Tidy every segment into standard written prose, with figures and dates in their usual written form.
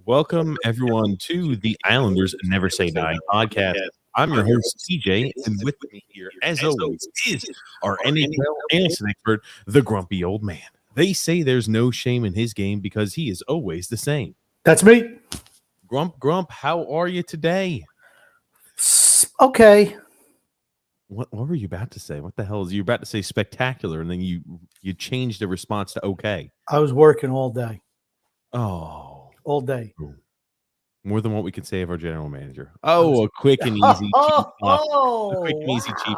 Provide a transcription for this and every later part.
Welcome, everyone, to the Islanders Never Say Die podcast. I'm your host, TJ, and with me here, as always, is our NHL analyst expert, the grumpy old man. They say there's no shame in his game because he is always the same. That's me. Grump, how are you today? Okay. What were you about to say? What the hell is you about to say? Spectacular, and then you changed the response to okay. I was working all day. Oh, all day. More than what we could say of our general manager. A quick and easy cheap pop. A quick and easy cheap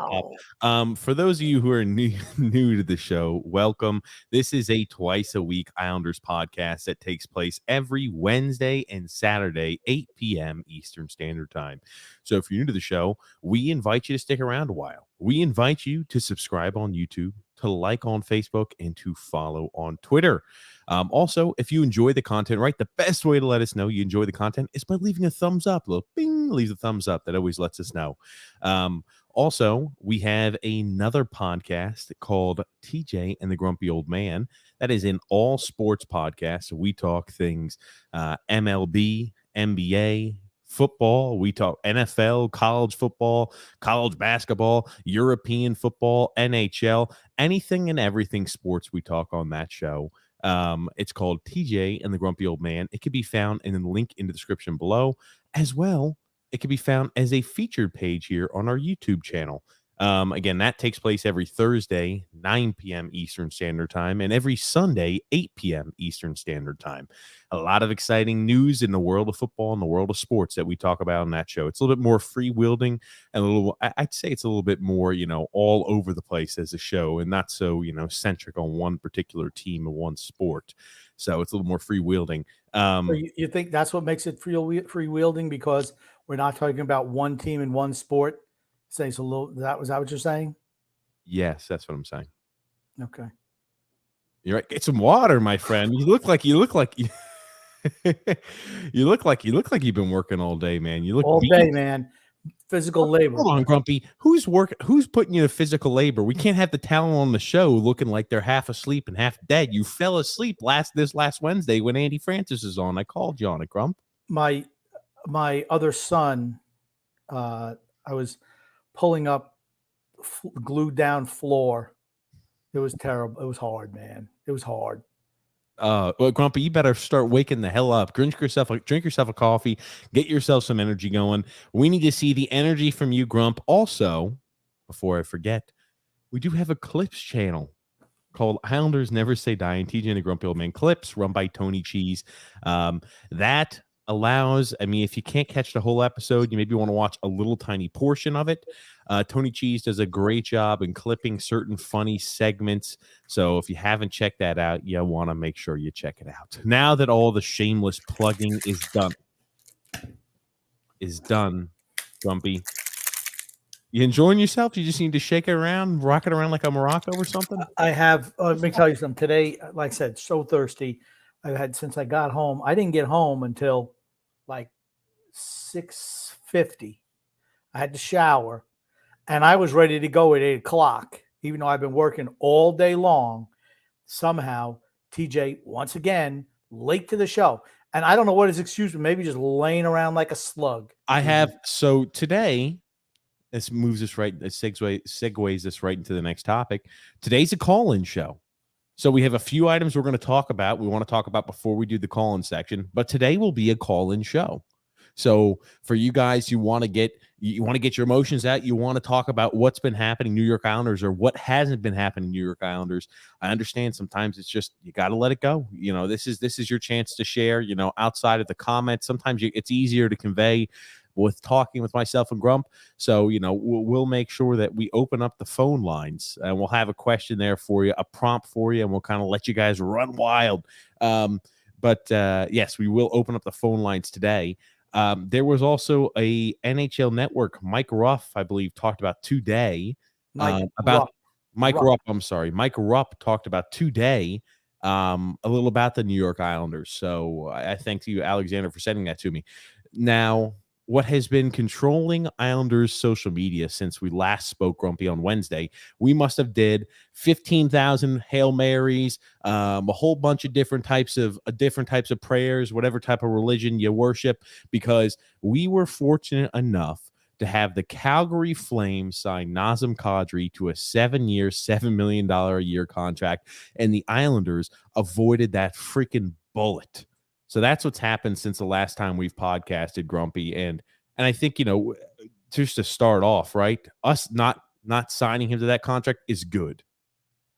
pop. For those of you who are new to the show, welcome. This is a twice a week Islanders podcast that takes place every Wednesday and Saturday, 8 p.m. Eastern Standard Time. So if you're new to the show, we invite you to stick around a while. We invite you to subscribe on YouTube, to like on Facebook, and to follow on Twitter. Also, if you enjoy the content, right, the best way to let us know you enjoy the content is by leaving a thumbs up. A little bing, leave a thumbs up. That always lets us know. Also, we have another podcast called TJ and the Grumpy Old Man. That is an all sports podcast. We talk things MLB, NBA, football. We talk NFL, college football, college basketball, European football, NHL, anything and everything sports we talk on that show. It's called TJ and the Grumpy Old Man. It can be found in the link in the description below. As well, it can be found as a featured page here on our YouTube channel. Again, that takes place every Thursday, 9 p.m. Eastern Standard Time, and every Sunday, 8 p.m. Eastern Standard Time. A lot of exciting news in the world of football and the world of sports that we talk about on that show. It's a little bit more free-wielding and I'd say it's a little bit more, all over the place as a show and not so, centric on one particular team or one sport. So it's a little more free-wielding. So you think that's what makes it free-wielding because we're not talking about one team in one sport? Say it's a little. Was that what you're saying? Yes, that's what I'm saying. Okay. You're right. Get some water, my friend. You look like you look like you've been working all day, man. You look all day, man. Physical labor. Hold on, Grumpy. Who's putting you to physical labor? We can't have the talent on the show looking like they're half asleep and half dead. You fell asleep this last Wednesday when Andy Francess is on. I called you on it, Grump. My other son, I was pulling up glued down floor. It was terrible. It was hard, man. It was hard. Well, Grumpy, you better start waking the hell up. Drink yourself a coffee. Get yourself some energy going. We need to see the energy from you, Grump. Also, before I forget, we do have a clips channel called Islanders Never Say Die and TJ and the Grumpy Old Man Clips, run by Tony Cheese. That allows, if you can't catch the whole episode, you maybe want to watch a little tiny portion of it. Tony Cheese does a great job in clipping certain funny segments. So if you haven't checked that out, you want to make sure you check it out. Now that all the shameless plugging is done, Grumpy, you enjoying yourself? You just need to shake it around, rock it around like a Morocco or something? I have. Let me tell you something. Today, like I said, so thirsty. I've had since I got home. I didn't get home until like 6:50. I had to shower, and I was ready to go at 8 o'clock. Even though I've been working all day long, somehow TJ once again late to the show, and I don't know what his excuse was. Maybe just laying around like a slug. So today, this moves us right. This segues us right into the next topic. Today's a call-in show. So we have a few items we're going to talk about. We want to talk about before we do the call-in section. But today will be a call-in show. So for you guys, you want to get your emotions out. You want to talk about what's been happening New York Islanders or what hasn't been happening New York Islanders. I understand sometimes it's just you got to let it go. This is your chance to share. Outside of the comments, sometimes it's easier to convey with talking with myself and Grump. So, we'll make sure that we open up the phone lines and we'll have a question there for you, a prompt for you, and we'll kind of let you guys run wild. But yes, we will open up the phone lines today. There was also a NHL Network, Mike Rupp, I believe, talked about today Mike Rupp talked about today a little about the New York Islanders. So I thank you, Alexander, for sending that to me. Now, what has been controlling Islanders social media since we last spoke, Grumpy, on Wednesday. We must have did 15,000 Hail Marys, a whole bunch of different types of prayers, whatever type of religion you worship, because we were fortunate enough to have the Calgary Flames sign Nazem Kadri to a 7-year, $7 million a year contract, and the Islanders avoided that freaking bullet. So that's what's happened since the last time we've podcasted, Grumpy. And I think, just to start off, right, us not signing him to that contract is good.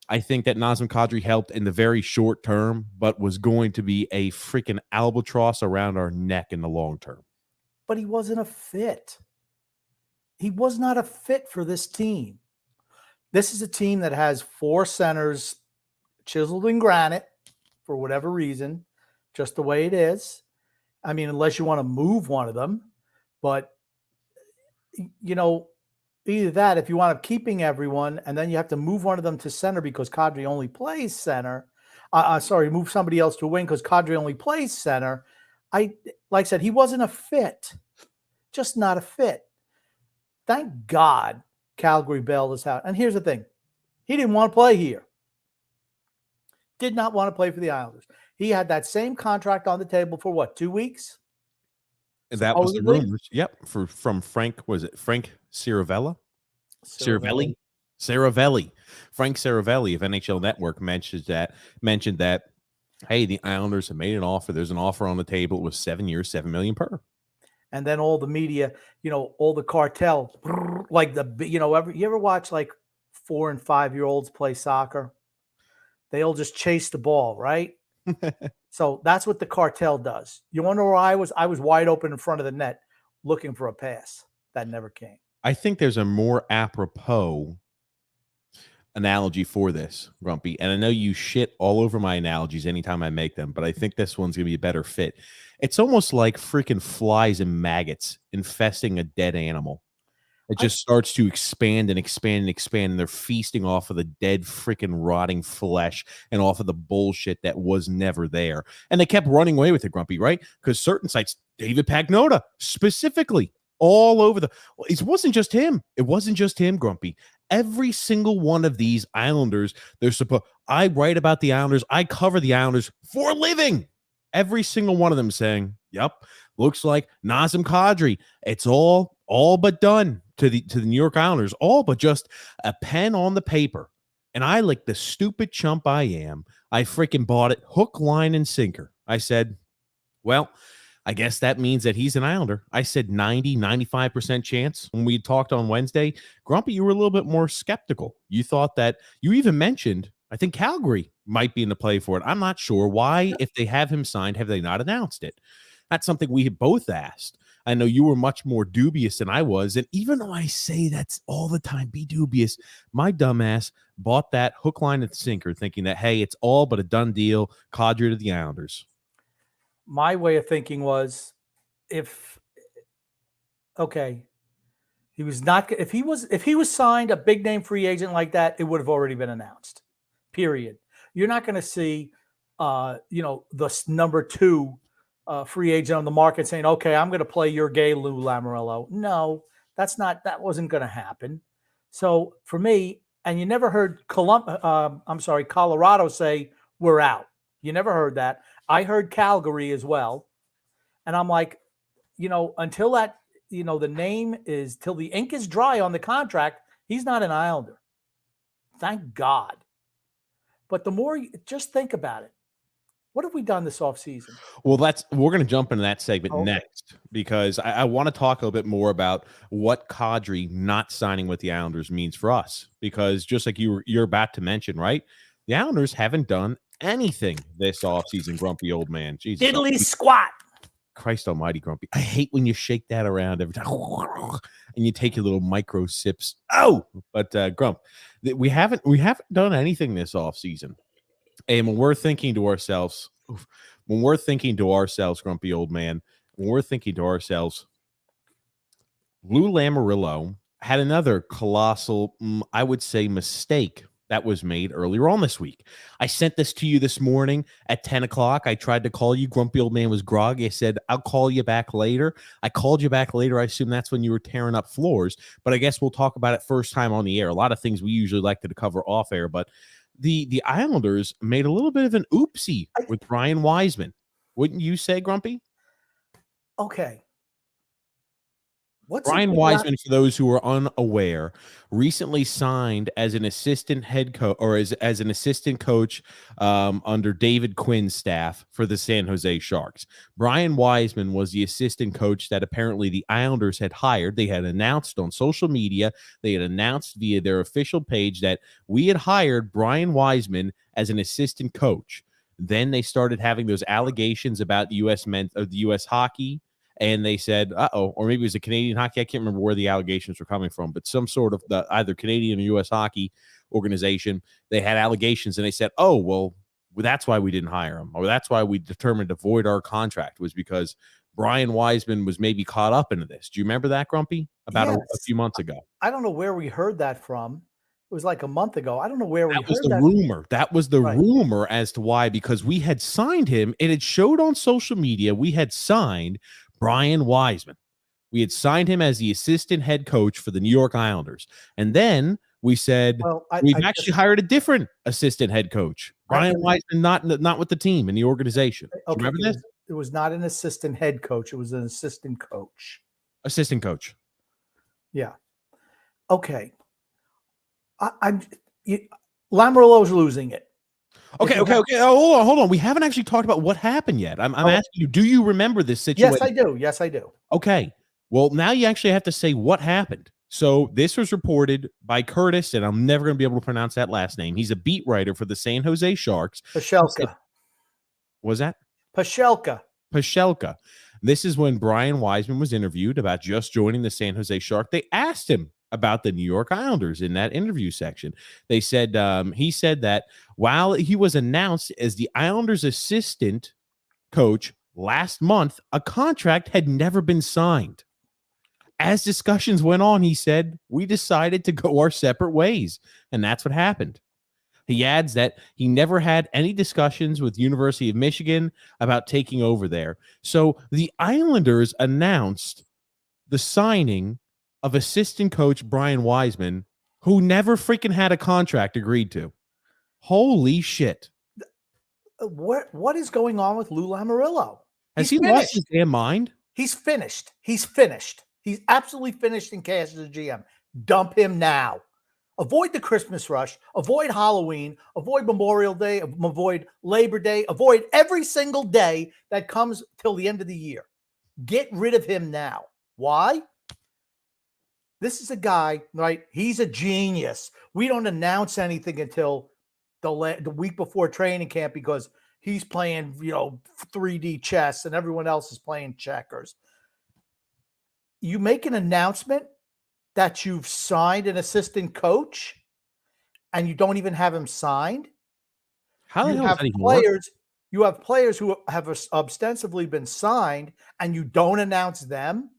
I think that Nazem Kadri helped in the very short term, but was going to be a freaking albatross around our neck in the long term. But he wasn't a fit. He was not a fit for this team. This is a team that has 4 centers chiseled in granite for whatever reason, just the way it is. I mean, unless you want to move one of them. But, either that, if you want to keeping everyone, and then you have to move one of them to center because Kadri only plays center. Move somebody else to wing because Kadri only plays center. Like I said, he wasn't a fit. Just not a fit. Thank God Calgary bailed us out. And here's the thing. He didn't want to play here. Did not want to play for the Islanders. He had that same contract on the table for what, 2 weeks? And that was the rumors. Yep. From Frank, was it Frank Saravelli? Saravelli. Frank Saravelli of NHL Network mentioned that, hey, the Islanders have made an offer. There's an offer on the table. It was 7 years, $7 million per. And then all the media, all the cartel, like you ever watch like 4 and 5-year-olds play soccer? They all just chase the ball, right? So that's what the cartel does. You want to know where I was? I was wide open in front of the net looking for a pass. That never came. I think there's a more apropos analogy for this, Grumpy. And I know you shit all over my analogies anytime I make them, but I think this one's going to be a better fit. It's almost like freaking flies and maggots infesting a dead animal. It just starts to expand and expand and expand, and they're feasting off of the dead, freaking rotting flesh and off of the bullshit that was never there. And they kept running away with it, Grumpy, right? Because certain sites, David Pagnotta, specifically, all over it wasn't just him. It wasn't just him, Grumpy. Every single one of these Islanders, I write about the Islanders. I cover the Islanders for a living. Every single one of them saying, yep, looks like Nazem Kadri. It's all but done to the New York Islanders, all but just a pen on the paper. And I, like the stupid chump I am, I freaking bought it hook, line, and sinker. I said, well, I guess that means that he's an Islander. I said 95% chance when we talked on Wednesday. Grumpy, you were a little bit more skeptical. You thought that, you even mentioned, I think Calgary might be in the play for it. I'm not sure why, if they have him signed, have they not announced it? That's something we have both asked. I know you were much more dubious than I was. And even though I say that's all the time, be dubious, my dumbass bought that hook, line, and sinker thinking that, hey, it's all but a done deal, Kadri to the Islanders. My way of thinking was if he was signed a big name free agent like that, it would have already been announced, period. You're not going to see, the number 2 free agent on the market saying, okay, I'm going to play your gay Lou Lamoriello. No, that wasn't going to happen. So for me, and you never heard Colorado say we're out. You never heard that. I heard Calgary as well. And I'm like, until that, the name is, till the ink is dry on the contract, he's not an Islander. Thank God. But the more, just think about it. What have we done this offseason? Well, we're going to jump into that segment next, because I want to talk a little bit more about what Kadri not signing with the Islanders means for us. Because just like you're about to mention, right? The Islanders haven't done anything this offseason, Grumpy old man. Jesus. Diddly squat. Christ almighty, Grumpy. I hate when you shake that around every time and you take your little micro sips. Oh, but Grump, we haven't done anything this offseason. And when we're thinking to ourselves, Grumpy old man, when we're thinking to ourselves, Lou Lamoriello had another colossal, I would say, mistake that was made earlier on this week. I sent this to you this morning at 10 o'clock. I tried to call you. Grumpy old man was groggy. I said, I'll call you back later. I called you back later. I assume that's when you were tearing up floors, but I guess we'll talk about it first time on the air. A lot of things we usually like to cover off air, but the Islanders made a little bit of an oopsie with Brian Wiseman. Wouldn't you say, Grumpy? Okay. Brian Wiseman, for those who are unaware, recently signed as an assistant head coach or as an assistant coach under David Quinn's staff for the San Jose Sharks. Brian Wiseman was the assistant coach that apparently the Islanders had hired. They had announced on social media, they had announced via their official page that we had hired Brian Wiseman as an assistant coach. Then they started having those allegations about the U.S. hockey. And they said, or maybe it was a Canadian hockey. I can't remember where the allegations were coming from, but some sort of either Canadian or U.S. hockey organization, they had allegations and they said, oh, well, that's why we didn't hire him. Or that's why we determined to void our contract, was because Brian Wiseman was maybe caught up into this. Do you remember that, Grumpy? About a few months ago. I don't know where we heard that from. It was like a month ago. I don't know where we heard that. That was the rumor. That was the rumor as to why, because we had signed him and it showed on social media we had signed Brian Wiseman. We had signed him as the assistant head coach for the New York Islanders. And then we said, we've actually hired a different assistant head coach. Brian Wiseman, not with the team and the organization. Okay, remember this? It was not an assistant head coach. It was an assistant coach. Assistant coach. Yeah. Okay. Lamoriello's losing it. Okay. Oh, hold on. We haven't actually talked about what happened yet. I'm asking you, do you remember this situation? Yes, I do. Okay. Well, now you actually have to say what happened. So this was reported by Curtis, and I'm never going to be able to pronounce that last name. He's a beat writer for the San Jose Sharks. Pashelka. Was that? Pashelka. This is when Brian Wiseman was interviewed about just joining the San Jose Shark. They asked him about the New York Islanders in that interview section. They said he said that while he was announced as the Islanders assistant coach last month, a contract had never been signed. As discussions went on, he said, we decided to go our separate ways, and that's what happened. He adds that he never had any discussions with University of Michigan about taking over there. So the Islanders announced the signing of assistant coach Brian Wiseman, who never freaking had a contract agreed to. Holy shit. What is going on with Lou Lamoriello? Has he lost his damn mind? He's finished. He's absolutely finished in cash as a GM. Dump him now. Avoid the Christmas rush. Avoid Halloween. Avoid Memorial Day. Avoid Labor Day. Avoid every single day that comes till the end of the year. Get rid of him now. Why? This is a guy, right? He's a genius. We don't announce anything until the week before training camp because he's playing, 3D chess and everyone else is playing checkers. You make an announcement that you've signed an assistant coach and you don't even have him signed. How the hell does that even work? You have players who have ostensibly been signed and you don't announce them.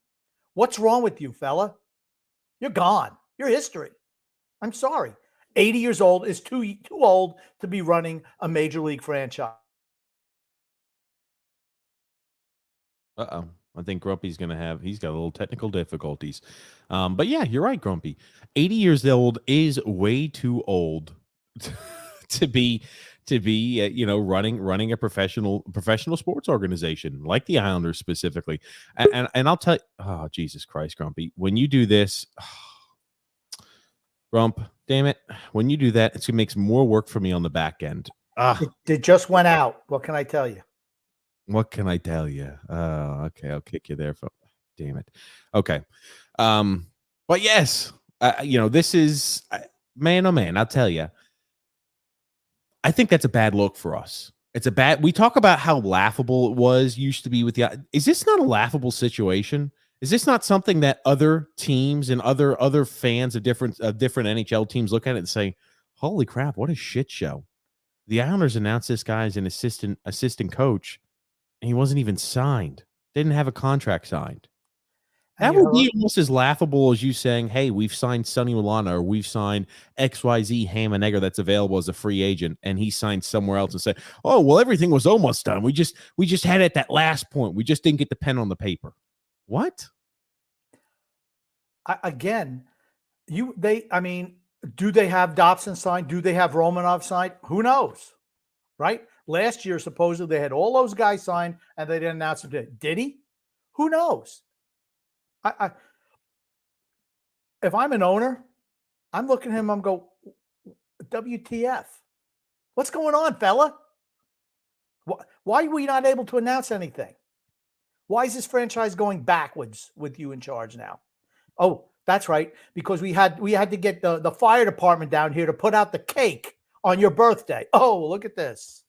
What's wrong with you, fella? You're gone. You're history. I'm sorry. 80 years old is too old to be running a major league franchise. Uh-oh. I think Grumpy's he's got a little technical difficulties. But yeah, you're right, Grumpy. 80 years old is way too old to be running a professional sports organization like the Islanders specifically. And I'll tell you, oh, Jesus Christ, Grumpy, when you do this, Grump, damn it, when you do that, it's going to make some more work for me on the back end. It just went out. What can I tell you? What can I tell you? Oh, okay. I'll kick you there. Damn it. Okay. But yes, this is man, oh man, I'll tell you. I think that's a bad look for us. We talk about how laughable it used to be with is this not a laughable situation? Is this not something that other teams and other fans of different NHL teams look at it and say, holy crap, what a shit show. The Islanders announced this guy as an assistant coach, and he wasn't even signed. Didn't have a contract signed. And That you would heard be almost as laughable as you saying, "Hey, we've signed Sonny Milano, or we've signed XYZ Hammenegger that's available as a free agent," and he signed somewhere else and said, "Oh, well, everything was almost done. We just had it at that last point. We just didn't get the pen on the paper." What? again, I mean, do they have Dobson signed? Do they have Romanov signed? Who knows? Right? Last year, supposedly they had all those guys signed and they didn't announce them. Did he? Who knows? I if I'm an owner, I'm looking at him, I'm go, WTF? What's going on, fella? Why are we not able to announce anything? Why is this franchise going backwards with you in charge now? Oh, that's right, because we had to get the fire department down here to put out the cake on your birthday. Oh, look at this.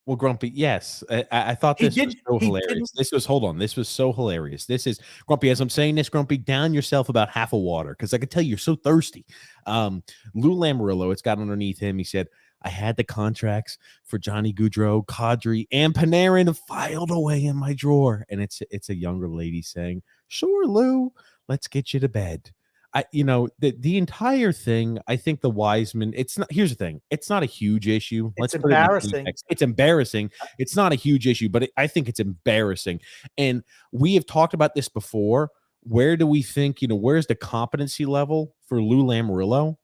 Well, Grumpy, yes. I thought He this was did. so He didn't. hilarious. Hold on. This was so hilarious. This is, Grumpy, as I'm saying this, Grumpy, down yourself about half a water because I can tell you're so thirsty. Lou Lamoriello, it's got underneath him. He said, I had the contracts for Johnny Gaudreau, Kadri, and Panarin filed away in my drawer. And it's a younger lady saying, sure, Lou, let's get you to bed. The entire thing, I think the Wiseman, it's not, here's the thing, it's not a huge issue. It's Let's put it in embarrassing. context. It's embarrassing. It's not a huge issue, but I think it's embarrassing. And we have talked about this before. Where do we think, where's the competency level for Lou Lamoriello?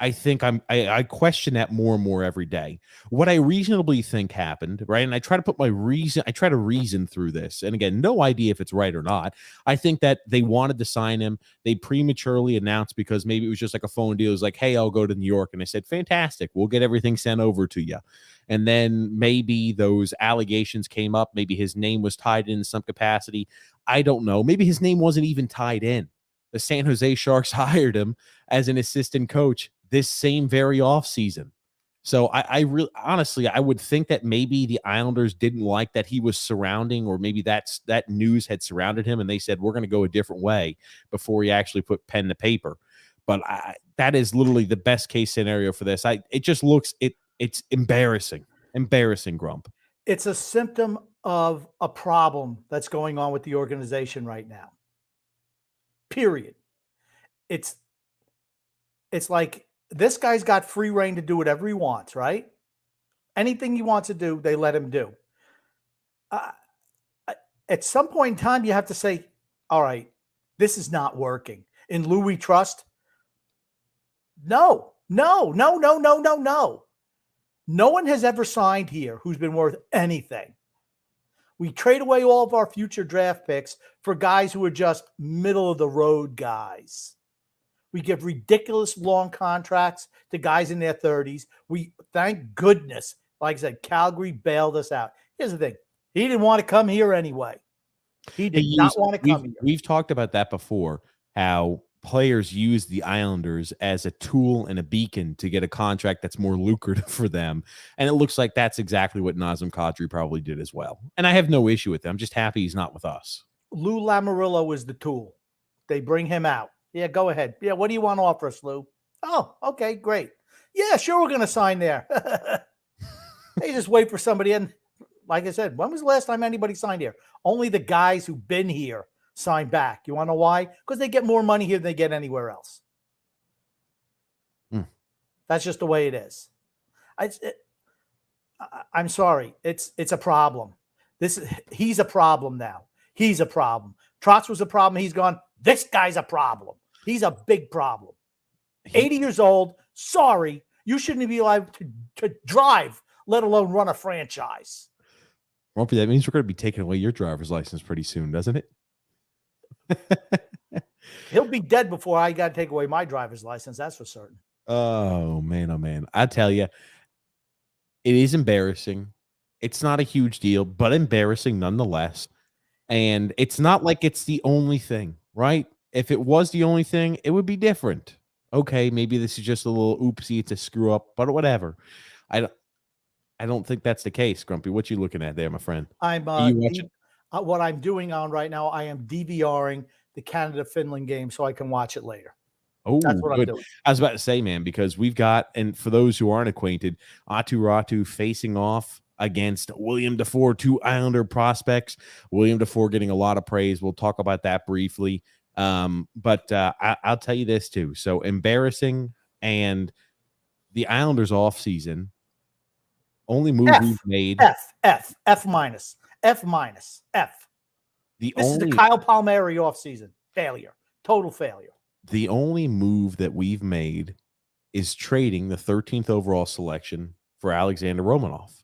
I think I question that more and more every day. What I reasonably think happened, right? And I try to reason through this. And again, no idea if it's right or not. I think that they wanted to sign him. They prematurely announced because maybe it was just like a phone deal. It was like, hey, I'll go to New York. And I said, fantastic. We'll get everything sent over to you. And then maybe those allegations came up. Maybe his name was tied in some capacity. I don't know. Maybe his name wasn't even tied in. The San Jose Sharks hired him as an assistant coach this same very offseason. So I really, honestly, I would think that maybe the Islanders didn't like that he was surrounding, or maybe that news had surrounded him and they said, we're going to go a different way before he actually put pen to paper. But that is literally the best case scenario for this. It's embarrassing, Grump. It's a symptom of a problem that's going on with the organization right now. Period. It's like this guy's got free reign to do whatever he wants, right? Anything he wants to do, they let him do. At some point in time, you have to say, all right, this is not working. In Lou we trust? No. No one has ever signed here who's been worth anything. We trade away all of our future draft picks for guys who are just middle-of-the-road guys. We give ridiculous long contracts to guys in their 30s. Thank goodness, like I said, Calgary bailed us out. Here's the thing. He didn't want to come here anyway. He did not want to come here. We've talked about that before, how players use the Islanders as a tool and a beacon to get a contract that's more lucrative for them. And it looks like that's exactly what Nazem Kadri probably did as well. And I have no issue with it. I'm just happy he's not with us. Lou Lamoriello is the tool. They bring him out. Yeah, go ahead. Yeah, what do you want to offer us, Lou? Oh, okay, great. Yeah, sure, we're going to sign there. They just wait for somebody. And like I said, when was the last time anybody signed here? Only the guys who've been here sign back. You want to know why? Because they get more money here than they get anywhere else. That's just the way it is. I'm sorry. It's a problem. He's a problem now. He's a problem. Trotz was a problem. He's gone. This guy's a problem. He's a big problem. 80 years old. Sorry. You shouldn't be allowed to drive, let alone run a franchise. Rumpy, that means we're going to be taking away your driver's license pretty soon, doesn't it? He'll be dead before I got to take away my driver's license. That's for certain. Oh, man. I tell you, it is embarrassing. It's not a huge deal, but embarrassing nonetheless. And it's not like it's the only thing, right? If it was the only thing, it would be different. Okay, maybe this is just a little oopsie, it's a screw up, but whatever. I don't think that's the case, Grumpy. What you looking at there, my friend? What I'm doing on right now, I am DVRing the Canada-Finland game so I can watch it later. Oh, that's what good. I'm doing. I was about to say, man, because we've got, and for those who aren't acquainted, Atu Ratu facing off against William DeFore, 2 Islander prospects. William DeFore getting a lot of praise. We'll talk about that briefly. But I'll tell you this too. So embarrassing, and the Islanders off season, only move we've made. F minus. This is the Kyle Palmieri off season. Failure. Total failure. The only move that we've made is trading the 13th overall selection for Alexander Romanov.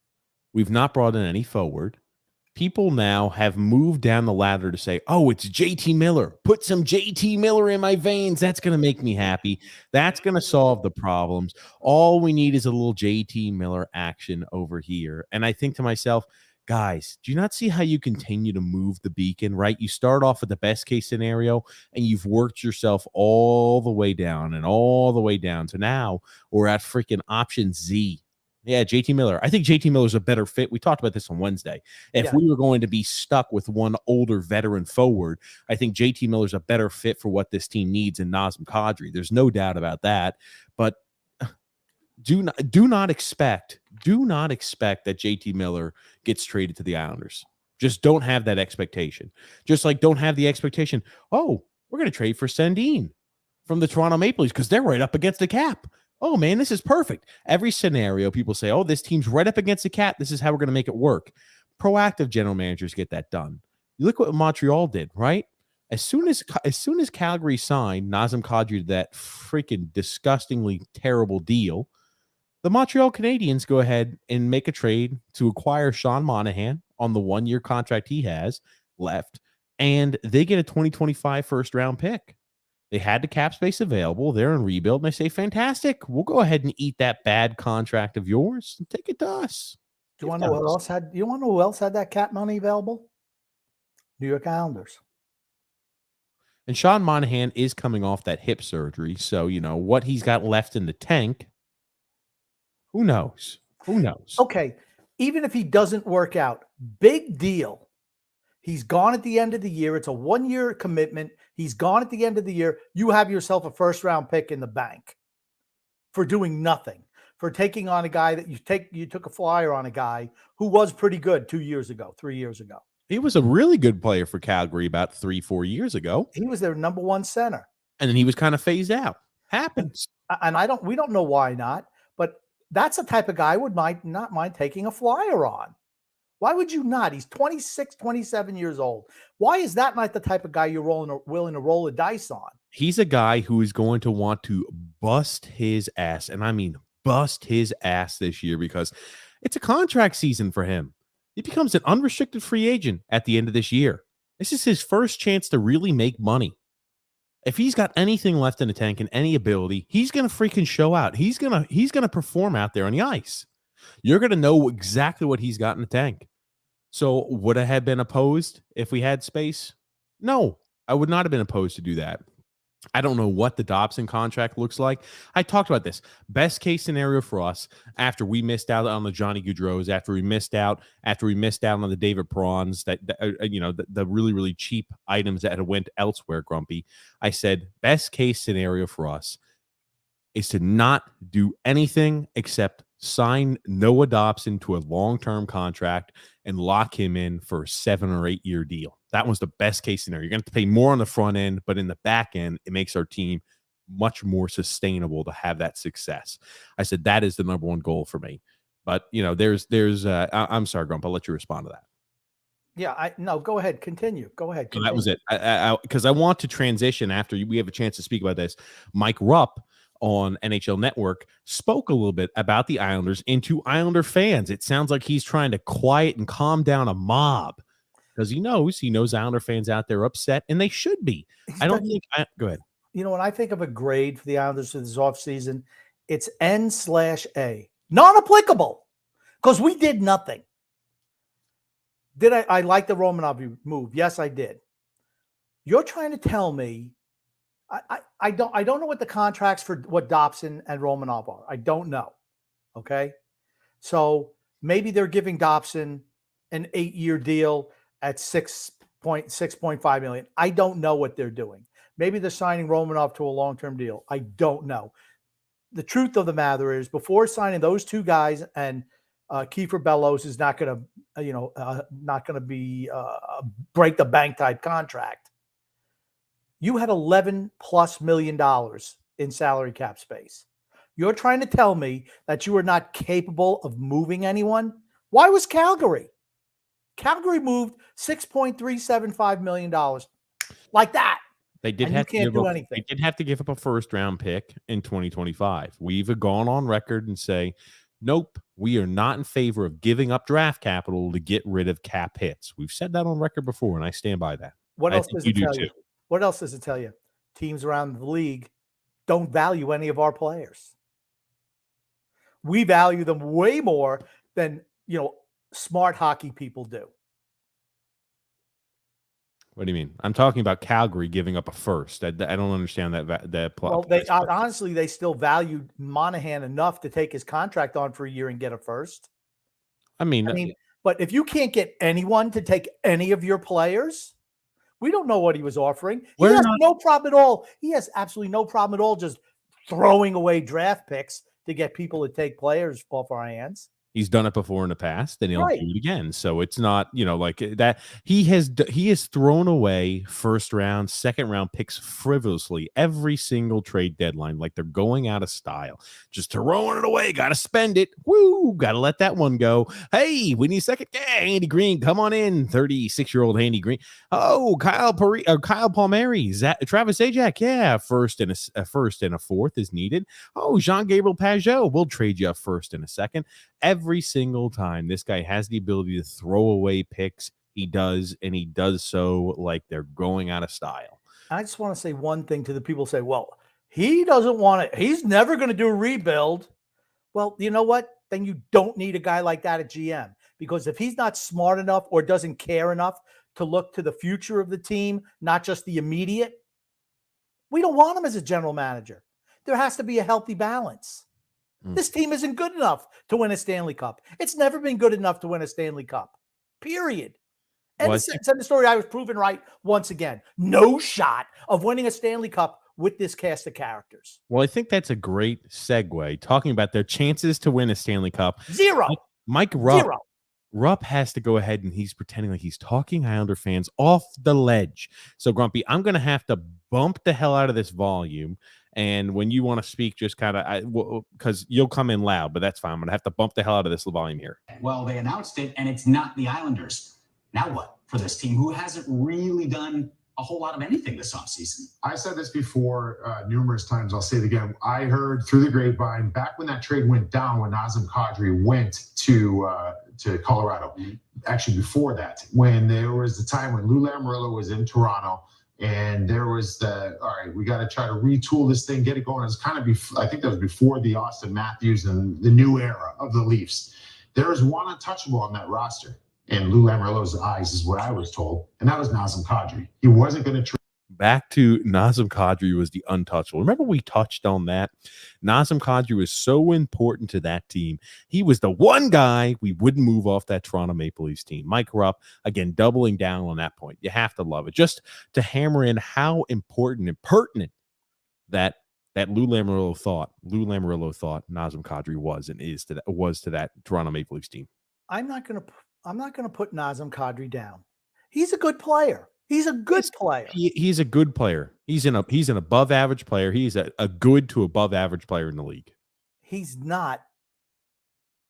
We've not brought in any forward. People now have moved down the ladder to say, oh, it's JT Miller. Put some JT Miller in my veins. That's going to make me happy. That's going to solve the problems. All we need is a little JT Miller action over here. And I think to myself, guys, do you not see how you continue to move the beacon, right? You start off with the best case scenario and you've worked yourself all the way down and all the way down to now we're at freaking option Z. Yeah, JT Miller. I think JT Miller is a better fit. We talked about this on Wednesday. If we were going to be stuck with one older veteran forward, I think JT Miller is a better fit for what this team needs in Nazem Kadri. There's no doubt about that. But do not expect that JT Miller gets traded to the Islanders. Just don't have that expectation. Just like don't have the expectation, oh, we're going to trade for Sandin from the Toronto Maple Leafs because they're right up against the cap. Oh, man, this is perfect. Every scenario, people say, oh, this team's right up against the cap. This is how we're going to make it work. Proactive general managers get that done. You look what Montreal did, right? As soon as Calgary signed Nazem Kadri to that freaking disgustingly terrible deal, the Montreal Canadiens go ahead and make a trade to acquire Sean Monahan on the 1-year contract he has left, and they get a 2025 first-round pick. They had the cap space available. They're in rebuild, and they say, fantastic. We'll go ahead and eat that bad contract of yours and take it to us. Do you want to know who else had? You want to know who else had that cap money available? New York Islanders. And Sean Monahan is coming off that hip surgery, so you know what he's got left in the tank. Who knows? Who knows? Okay, even if he doesn't work out, big deal. He's gone at the end of the year. It's a 1-year commitment. He's gone at the end of the year. You have yourself a first-round pick in the bank for doing nothing, for taking on a guy that you took a flyer on a guy who was pretty good 2 years ago, 3 years ago. He was a really good player for Calgary about 3-4 years ago. He was their number 1 center. And then he was kind of phased out. Happens. And we don't know why not, but that's the type of guy I would not mind taking a flyer on. Why would you not? He's 26, 27 years old. Why is that not the type of guy you're willing to roll the dice on? He's a guy who is going to want to bust his ass, and I mean bust his ass this year because it's a contract season for him. He becomes an unrestricted free agent at the end of this year. This is his first chance to really make money. If he's got anything left in the tank and any ability, he's going to freaking show out. He's going to perform out there on the ice. You're going to know exactly what he's got in the tank. So would I have been opposed if we had space? No, I would not have been opposed to do that. I don't know what the Dobson contract looks like. I talked about this. Best case scenario for us after we missed out on the Johnny Gaudreaus, after we missed out on the David Perrons, the really, really cheap items that had went elsewhere, Grumpy. I said, best case scenario for us is to not do anything except sign Noah Dobson to a long-term contract and lock him in for a 7 or 8 year deal. That was the best case scenario. You're going to have to pay more on the front end, but in the back end, it makes our team much more sustainable to have that success. I said that is the number one goal for me. But I'm sorry, Grump. I'll let you respond to that. Yeah, no, go ahead. Continue. Go ahead. Continue. That was it. Because I want to transition after we have a chance to speak about this. Mike Rupp on NHL Network spoke a little bit about the Islanders into Islander fans. It sounds like he's trying to quiet and calm down a mob because he knows Islander fans out there upset, and they should be. Go ahead. You know, when I think of a grade for the Islanders for this offseason, it's N/A. Non-applicable because we did nothing. Did I like the Romanov move? Yes, I did. You're trying to tell me I don't know what the contracts for what Dobson and Romanov are. I don't know. Okay. So maybe they're giving Dobson an 8-year deal at $6.5 million. I don't know what they're doing. Maybe they're signing Romanov to a long-term deal. I don't know. The truth of the matter is before signing those two guys and Kiefer Bellows is not going to, not going to be break the bank type contract. You had $11+ million in salary cap space. You're trying to tell me that you are not capable of moving anyone? Why was Calgary? Calgary moved $6.375 million like that. They did And have you can't do anything. They did have to give up a first round pick in 2025. We've gone on record and say, nope, we are not in favor of giving up draft capital to get rid of cap hits. We've said that on record before, and I stand by that. What I else think does you it do tell too. you? What else does it tell you? Teams around the league don't value any of our players. We value them way more than, smart hockey people do. What do you mean? I'm talking about Calgary giving up a first. I don't understand that. Well, honestly, they still valued Monahan enough to take his contract on for a year and get a first. I mean, but if you can't get anyone to take any of your players, we don't know what he was offering. He has no problem at all. He has absolutely no problem at all just throwing away draft picks to get people to take players off our hands. He's done it before in the past, and he'll do it again. So it's not, like that. He has thrown away first round, second round picks frivolously every single trade deadline, like they're going out of style. Just throwing it away. Got to spend it. Woo! Got to let that one go. Hey, we need a second. Yeah, Andy Green, come on in. 36-year-old Andy Green. Oh, Kyle Palmieri, Travis Zajac. Yeah, first and a fourth is needed. Oh, Jean-Gabriel Pageau. We'll trade you a first and a second. Every single time this guy has the ability to throw away picks, he does, and he does so like they're going out of style. I just want to say one thing to the people who say, well, he doesn't want it. He's never going to do a rebuild. Well, you know what? Then you don't need a guy like that at GM, because if he's not smart enough or doesn't care enough to look to the future of the team, not just the immediate, we don't want him as a general manager. There has to be a healthy balance. This team isn't good enough to win a Stanley Cup. It's never been good enough to win a Stanley Cup, period. And the story, I was proven right once again. No shot of winning a Stanley Cup with this cast of characters. Well, I think that's a great segue, talking about their chances to win a Stanley Cup. Zero. Mike Rupp. Rupp has to go ahead and he's pretending like he's talking Islander fans off the ledge. So, Grumpy, I'm going to have to bump the hell out of this volume. And when you want to speak, just kind of, because you'll come in loud, but that's fine. I'm going to have to bump the hell out of this volume here. Well, they announced it, and it's not the Islanders. Now what for this team who hasn't really done a whole lot of anything this offseason? I said this before numerous times. I'll say it again. I heard through the grapevine back when that trade went down, when Nazem Kadri went to Colorado. Actually, before that, when there was the time when Lou Lamoriello was in Toronto, and there was all right, we got to try to retool this thing, get it going. It was kind of I think that was before the Austin Matthews and the new era of the Leafs. There was one untouchable on that roster, in Lou Lamoriello's eyes, is what I was told, and that was Nazem Kadri. He wasn't going to trade. Back to Nazem Kadri was the untouchable. Remember we touched on that? Nazem Kadri was so important to that team. He was the one guy we wouldn't move off that Toronto Maple Leafs team. Mike Rupp, again, doubling down on that point. You have to love it. Just to hammer in how important and pertinent that Lou Lamoriello thought Nazem Kadri was and is to that Toronto Maple Leafs team. I'm not going to put Nazem Kadri down. He's a good player. He's a good player. He's a good player. He's an above average player. He's a good to above average player in the league. He's not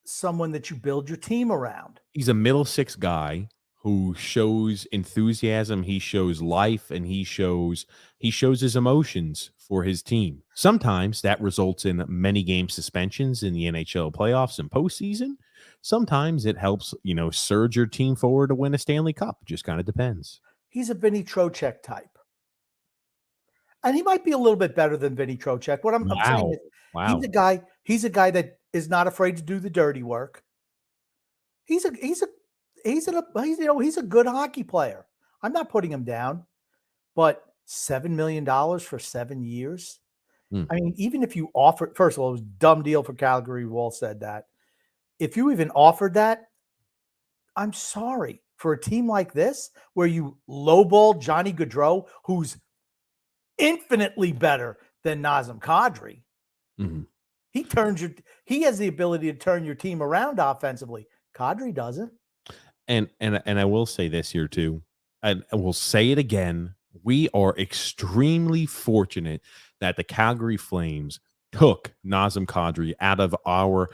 someone that you build your team around. He's a middle six guy who shows enthusiasm. He shows life, and he shows his emotions for his team. Sometimes that results in many game suspensions in the NHL playoffs and postseason. Sometimes it helps, surge your team forward to win a Stanley Cup. It just kind of depends. He's a Vinny Trocheck type. And he might be a little bit better than Vinny Trocheck. What I'm saying is he's a guy that is not afraid to do the dirty work. He's a good hockey player. I'm not putting him down, but $7 million for 7 years. I mean, even if you offered, first of all, it was a dumb deal for Calgary. We've all said that. If you even offered that, I'm sorry. For a team like this, where you lowball Johnny Gaudreau, who's infinitely better than Nazem Kadri, He has the ability to turn your team around offensively. Kadri doesn't. And I will say this here too, and we'll say it again. We are extremely fortunate that the Calgary Flames took Nazem Kadri out of our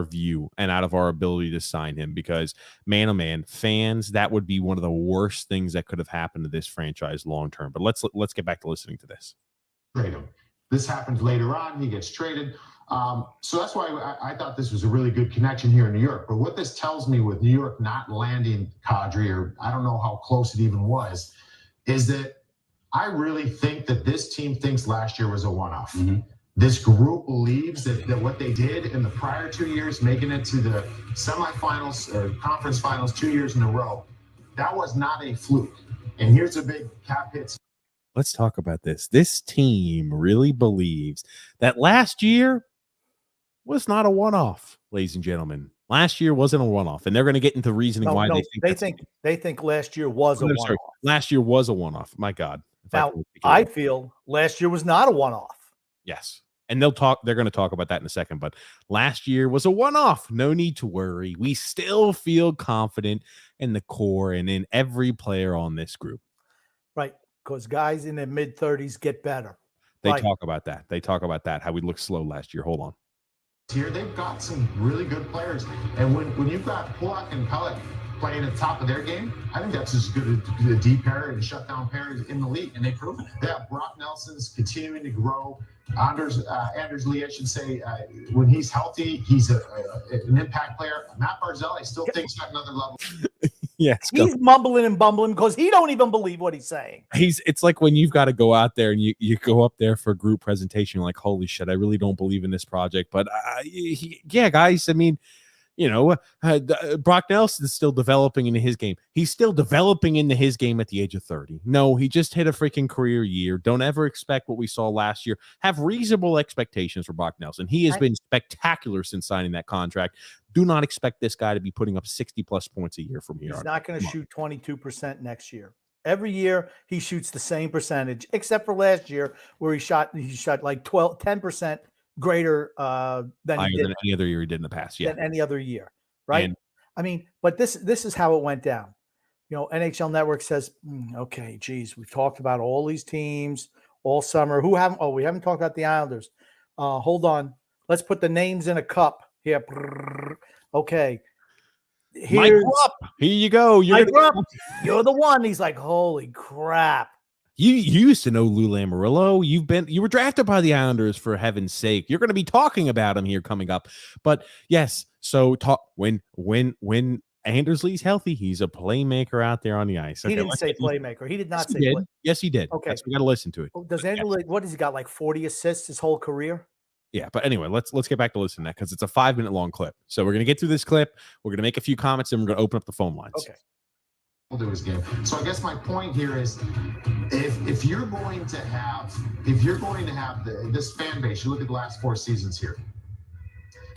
view and out of our ability to sign him, because man, oh man, fans, that would be one of the worst things that could have happened to this franchise long term. But let's get back to listening to this. Trade him. This happens later on. He gets traded. So that's why I thought this was a really good connection here in New York. But what this tells me with New York not landing Kadri, or I don't know how close it even was, is that I really think that this team thinks last year was a one-off. Mm-hmm. This group believes that what they did in the prior 2 years, making it to the semifinals or conference finals 2 years in a row, that was not a fluke. And here's a big cap hit. Let's talk about this. This team really believes that last year was not a one-off, ladies and gentlemen. Last year wasn't a one-off, and they're going to get into reasoning why they think last year was a one-off. Last year was a one-off. My God. Now, I feel last year was not a one-off. Yes. And they're going to talk about that in a second, but last year was a one-off. No need to worry. We still feel confident in the core and in every player on this group. Right. Because guys in their mid-30s get better. They talk about that. They talk about that, how we looked slow last year. Hold on. Here, they've got some really good players. And when you've got Pulock and Pelech playing at the top of their game, I think that's as good a deep pair and shutdown pair in the league. And they've proven it. Yeah, Brock Nelson's continuing to grow. Anders Lee, I should say, when he's healthy, he's an impact player. Matt Barzell, I still think he's at another level. Yes, he's mumbling and bumbling because he don't even believe what he's saying. It's like when you've got to go out there and you go up there for a group presentation, you're like, holy shit, I really don't believe in this project. But yeah, guys, I mean, Brock Nelson is still developing into his game. He's still developing into his game at the age of 30. No, he just hit a freaking career year. Don't ever expect what we saw last year. Have reasonable expectations for Brock Nelson. He has been spectacular since signing that contract. Do not expect this guy to be putting up 60-plus points a year from here. He's not going to shoot 22% next year. Every year he shoots the same percentage, except for last year where he shot like 10% greater than any other year he did in the past. Yeah, than any other year, right? I mean, but this is how it went down. NHL Network says, okay, geez, we've talked about all these teams all summer. We haven't talked about the Islanders. Hold on, let's put the names in a cup here. Okay, Mike Rupp. Here you go. You're the one. He's like, holy crap. You used to know Lou Lamoriello. You were drafted by the Islanders, for heaven's sake. You're going to be talking about him here coming up. But yes, so when Anders Lee's healthy, he's a playmaker out there on the ice. Okay, he didn't say playmaker. He did not say playmaker. Yes, he did. Okay, we got to listen to it. Does Anders Lee, what has he got, like 40 assists his whole career? Yeah, but anyway, let's get back to listening to that, because it's a 5-minute long clip. So we're going to get through this clip. We're going to make a few comments, and we're going to open up the phone lines. Okay. We'll do his game. So I guess my point here is, if you're going to have this fan base, you look at the last 4 seasons here,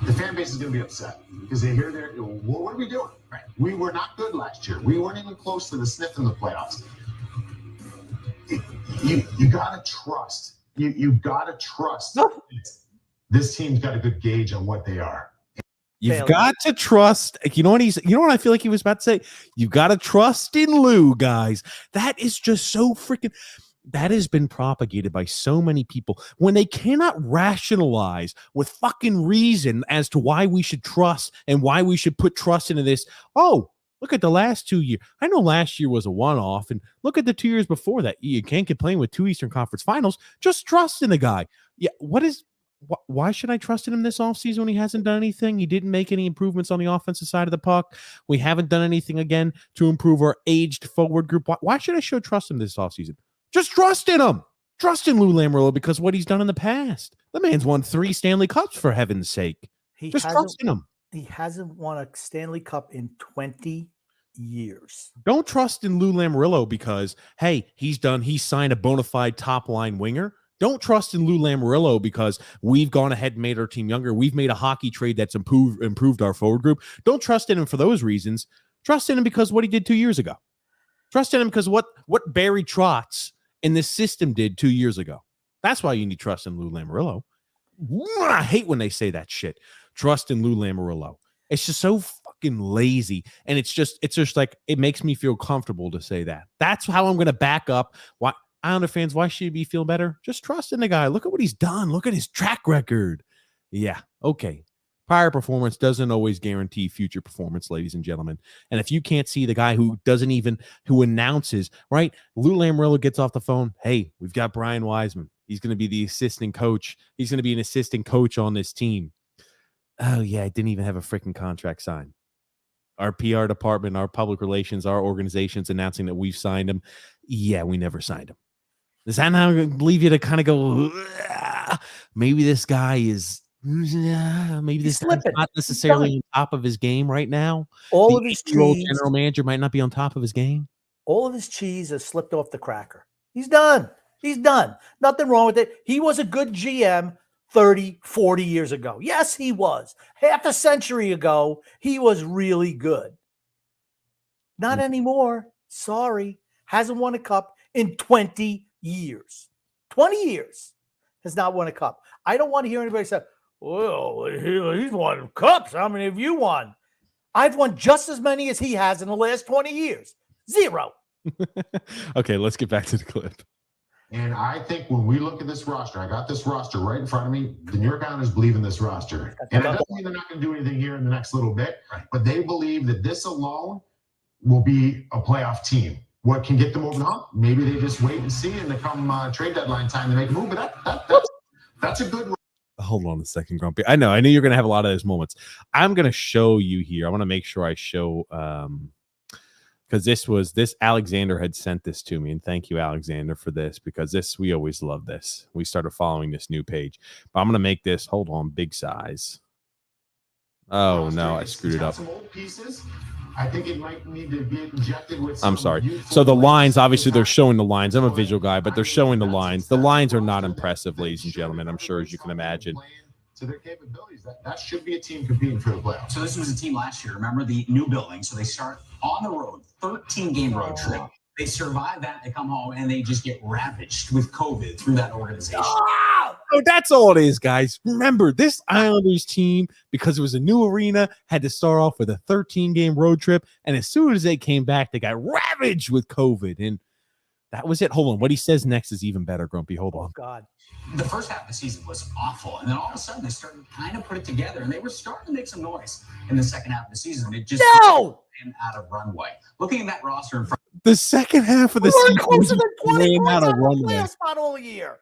the fan base is going to be upset because they hear well, what are we doing? Right. We were not good last year. We weren't even close to the sniff in the playoffs. You got to trust. You got to trust. This team's got a good gauge on what they are. You've got to trust. You know what I feel like he was about to say? You've got to trust in Lou, guys. That is just so freaking. That has been propagated by so many people when they cannot rationalize with fucking reason as to why we should trust and why we should put trust into this. Oh, look at the last 2 years. I know last year was a one-off, and look at the 2 years before that. You can't complain with 2 Eastern Conference Finals. Just trust in the guy. Yeah, why should I trust in him this offseason when he hasn't done anything? He didn't make any improvements on the offensive side of the puck. We haven't done anything again to improve our aged forward group. Why should I show trust in this offseason? Just trust in him. Trust in Lou Lamoriello because what he's done in the past. The man's won 3 Stanley Cups, for heaven's sake. Just trust in him. He hasn't won a Stanley Cup in 20 years. Don't trust in Lou Lamoriello because, hey, he's signed a bona fide top-line winger. Don't trust in Lou Lamoriello because we've gone ahead and made our team younger. We've made a hockey trade that's improved our forward group. Don't trust in him for those reasons. Trust in him because what he did 2 years ago. Trust in him because what Barry Trotz in this system did 2 years ago. That's why you need trust in Lou Lamoriello. I hate when they say that shit. Trust in Lou Lamoriello. It's just so fucking lazy. And it's just like, it makes me feel comfortable to say that. That's how I'm going to back up. Why Islander fans, why should we feel better? Just trust in the guy. Look at what he's done. Look at his track record. Yeah. Okay. Prior performance doesn't always guarantee future performance, ladies and gentlemen. And if you can't see the guy who announces, right? Lou Lamoriello gets off the phone. Hey, we've got Brian Wiseman. He's going to be the assistant coach. He's going to be an assistant coach on this team. Oh, yeah, I didn't even have a freaking contract signed. Our PR department, our public relations, our organization's announcing that we've signed him. Yeah, we never signed him. Does that now leave you to kind of go, maybe this guy is, maybe this guy's not necessarily on top of his game right now? All of his cheese, general manager might not be on top of his game. All of his cheese has slipped off the cracker. He's done. He's done. Nothing wrong with it. He was a good GM 30, 40 years ago. Yes, he was. Half a century ago, he was really good. Not anymore. Sorry. Hasn't won a cup in 20 years. 20 years has not won a cup. I don't want to hear anybody say, well, he's won cups. How many have you won? I've won just as many as he has in the last 20 years. 0. Okay, let's get back to the clip. And I think when we look at this roster, I got this roster right in front of me. The New York Islanders believe in this roster. And it doesn't mean they're not going to do anything here in the next little bit, but they believe that this alone will be a playoff team. What can get them over the hump? Maybe they just wait and see, and they come trade deadline time to make a move. But that's a good. Hold on a second, Grumpy. I know you're going to have a lot of those moments. I'm going to show you here. I want to make sure I show because this Alexander had sent this to me, and thank you, Alexander, for this, because we always love this. We started following this new page, but I'm going to make this, hold on, big size. Oh no, I screwed it up. Some old pieces. I think it might need to be injected with. I'm sorry. So the lines, obviously, they're showing the lines. I'm a visual guy, but they're showing the lines. The lines are not impressive, ladies and gentlemen. I'm sure, as you can imagine. To their capabilities, that should be a team competing for the playoffs. So this was a team last year. Remember the new building? So they start on the road, 13-game road trip. They survive that. They come home and they just get ravaged with COVID through that organization. So that's all it is, guys. Remember, this Islanders team, because it was a new arena, had to start off with a 13-game road trip. And as soon as they came back, they got ravaged with COVID. And that was it. Hold on. What he says next is even better, Grumpy. Hold on. Oh, God. The first half of the season was awful. And then all of a sudden, they started to kind of put it together. And they were starting to make some noise in the second half of the season. It just ran out of runway. Looking at that roster in front. The second half of the season ran out of runway. All year.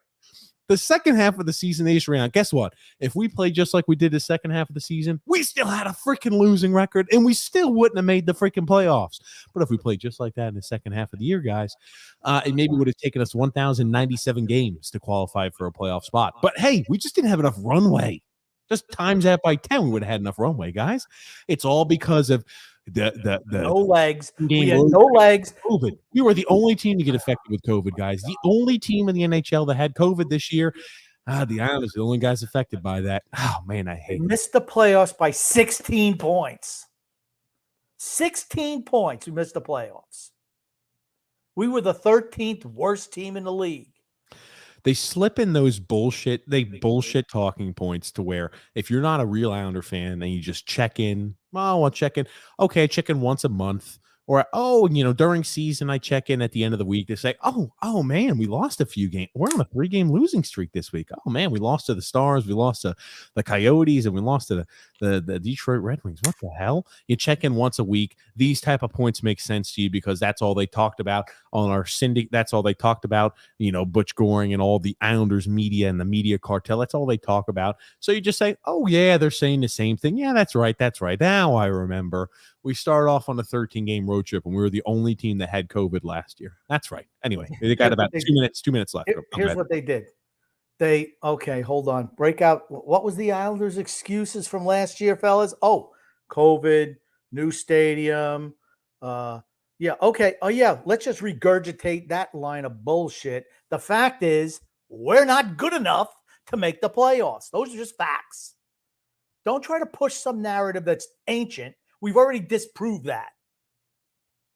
The second half of the season, they just ran out. Guess what? If we played just like we did the second half of the season, we still had a freaking losing record, and we still wouldn't have made the freaking playoffs. But if we played just like that in the second half of the year, guys, it maybe would have taken us 1,097 games to qualify for a playoff spot. But hey, we just didn't have enough runway. Just times that by 10, we would have had enough runway, guys. It's all because of the no legs. We had no legs. COVID. We were the only team to get affected with COVID, guys. The only team in the NHL that had COVID this year. The Islanders, the only guys affected by that. Oh man, I hate it. Missed the playoffs by 16 points. 16 points. We missed the playoffs. We were the 13th worst team in the league. They slip in those bullshit talking points to where if you're not a real Islander fan, then you just check in. Oh, I'll check in. Okay, I check in once a month. Or, during season, I check in at the end of the week to say, oh, man, we lost a few games. We're on a 3-game losing streak this week. Oh, man, we lost to the Stars. We lost to the Coyotes, and we lost to the Detroit Red Wings. What the hell? You check in once a week. These type of points make sense to you because that's all they talked about on our syndicate. That's all they talked about, Butch Goring and all the Islanders media and the media cartel. That's all they talk about. So you just say, oh, yeah, they're saying the same thing. Yeah, that's right. That's right. Now I remember. We started off on a 13-game road trip, and we were the only team that had COVID last year. That's right. Anyway, they got about 2 minutes left. Here's what they did. Hold on. Breakout. What was the Islanders' excuses from last year, fellas? Oh, COVID, new stadium. Yeah, okay. Oh, yeah, let's just regurgitate that line of bullshit. The fact is, we're not good enough to make the playoffs. Those are just facts. Don't try to push some narrative that's ancient. We've already disproved that.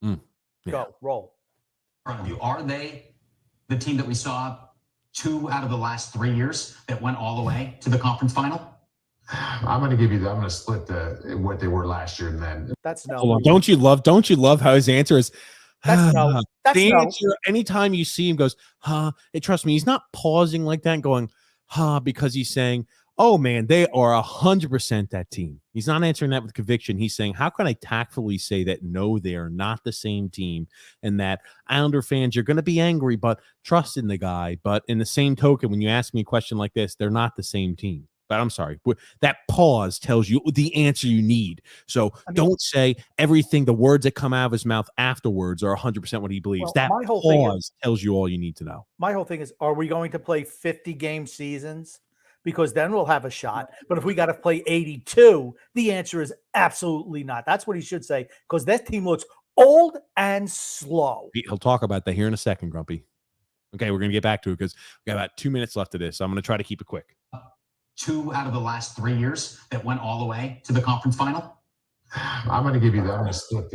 Yeah. Go, roll. Are they the team that we saw 2 out of the last 3 years that went all the way to the conference final? I'm going to give you that. I'm going to split what they were last year and then. That's no. Hold on. Don't you love how his answer is? That's no. That's the no. answer, anytime you see him goes, and trust me, he's not pausing like that and going, because he's saying, oh man, they are 100% that team. He's not answering that with conviction. He's saying, how can I tactfully say that no, they are not the same team, and that Islander fans, you're going to be angry, but trust in the guy. But in the same token, when you ask me a question like this, they're not the same team. But I'm sorry, that pause tells you the answer you need. So don't say everything, the words that come out of his mouth afterwards are 100% what he believes. That pause tells you all you need to know. My whole thing is, are we going to play 50-game seasons? Because then we'll have a shot. But if we got to play 82, the answer is absolutely not. That's what he should say, because that team looks old and slow. He'll talk about that here in a second, Grumpy. Okay, we're going to get back to it because we got about 2 minutes left of this. So I'm going to try to keep it quick. 2 out of the last 3 years that went all the way to the conference final? I'm going to give you that. I'm going to split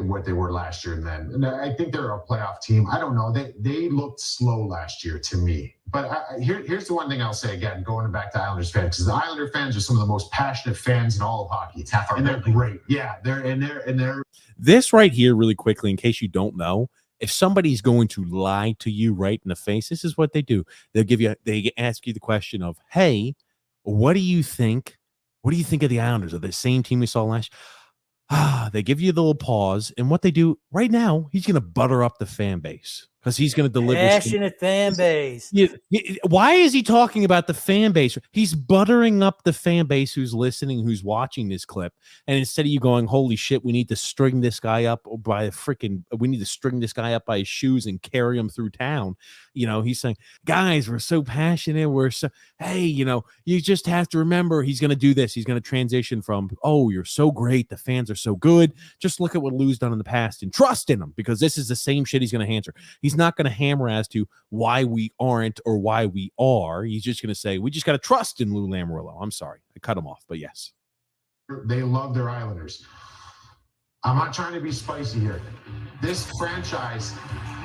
what they were last year and then. And I think they're a playoff team. I don't know. They looked slow last year to me. But here's the one thing I'll say again, going back to Islanders fans, because the Islander fans are some of the most passionate fans in all of hockey. It's half our and they're great. Yeah, they're. This right here, really quickly, in case you don't know, if somebody's going to lie to you right in the face, this is what they do. They ask you the question of, hey, what do you think? What do you think of the Islanders? Are they the same team we saw last year? They give you the little pause, and what they do right now, he's going to butter up the fan base because he's going to deliver. Passionate fan base. Why is he talking about the fan base? He's buttering up the fan base who's listening, who's watching this clip. And instead of you going, holy shit, we need to string this guy up by his shoes and carry him through town. He's saying, guys, we're so passionate. Hey, you just have to remember he's going to do this. He's going to transition from, oh, you're so great. The fans are so good. Just look at what Lou's done in the past and trust in him, because this is the same shit he's going to answer. He's not going to hammer as to why we aren't or why we are. He's just going to say, we just got to trust in Lou Lamoriello. I'm sorry. I cut him off, but yes. They love their Islanders. I'm not trying to be spicy here. This franchise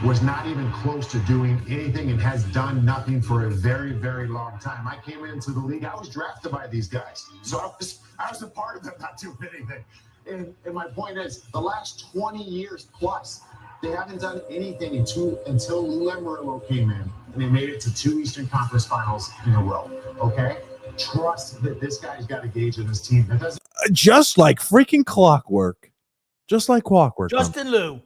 was not even close to doing anything and has done nothing for a very, very long time. I came into the league. I was drafted by these guys. So I was a part of them not doing anything. And my point is, the last 20 years plus, they haven't done anything until Lou Lamoriello came in and they made it to 2 Eastern Conference Finals in a row. Okay? Trust that this guy's got a gauge on his team. That doesn't just like freaking clockwork. Just like clockwork. Justin Lou.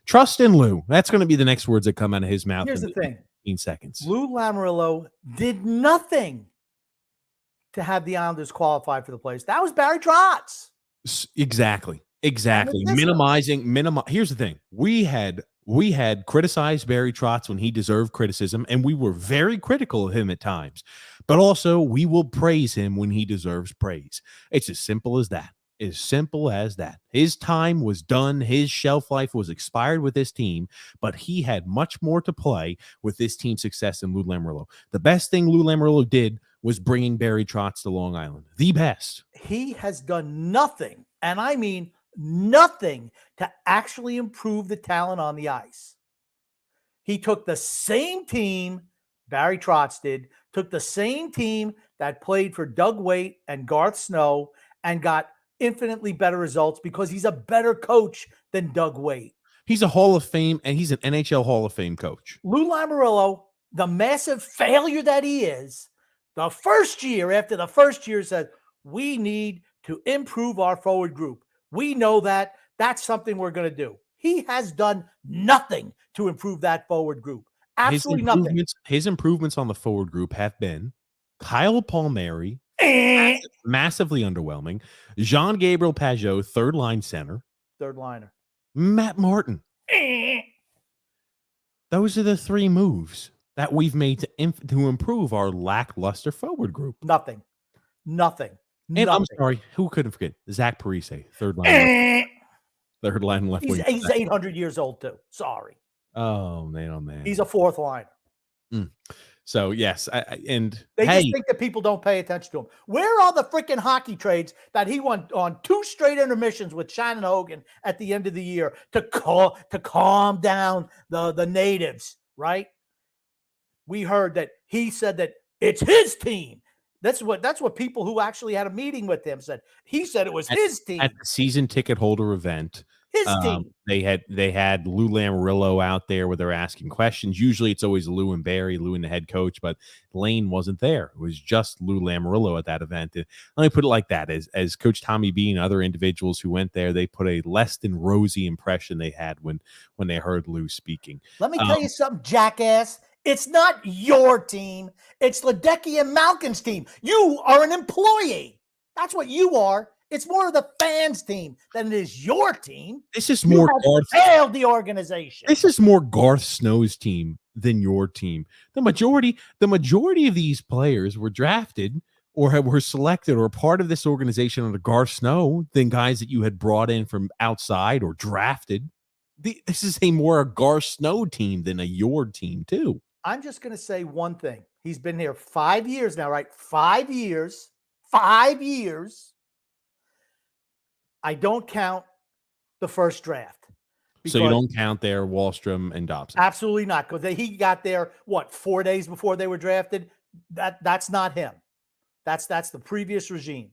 Trust in Lou. That's going to be the next words that come out of his mouth. Here's the thing. 15 seconds. Lou Lamoriello did nothing to have the Islanders qualify for the playoffs. That was Barry Trotz. Exactly. Minimizing. Here's the thing. We had criticized Barry Trotz when he deserved criticism, and we were very critical of him at times. But also, we will praise him when he deserves praise. It's as simple as that. As simple as that. His time was done. His shelf life was expired with this team, but he had much more to play with this team's success than Lou Lamoriello. The best thing Lou Lamoriello did was bringing Barry Trotz to Long Island. The best. He has done nothing, and I mean nothing, to actually improve the talent on the ice. He took the same team Barry Trotz did, took the same team that played for Doug Waite and Garth Snow and got infinitely better results because he's a better coach than Doug Waite. He's a Hall of Fame, and he's an NHL Hall of Fame coach. Lou Lamoriello, the massive failure that he is, the first year after the first year said, we need to improve our forward group. We know that. That's something we're going to do. He has done nothing to improve that forward group. Absolutely nothing. His improvements on the forward group have been Kyle Palmieri, massively underwhelming. Jean-Gabriel Pageau, third line center. Third liner. Matt Martin. Those are the 3 moves that we've made to improve our lackluster forward group. Nothing. And I'm sorry, who couldn't forget? Zach Parise, third line. Third line left wing. He's 800 years old too. Sorry. Oh man. He's a fourth liner. So yes, and they just think that people don't pay attention to him. Where are the freaking hockey trades that he went on 2 straight intermissions with Shannon Hogan at the end of the year to calm down the natives, right? we heard that he said that it's his team. That's what people who actually had a meeting with him said. He said it was his team. At the season ticket holder event, His team. they had Lou Lamoriello out there where they're asking questions. Usually it's always Lou and Barry, Lou and the head coach, but Lane wasn't there. It was just Lou Lamoriello at that event. And let me put it like that. As Coach Tommy B and other individuals who went there, they put a less than rosy impression they had when they heard Lou speaking. Let me tell you something, jackass. It's not your team. It's Ledecky and Malkin's team. You are an employee. That's what you are. It's more of the fans' team than it is your team. This is more failed the organization. This is more Garth Snow's team than your team. The majority of these players were drafted or were selected or part of this organization under Garth Snow than guys that you had brought in from outside or drafted. This is a more Garth Snow team than a your team too. I'm just going to say one thing. He's been here 5 years now, right? 5 years. 5 years. I don't count the first draft. So you don't count there Wallstrom and Dobson? Absolutely not, because he got there, 4 days before they were drafted? That's not him. That's the previous regime.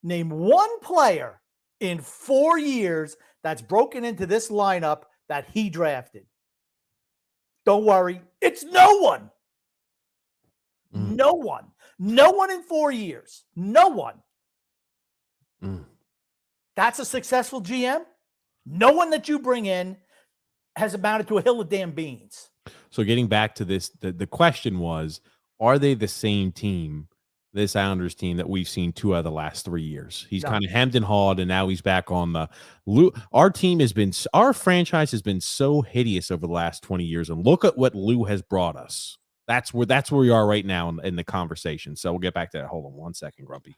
Name one player in 4 years that's broken into this lineup that he drafted. Don't worry. It's no one. No one. No one in 4 years. No one. That's a successful GM. No one that you bring in has amounted to a hill of damn beans. So getting back to this, the question was, are they the same team, this Islanders team that we've seen 2 out of the last 3 years? He's kind of hemmed and hawed, and now he's back on the Lou. Our franchise has been so hideous over the last 20 years, and look at what Lou has brought us. That's where we are right now in the conversation. So we'll get back to that. Hold on 1 second, Grumpy.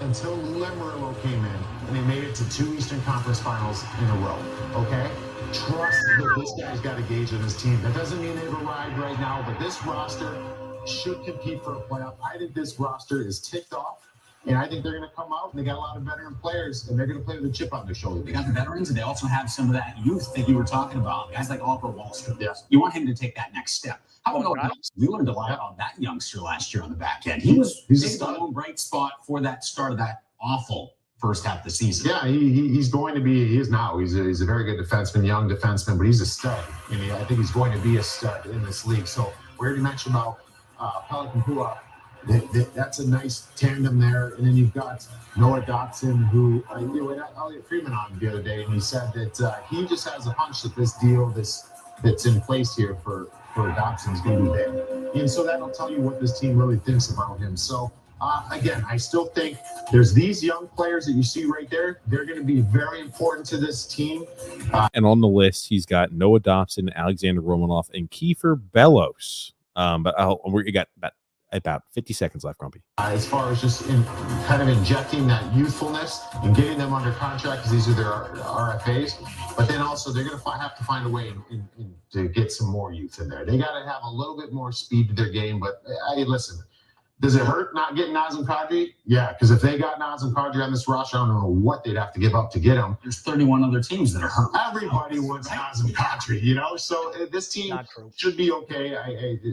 Until Lou Lamoriello came in and they made it to 2 Eastern Conference Finals in a row, okay? Trust that this guy's got a gauge on his team. That doesn't mean they've arrived right now, but this roster should compete for a playoff. I think this roster is ticked off, and I think they're going to come out, and they got a lot of veteran players, and they're going to play with a chip on their shoulder. They got the veterans, and they also have some of that youth that you were talking about. Guys like Oliver Wallstrom. Yes. You want him to take that next step. How about we learned a lot about that youngster last year on the back end. He's the one bright spot for that start of that awful first half of the season. Yeah, he's going to be. He is now. He's a very good defenseman, young defenseman, but he's a stud. And I think he's going to be a stud in this league. So we already mentioned about Pelican Pua. That's a nice tandem there. And then you've got Noah Dobson, who had Elliot Freeman on the other day, and he said that he just has a hunch that this deal that's in place here for Dobson is going to be big. And so that'll tell you what this team really thinks about him. So again, I still think there's these young players that you see right there. They're going to be very important to this team. And on the list, he's got Noah Dobson, Alexander Romanov, and Kiefer Bellows. But we got about 50 seconds left, Grumpy. As far as just kind of injecting that youthfulness and getting them under contract, because these are their RFAs, but then also they're going to have to find a way to get some more youth in there. They got to have a little bit more speed to their game. But hey, listen, does it hurt not getting Nazem Kadri? Yeah, because if they got Nazem Kadri on this roster, I don't know what they'd have to give up to get him. There's 31 other teams that are hurt. Everybody wants Nazem Kadri, So this team should be okay.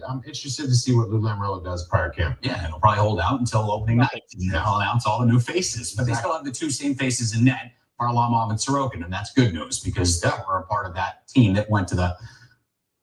I'm interested to see what Lou Lamoriello does prior camp. Yeah, it'll probably hold out until opening night. And they'll announce all the new faces. But they still have the 2 same faces in net, Varlamov and Sorokin, and that's good news because they were a part of that team that went to the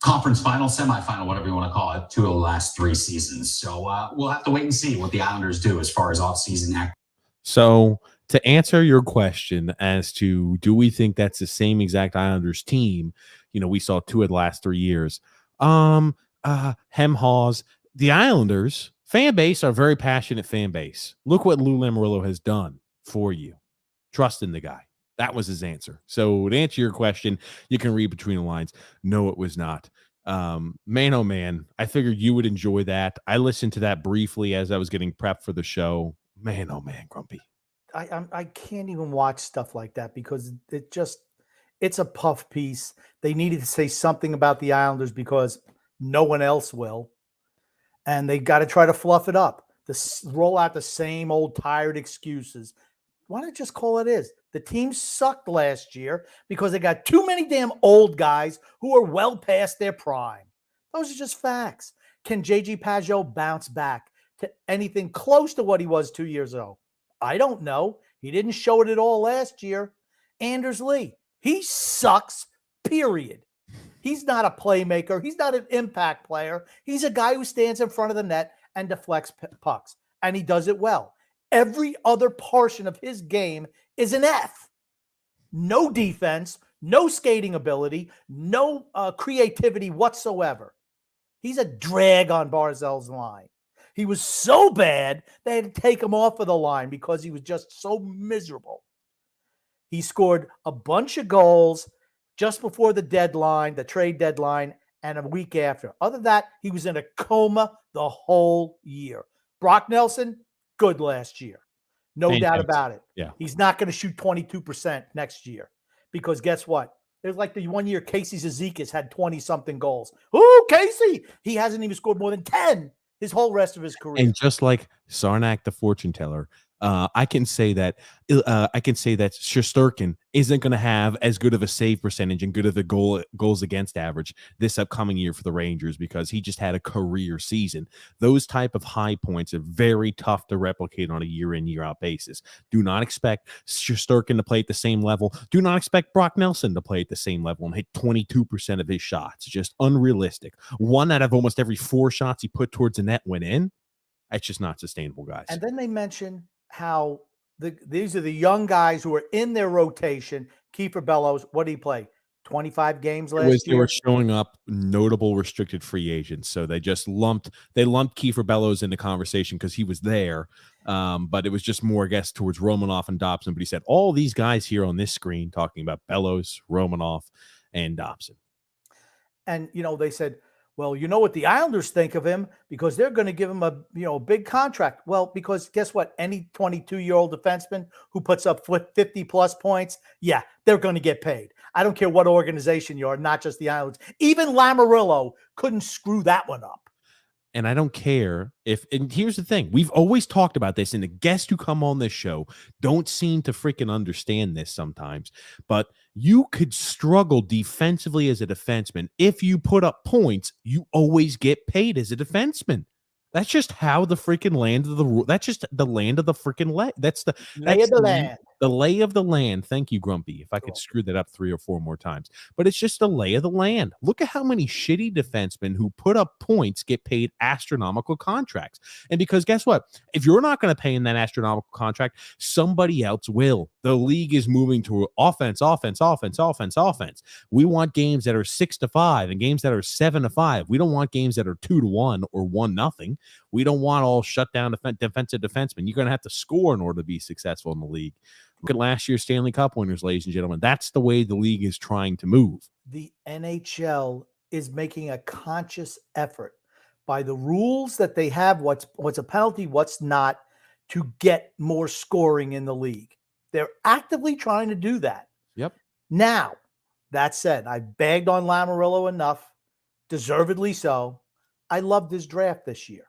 conference final, semifinal, whatever you want to call it, 2 of the last 3 seasons. So we'll have to wait and see what the Islanders do as far as offseason act. So to answer your question as to do we think that's the same exact Islanders team, we saw 2 of the last 3 years. Hem Haws, the Islanders fan base are a very passionate fan base. Look what Lou Lamoriello has done for you. Trust in the guy. That was his answer. So to answer your question, you can read between the lines. No, it was not. Man, oh man, I figured you would enjoy that. I listened to that briefly as I was getting prepped for the show. Man, oh man, Grumpy. I can't even watch stuff like that because it's a puff piece. They needed to say something about the Islanders because no one else will. And they got to try to fluff it up. Roll out the same old tired excuses. Why not just call it is? The team sucked last year because they got too many damn old guys who are well past their prime. Those are just facts. Can J.G. Pageau bounce back to anything close to what he was 2 years ago? I don't know. He didn't show it at all last year. Anders Lee, he sucks, period. He's not a playmaker. He's not an impact player. He's a guy who stands in front of the net and deflects pucks, and he does it well. Every other portion of his game is an F. No defense, no skating ability, no creativity whatsoever. He's a drag on Barzal's line. He was so bad they had to take him off of the line because he was just so miserable. He scored a bunch of goals just before the deadline, the trade deadline, and a week after. Other than that, he was in a coma the whole year. Brock Nelson, good last year. No doubt about it. Yeah. He's not going to shoot 22% next year because guess what? It's like the 1 year Casey Zizekas had 20-something goals. Ooh, Casey! He hasn't even scored more than 10 his whole rest of his career. And just like Sarnak, the fortune teller, I can say that Shesterkin isn't going to have as good of a save percentage and good of a goals against average this upcoming year for the Rangers because he just had a career season. Those type of high points are very tough to replicate on a year in, year out basis. Do not expect Shesterkin to play at the same level. Do not expect Brock Nelson to play at the same level and hit 22% of his shots. Just unrealistic. 1 out of almost every 4 shots he put towards the net went in. That's just not sustainable, guys. And then they mention how these are the young guys who are in their rotation. Kiefer Bellows, what did he play? 25 games last year? They were showing up notable restricted free agents, so they just lumped Kiefer Bellows into conversation because he was there, but it was just more, I guess, towards Romanoff and Dobson. But he said all these guys here on this screen talking about Bellows, Romanoff, and Dobson. And, they said, well, you know what the Islanders think of him because they're going to give him a big contract. Well, because guess what? Any 22-year-old defenseman who puts up 50-plus points, yeah, they're going to get paid. I don't care what organization you are, not just the Islanders. Even Lamoriello couldn't screw that one up. And I don't care and here's the thing. We've always talked about this, and the guests who come on this show don't seem to freaking understand this sometimes. But you could struggle defensively as a defenseman. If you put up points, you always get paid as a defenseman. That's just how the freaking land of the rule. That's just the land of the freaking land. That's the lay of the land. The lay of the land. Thank you, Grumpy. If I could screw that up 3 or 4 more times, but it's just the lay of the land. Look at how many shitty defensemen who put up points get paid astronomical contracts. And because guess what? If you're not going to pay in that astronomical contract, somebody else will. The league is moving to offense. We want games that are 6-5 and games that are 7-5. We don't want games that are 2-1 or 1-0. We don't want all shut down defensive defensemen. You're going to have to score in order to be successful in the league. Look at last year's Stanley Cup winners, ladies and gentlemen. That's the way the league is trying to move. The NHL is making a conscious effort by the rules that they have, what's a penalty, what's not, to get more scoring in the league. They're actively trying to do that. Yep. Now, that said, I bagged on Lamoriello enough, deservedly so. I loved his draft this year,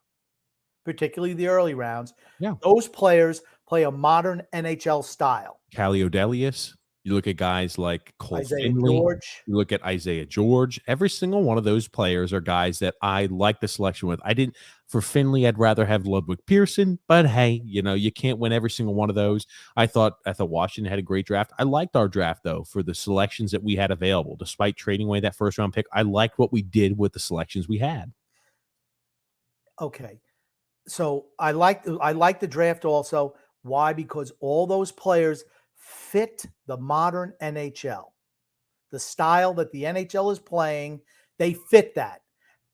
particularly the early rounds. Yeah. Those players play a modern NHL style. Caliodelius. You look at guys like Cole Isaiah Finley. George. You look at Isaiah George. Every single one of those players are guys that I like the selection with. For Finley, I'd rather have Ludwig Pearson, but hey, you can't win every single one of those. I thought Washington had a great draft. I liked our draft though for the selections that we had available. Despite trading away that first round pick, I liked what we did with the selections we had. Okay. So I like the draft also. Why? Because all those players fit the modern NHL. The style that the NHL is playing, they fit that.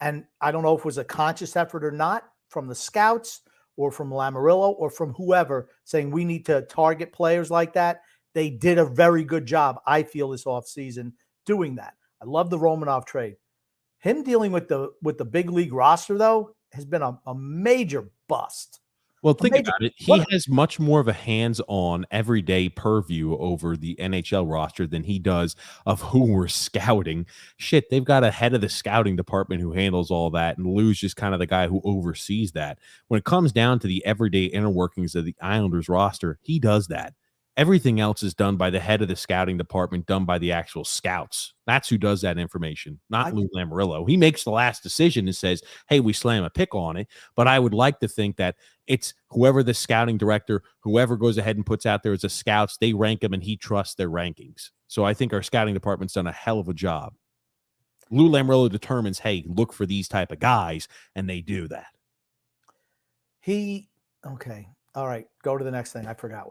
And I don't know if it was a conscious effort or not from the scouts or from Lamoriello or from whoever saying we need to target players like that. They did a very good job, I feel, this offseason doing that. I love the Romanov trade. Him dealing with the big league roster, though, has been a major bust. Well, think about it. He has much more of a hands-on, everyday purview over the NHL roster than he does of who we're scouting. Shit, they've got a head of the scouting department who handles all that, and Lou's just kind of the guy who oversees that. When it comes down to the everyday inner workings of the Islanders roster, he does that. Everything else is done by the head of the scouting department, done by the actual scouts. That's who does that information, not Lou Lamoriello. He makes the last decision and says, hey, we slam a pick on it. But I would like to think that it's whoever the scouting director, whoever goes ahead and puts out there as the scouts, they rank them and he trusts their rankings. So I think our scouting department's done a hell of a job. Lou Lamoriello determines, hey, look for these type of guys, and they do that. Okay. All right, go to the next thing. I forgot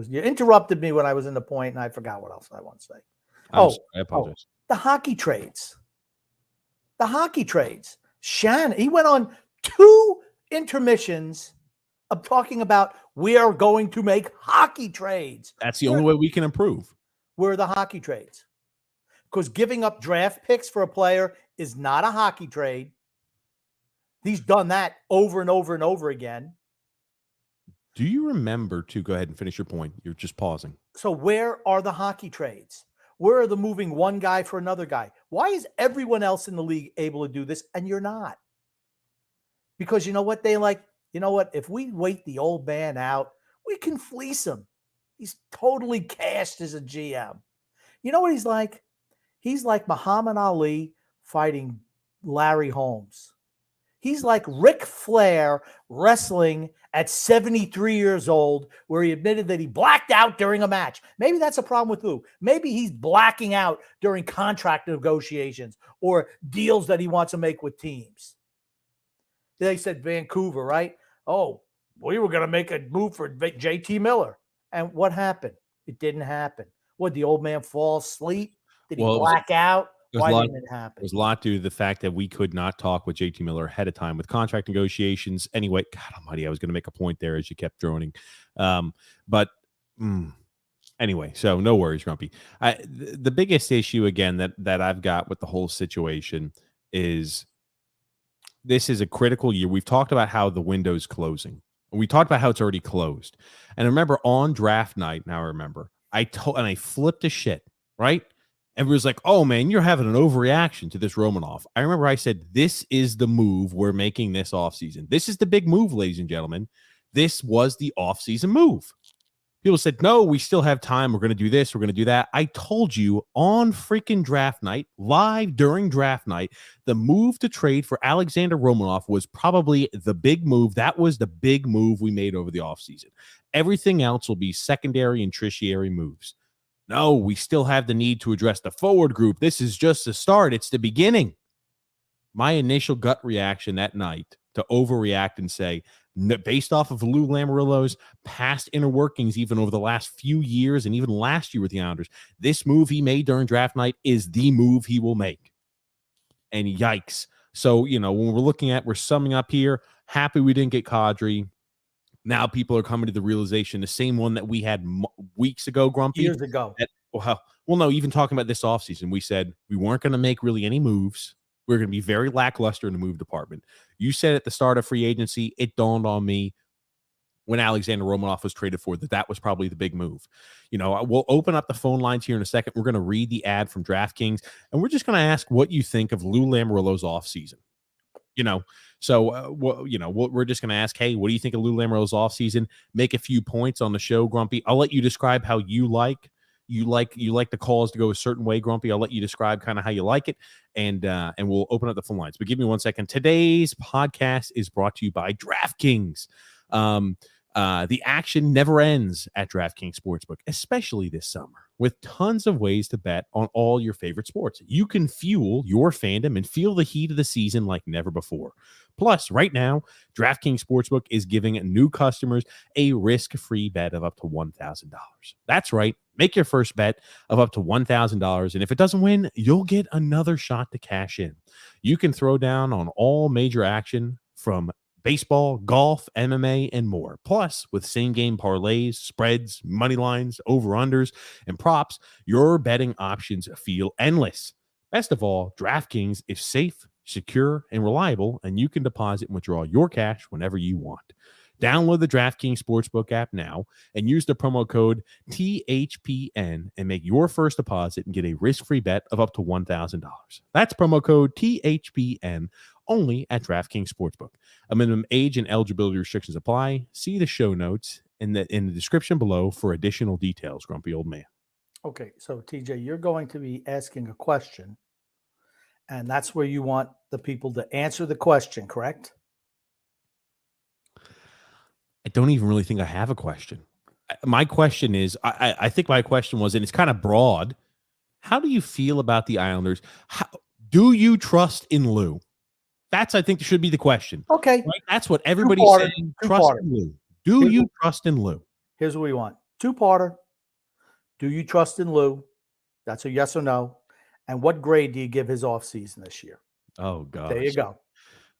you interrupted me when I was in the point, and I forgot what else I want to say. Sorry, I apologize. The hockey trades. Shannon, he went on 2 intermissions of talking about we are going to make hockey trades. That's the only way we can improve. Where are the hockey trades? Because giving up draft picks for a player is not a hockey trade. He's done that over and over and over again. Do you remember to go ahead and finish your point? You're just pausing. So where are the hockey trades? Where are the moving one guy for another guy? Why is everyone else in the league able to do this and you're not? Because you know what? If we wait the old man out, we can fleece him. He's totally cashed as a GM. You know what he's like? He's like Muhammad Ali fighting Larry Holmes. He's like Ric Flair wrestling at 73 years old, where he admitted that he blacked out during a match. Maybe that's a problem with Lou. Maybe he's blacking out during contract negotiations or deals that he wants to make with teams. They said Vancouver, right? Oh, we were going to make a move for JT Miller. And what happened? It didn't happen. Would the old man fall asleep? Did he black out? Why didn't it happen? There's a lot due to the fact that we could not talk with JT Miller ahead of time with contract negotiations. Anyway, God almighty, I was going to make a point there as you kept droning. Anyway, so no worries, Grumpy. The biggest issue, again, that I've got with the whole situation is this is a critical year. We've talked about how the window's closing. We talked about how it's already closed. And I remember on draft night, now I remember, I flipped a shit, right? Everyone's like, oh, man, you're having an overreaction to this Romanov. I remember I said, this is the move we're making this offseason. This is the big move, ladies and gentlemen. This was the offseason move. People said, no, we still have time. We're going to do this. We're going to do that. I told you on freaking draft night, live during draft night, the move to trade for Alexander Romanov was probably the big move. That was the big move we made over the offseason. Everything else will be secondary and tertiary moves. No, we still have the need to address the forward group. This is just the start. It's the beginning. My initial gut reaction that night to overreact and say, based off of Lou Lamoriello's past inner workings, even over the last few years and even last year with the Islanders, this move he made during draft night is the move he will make. And yikes. So, when we're summing up here, happy we didn't get Kadri. Now people are coming to the realization, the same one that we had weeks ago, Grumpy. Years ago. No, even talking about this offseason, we said we weren't going to make really any moves. We're going to be very lackluster in the move department. You said at the start of free agency, it dawned on me when Alexander Romanov was traded for that was probably the big move. We'll open up the phone lines here in a second. We're going to read the ad from DraftKings, and we're just going to ask what you think of Lou Lamoriello's offseason. We're just going to ask, hey, what do you think of Lou Lamoriello's offseason? Make a few points on the show, Grumpy. I'll let you describe how you like the calls to go a certain way, Grumpy. I'll let you describe kind of how you like it, and we'll open up the phone lines. But give me 1 second. Today's podcast is brought to you by DraftKings. The action never ends at DraftKings Sportsbook, especially this summer, with tons of ways to bet on all your favorite sports. You can fuel your fandom and feel the heat of the season like never before. Plus, right now, DraftKings Sportsbook is giving new customers a risk-free bet of up to $1,000. That's right. Make your first bet of up to $1,000, and if it doesn't win, you'll get another shot to cash in. You can throw down on all major action from baseball, golf, MMA, and more. Plus, with same-game parlays, spreads, money lines, over-unders, and props, your betting options feel endless. Best of all, DraftKings is safe, secure, and reliable, and you can deposit and withdraw your cash whenever you want. Download the DraftKings Sportsbook app now and use the promo code THPN and make your first deposit and get a risk-free bet of up to $1,000. That's promo code THPN only at DraftKings Sportsbook. A minimum age and eligibility restrictions apply. See the show notes in the description below for additional details, grumpy old man. Okay, so TJ, you're going to be asking a question, and that's where you want the people to answer the question, correct? I don't even really think I have a question. My question is, I think my question was, and it's kind of broad. How do you feel about the Islanders? Do you trust in Lou? That's, I think, should be the question. Okay. Right? That's what everybody's saying. Trust in Lou. Do you trust in Lou? Here's what we want. Two-parter. Do you trust in Lou? That's a yes or no. And what grade do you give his offseason this year? Oh, gosh. There you go.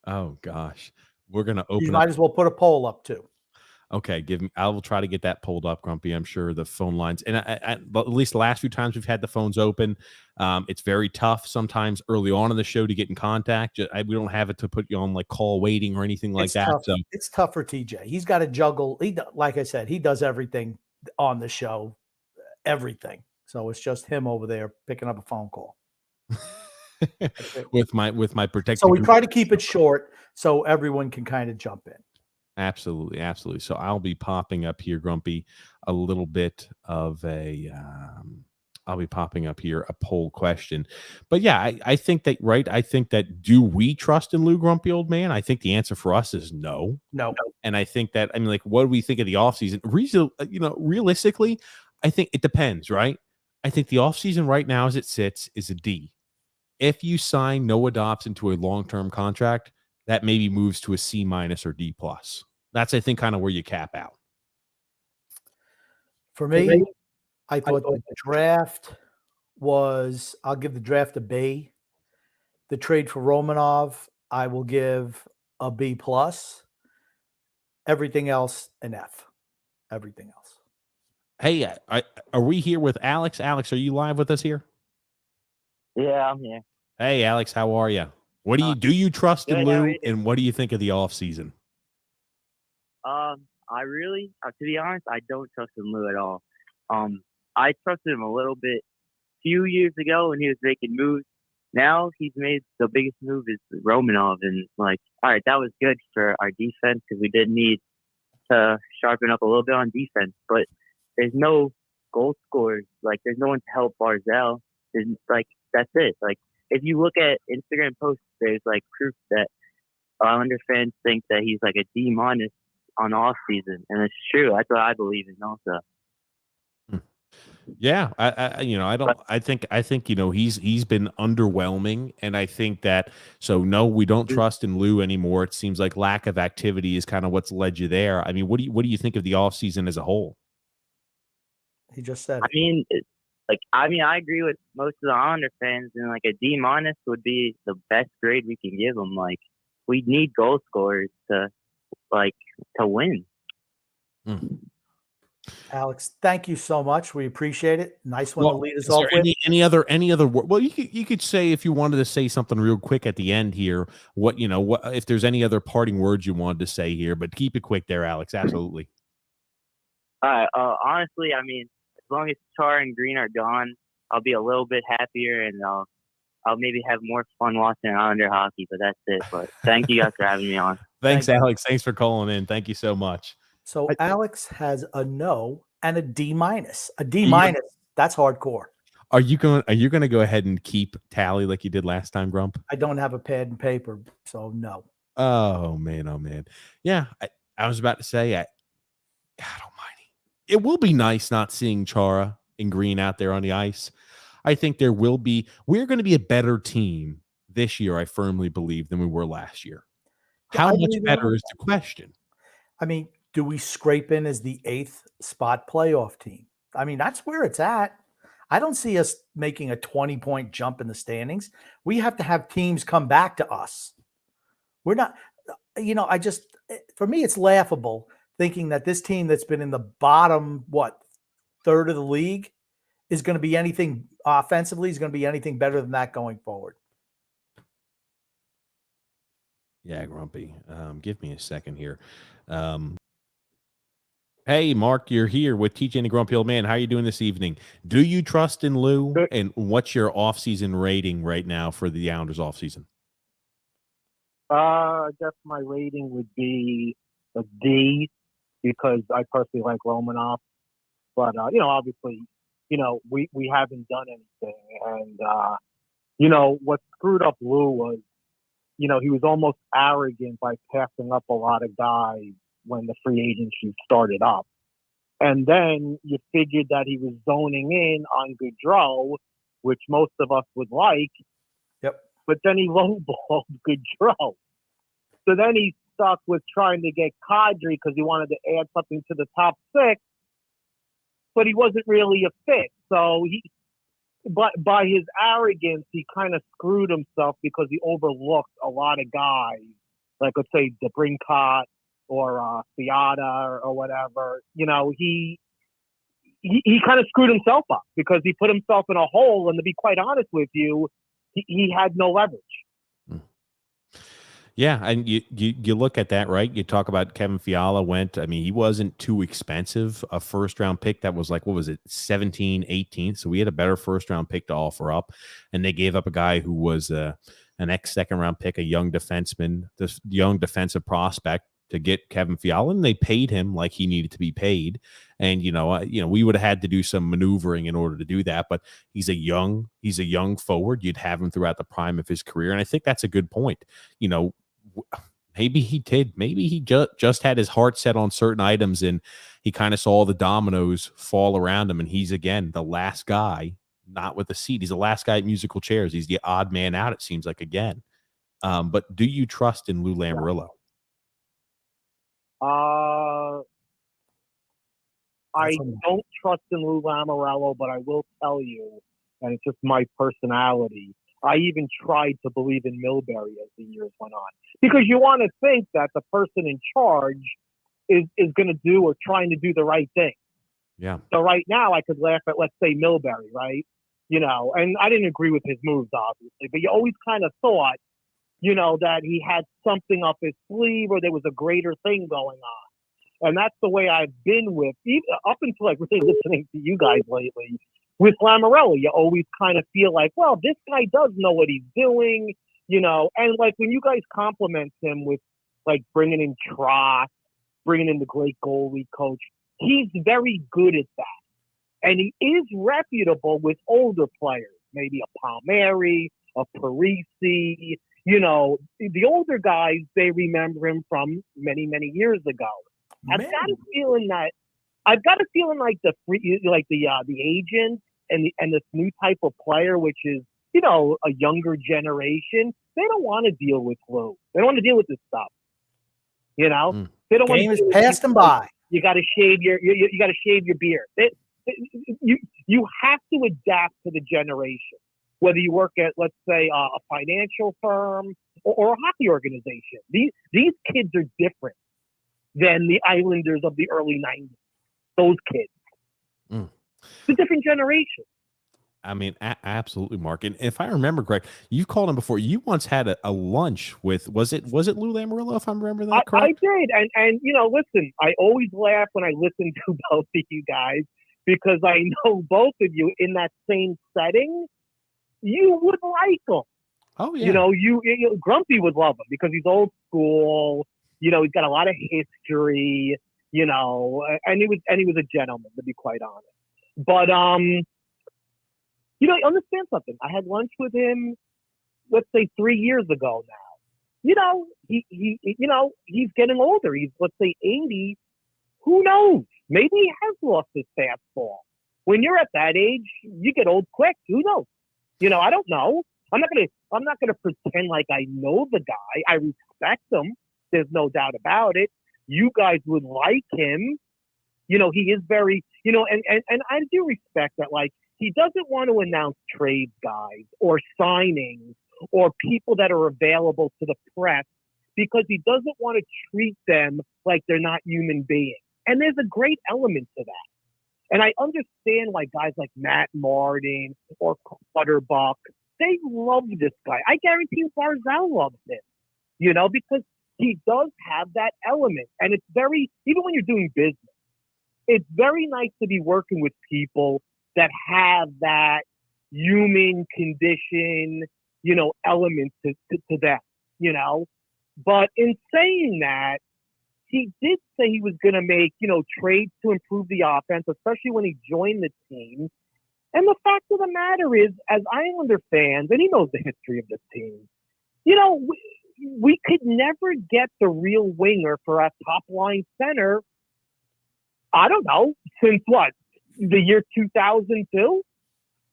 Oh, gosh. We're going to open You might as well put a poll up, too. Okay, I will try to get that pulled up, Grumpy. I'm sure the phone lines, and but at least the last few times we've had the phones open, it's very tough sometimes early on in the show to get in contact. We don't have it to put you on like call waiting or anything like that. Tough. So it's tough for TJ. He's got to juggle. Like I said, he does everything on the show, everything. So it's just him over there picking up a phone call with my protective. So we try to keep it short so everyone can kind of jump in. Absolutely, absolutely. So I'll be popping up here, Grumpy, a little bit of a I'll be popping up here a poll question. But yeah, I think that, right? I think that, do we trust in Lou, grumpy old man? I think the answer for us is no. No. And I think that, I mean, like, what do we think of the offseason? Realistically, I think it depends, right? I think the offseason right now as it sits is a D. If you sign Noah Dobson to a long-term contract, that maybe moves to a C- or D+. That's, I think, kind of where you cap out. For me, I thought the draft was, I'll give the draft a B. The trade for Romanov, I will give a B+. Everything else, an F. Everything else. Hey, are we here with Alex? Alex, are you live with us here? Yeah, I'm here. Hey, Alex, how are you? What do you trust in Lou, and what do you think of the offseason? I really, to be honest, I don't trust in Lou at all. I trusted him a little bit a few years ago when he was making moves. Now he's made the biggest move is Romanov, and like, all right, that was good for our defense because we did need to sharpen up a little bit on defense. But there's no goal scorers. Like, there's no one to help Barzell. There's, like, that's it. Like, if you look at Instagram posts, there's like proof that Islander fans think that he's like a D- on off season, and it's true. That's what I believe in also. Yeah, I think he's been underwhelming, and I think that, so no, we don't trust in Lou anymore. It seems like lack of activity is kind of what's led you there. I mean, what do you think of the offseason as a whole? He just said, I agree with most of the Islander fans, and like a D- would be the best grade we can give them. Like, we need goal scorers to win. Alex, thank you so much. We appreciate it. Nice one to lead us off with. Any other well, you could say, if you wanted to say something real quick at the end here, what if there's any other parting words you wanted to say here, but keep it quick there, Alex. Absolutely. All right. Honestly, I mean, as long as Char and Green are gone, I'll be a little bit happier, and I'll maybe have more fun watching Islander hockey. But that's it. But thank you guys for having me on. Thanks, Alex. Thanks for calling in. Thank you so much. So Alex has a no and a D-. A D-, that's hardcore. Are you going to go ahead and keep tally like you did last time, Grump? I don't have a pad and paper, so no. Oh man. Yeah, I was about to say, God almighty, it will be nice not seeing Chara and Green out there on the ice. I think we're going to be a better team this year, I firmly believe, than we were last year. How much better is the question? I mean, do we scrape in as the 8th spot playoff team? I mean, that's where it's at. I don't see us making a 20-point jump in the standings. We have to have teams come back to us. We're not, for me, it's laughable thinking that this team that's been in the bottom, third of the league is going to be anything offensively, is going to be anything better than that going forward. Yeah, Grumpy. Give me a second here. Hey, Mark, you're here with TJ and the Grumpy Old Man. How are you doing this evening? Do you trust in Lou? Good. And what's your offseason rating right now for the Islanders offseason? I guess my rating would be a D. because I personally like Romanov. But, obviously, we haven't done anything. And, what screwed up Lou was, he was almost arrogant by passing up a lot of guys when the free agency started up. And then you figured that he was zoning in on Gaudreau, which most of us would like. Yep. But then he lowballed Gaudreau. So then he stuck with trying to get Kadri because he wanted to add something to the top six, but he wasn't really a fit. So but by his arrogance, he kind of screwed himself because he overlooked a lot of guys, like let's say DeBrincat or Fiata or whatever. He kind of screwed himself up because he put himself in a hole. And to be quite honest with you, he had no leverage. Yeah, and you look at that, right? You talk about Kevin Fiala went, I mean, he wasn't too expensive, a first-round pick that was like, what was it, 17, 18? So we had a better first-round pick to offer up, and they gave up a guy who was an ex-second-round pick, a young defenseman, this young defensive prospect to get Kevin Fiala, and they paid him like he needed to be paid. And, we would have had to do some maneuvering in order to do that, but he's a young forward. You'd have him throughout the prime of his career, and I think that's a good point. Maybe he did. Maybe he just had his heart set on certain items, and he kind of saw the dominoes fall around him. And he's, again, the last guy, not with a seat. He's the last guy at musical chairs. He's the odd man out, it seems like, again. But do you trust in Lou Lamoriello? I don't trust in Lou Lamoriello, but I will tell you, and it's just my personality, I even tried to believe in Milbury as the years went on. Because you want to think that the person in charge is going to do or trying to do the right thing. Yeah. So right now I could laugh at, let's say, Milbury, right? And I didn't agree with his moves, obviously, but you always kind of thought, that he had something up his sleeve or there was a greater thing going on. And that's the way I've been with, even up until like really listening to you guys lately. With Lamoriello, you always kind of feel like, well, this guy does know what he's doing, and like when you guys compliment him with like bringing in Trotz, bringing in the great goalie coach, he's very good at that. And he is reputable with older players, maybe a Palmieri, a Parisi, the older guys, they remember him from many, many years ago. I've got a feeling like the agent and this new type of player, which is, a younger generation, they don't want to deal with Lou. They don't want to deal with this stuff. They don't want to. Game is passed them by. You got to shave your beard. You have to adapt to the generation. Whether you work at, let's say, a financial firm or a hockey organization, these kids are different than the Islanders of the early 90s. Those kids. It's a different generation. I mean, absolutely, Mark. And if I remember correct, you've called him before. You once had a lunch with, was it Lou Lamoriello, if I remember that correct? I did. And listen, I always laugh when I listen to both of you guys because I know both of you in that same setting, you would like him. Oh, yeah. Grumpy would love him because he's old school. He's got a lot of history, and he was a gentleman, to be quite honest. But, understand something. I had lunch with him, let's say 3 years ago now. He's getting older. He's, let's say, 80. Who knows? Maybe he has lost his fastball. When you're at that age, you get old quick. Who knows? I don't know. I'm not gonna pretend like I know the guy. I respect him. There's no doubt about it. You guys would like him. He is very, and I do respect that. Like, he doesn't want to announce trades, guys, or signings, or people that are available to the press because he doesn't want to treat them like they're not human beings. And there's a great element to that. And I understand why guys like Matt Martin or Clutterbuck, they love this guy. I guarantee you Barzal loves him, because he does have that element. And it's very, even when you're doing business, it's very nice to be working with people that have that human condition, element to them, But in saying that, he did say he was going to make, trades to improve the offense, especially when he joined the team. And the fact of the matter is, as Islander fans, and he knows the history of this team, we could never get the real winger for our top line center. I don't know, since what, the year 2002?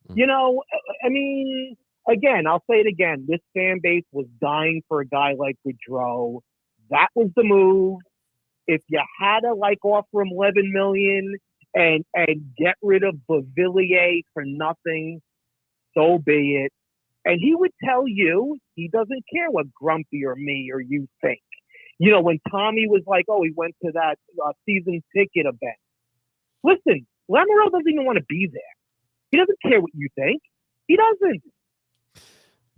I mean, again, I'll say it again. This fan base was dying for a guy like Gaudreau. That was the move. If you had to offer him $11 million and get rid of Beauvillier for nothing, so be it. And he would tell you he doesn't care what Grumpy or me or you think. When Tommy was like, oh, he went to that season ticket event. Listen, Lamoriello doesn't even want to be there. He doesn't care what you think. He doesn't.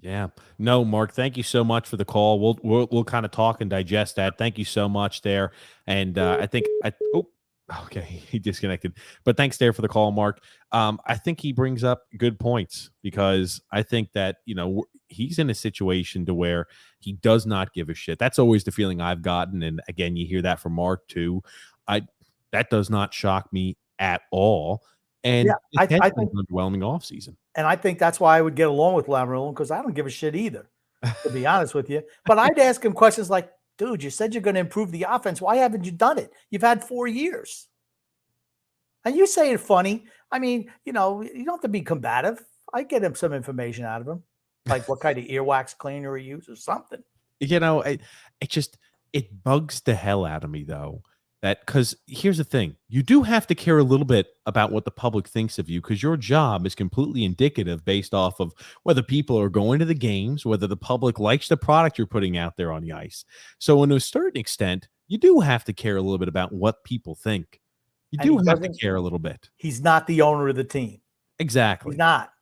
Yeah. No, Mark, thank you so much for the call. We'll kind of talk and digest that. Thank you so much there. And okay, he disconnected. But thanks there for the call, Mark. I think he brings up good points because I think that, he's in a situation to where he does not give a shit. That's always the feeling I've gotten. And again, you hear that from Mark too. That does not shock me at all. And yeah, I think an underwhelming offseason. And I think that's why I would get along with Lamoriello, because I don't give a shit either, to be honest with you. But I'd ask him questions like, dude, you said you're going to improve the offense. Why haven't you done it? You've had 4 years. And you say it funny. I mean, you don't have to be combative. I get him some information out of him, like what kind of earwax cleaner he uses or something. It bugs the hell out of me, though. Because here's the thing, you do have to care a little bit about what the public thinks of you, because your job is completely indicative based off of whether people are going to the games, whether the public likes the product you're putting out there on the ice. So to a certain extent, you do have to care a little bit about what people think. You do have to care a little bit. He's not the owner of the team. Exactly. He's not.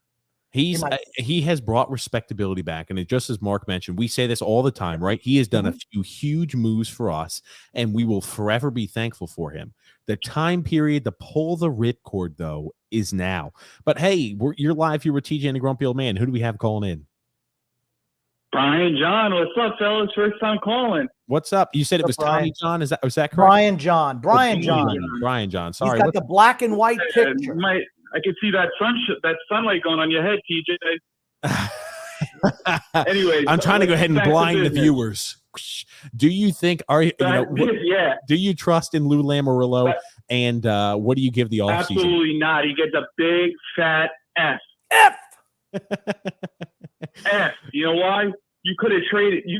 He has brought respectability back. And just as Mark mentioned, we say this all the time, right? He has done a few huge moves for us, and we will forever be thankful for him. The time period to pull the ripcord, though, is now. But hey, you're live here with TJ and the Grumpy Old Man. Who do we have calling in? Brian John. What's up, fellas? First time calling. What's up? You said it was Tommy John. Was that correct? Brian John. Brian John. Sorry. He's got the black and white picture. I can see that sunlight going on your head, TJ. Anyway, I'm trying to go ahead and blind the viewers. Do you think do you trust in Lou Lamoriello, and what do you give the offseason? Absolutely not. He gets a big fat F. F. You know why? You could have traded you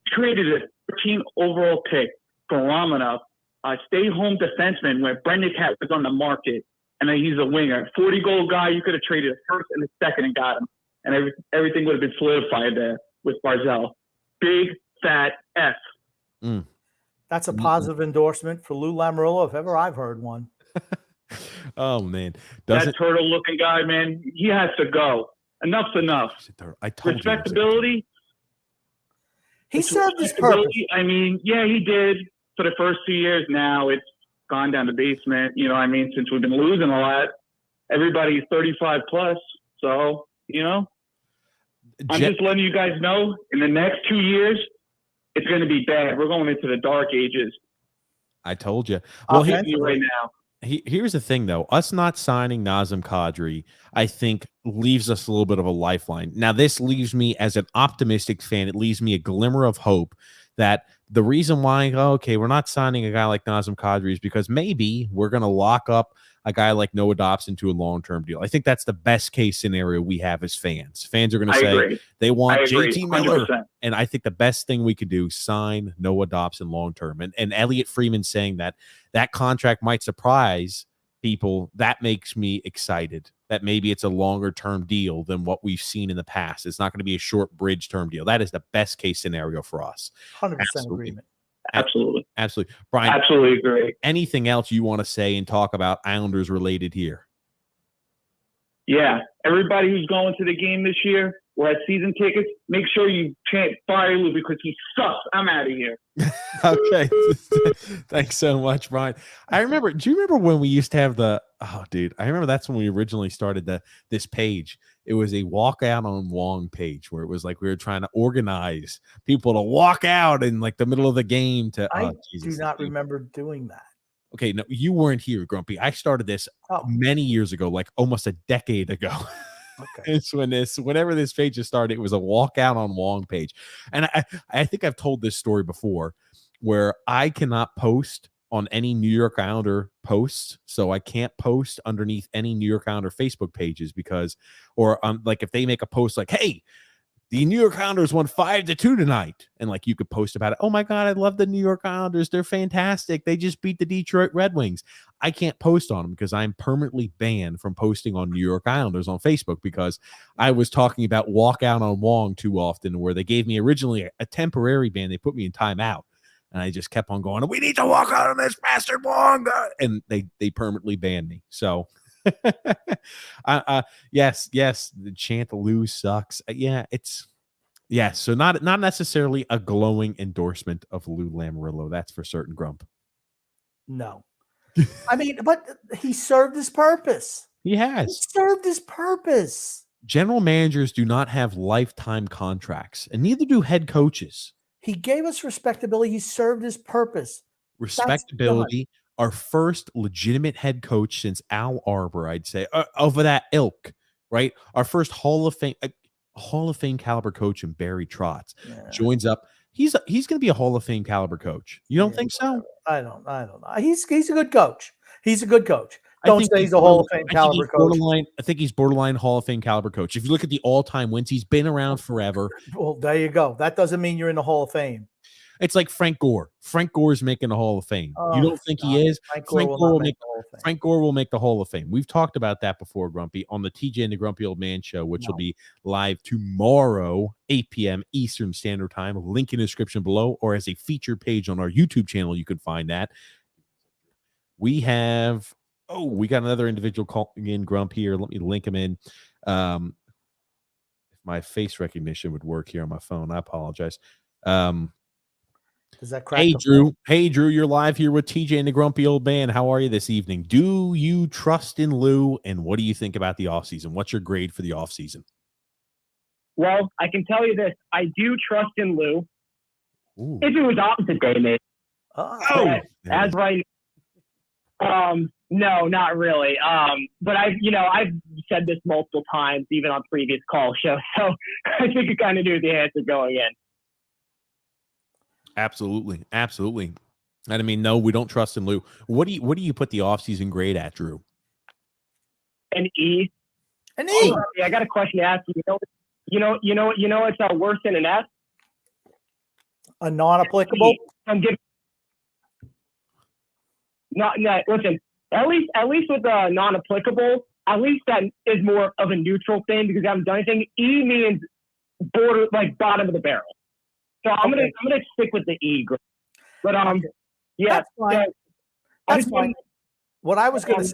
traded a 13 overall pick for Romanov, stay home defenseman where Brendan Cat was on the market. And then he's a winger. 40-goal guy, you could have traded a first and a second and got him. And everything would have been solidified there with Barzal. Big, fat F. That's a positive endorsement for Lou Lamoriello, if ever I've heard one. Oh, man. That turtle-looking guy, man, he has to go. Enough's enough. Respectability. He served his purpose. I mean, yeah, he did for the first 2 years. Now it's gone down the basement, since we've been losing a lot. Everybody's 35 plus. So, I'm just letting you guys know in the next 2 years, it's going to be bad. We're going into the dark ages. I told you. Well, right now. Here's the thing, though. Us not signing Nazem Kadri, I think, leaves us a little bit of a lifeline. Now, this leaves me, as an optimistic fan, it leaves me a glimmer of hope that the reason why, we're not signing a guy like Nazem Kadri is because maybe we're going to lock up a guy like Noah Dobson to a long-term deal. I think that's the best case scenario we have as fans. Fans are going to say they want JT Miller. 100%. And I think the best thing we could do is sign Noah Dobson long-term. And Elliot Freeman saying that contract might surprise people. That makes me excited that maybe it's a longer-term deal than what we've seen in the past. It's not going to be a short bridge-term deal. That is the best case scenario for us. 100% agreement. Absolutely. Brian, absolutely agree. Anything else you want to say and talk about Islanders related here? Yeah. Everybody who's going to the game this year, or at season tickets, make sure you chant fire Lou because he sucks. I'm out of here. Okay. Thanks so much, Brian. Do you remember when we used to have I remember that's when we originally started this page. It was a walk out on Wong page where it was like we were trying to organize people to walk out in like the middle of the game to I do not remember doing that. Okay, no, you weren't here, Grumpy. I started this many years ago, like almost a decade ago. Okay. It's whenever this page just started, it was a walk out on Wong page. And I think I've told this story before where I cannot post on any New York Islander posts. So I can't post underneath any New York Islander Facebook pages or like if they make a post like, hey, the New York Islanders won 5-2 tonight. And like you could post about it. Oh my God, I love the New York Islanders. They're fantastic. They just beat the Detroit Red Wings. I can't post on them because I'm permanently banned from posting on New York Islanders on Facebook because I was talking about walk out on Wong too often, where they gave me originally a temporary ban. They put me in timeout. And I just kept on going, we need to walk out on this bastard Wong. And they permanently banned me. So yes, the chant Lou sucks. So not necessarily a glowing endorsement of Lou Lamoriello, that's for certain, Grump. No. I mean, but he served his purpose. He served his purpose. General managers do not have lifetime contracts, and neither do head coaches. He gave us respectability. He served his purpose. Respectability. Our first legitimate head coach since Al Arbor, I'd say, of that ilk, right? Our first Hall of Fame caliber coach in Barry Trotz joins up. He's going to be a Hall of Fame caliber coach. You don't think so? I don't know. He's a good coach. He's a good coach. Don't say he's a Hall of Fame caliber coach. I think he's borderline Hall of Fame caliber coach. If you look at the all-time wins, he's been around forever. Well, there you go. That doesn't mean you're in the Hall of Fame. It's like Frank Gore. Frank Gore's making the Hall of Fame. You don't think he is? Frank Gore will make the Hall of Fame. We've talked about that before, Grumpy, on the TJ and the Grumpy Old Man show, which will be live tomorrow, 8 p.m. Eastern Standard Time. Link in the description below, or as a feature page on our YouTube channel, you can find that. We got another individual calling in, Grump, here. Let me link him in. If my face recognition would work here on my phone, I apologize. Does that crack? Hey, Drew. Hey, Drew, you're live here with TJ and the Grumpy Old Man. How are you this evening? Do you trust in Lou, and what do you think about the offseason? What's your grade for the offseason? Well, I can tell you this. I do trust in Lou. Ooh. If it was opposite day, maybe. As right no, not really. But I've said this multiple times, even on previous call shows. So I think you kind of knew the answer going in. Absolutely. And I mean, no, we don't trust in Lou. What do you put the offseason grade at, Drew? An E. An E. Yeah, I got a question to ask you. It's worse than an F. A non-applicable. I'm giving. No, listen. At least with a non-applicable, at least that is more of a neutral thing because I haven't done anything. E means bottom of the barrel. So I'm gonna stick with the E. But yeah, that's fine. That's fine. What I was going to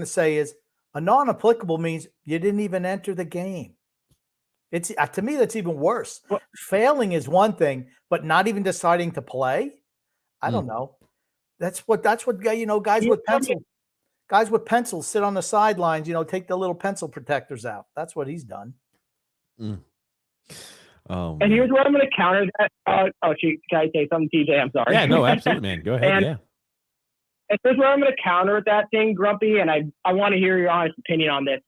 say is a non-applicable means you didn't even enter the game. It's to me that's even worse. Failing is one thing, but not even deciding to play. I don't know. That's what guys with pencils sit on the sidelines. Take the little pencil protectors out. That's what he's done. And here's what I'm going to counter that. Can I say something, TJ? I'm sorry. Yeah, no, absolutely, man. Go ahead. And here's what I'm going to counter that thing, Grumpy, and I want to hear your honest opinion on this.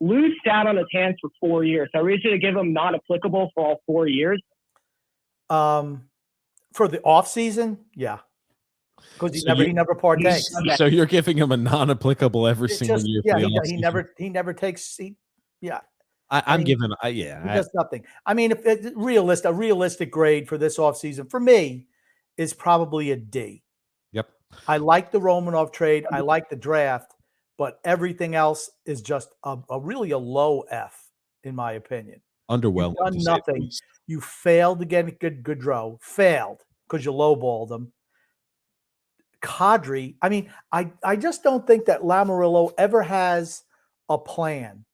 Lou sat on his hands for 4 years. So are we going to give him non-applicable for all 4 years? For the off season, yeah. Because he never partakes. So you're giving him a non-applicable every single year. Yeah, he never takes. I'm giving. He does nothing. I mean, if a realistic grade for this offseason for me is probably a D. Yep. I like the Romanov trade. I like the draft, but everything else is just really a low F, in my opinion. Underwhelming. You've done nothing. You failed to get a good Goodrow. Failed because you lowballed him. Kadri. I mean, I just don't think that Lamoriello ever has a plan.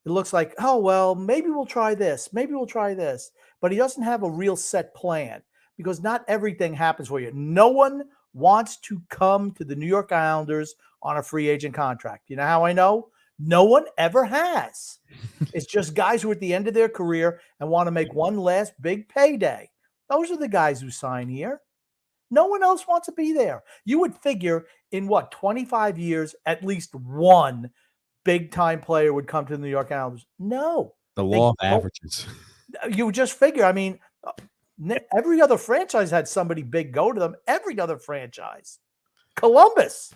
It looks like, oh, well, maybe we'll try this. Maybe we'll try this. But he doesn't have a real set plan because not everything happens for you. No one wants to come to the New York Islanders on a free agent contract. You know how I know? No one ever has. It's just guys who are at the end of their career and want to make one last big payday. Those are the guys who sign here. No one else wants to be there. You would figure in 25 years, at least one big time player would come to the New York Islanders. No. The law of averages. You would just figure, I mean, every other franchise had somebody big go to them. Every other franchise. Columbus.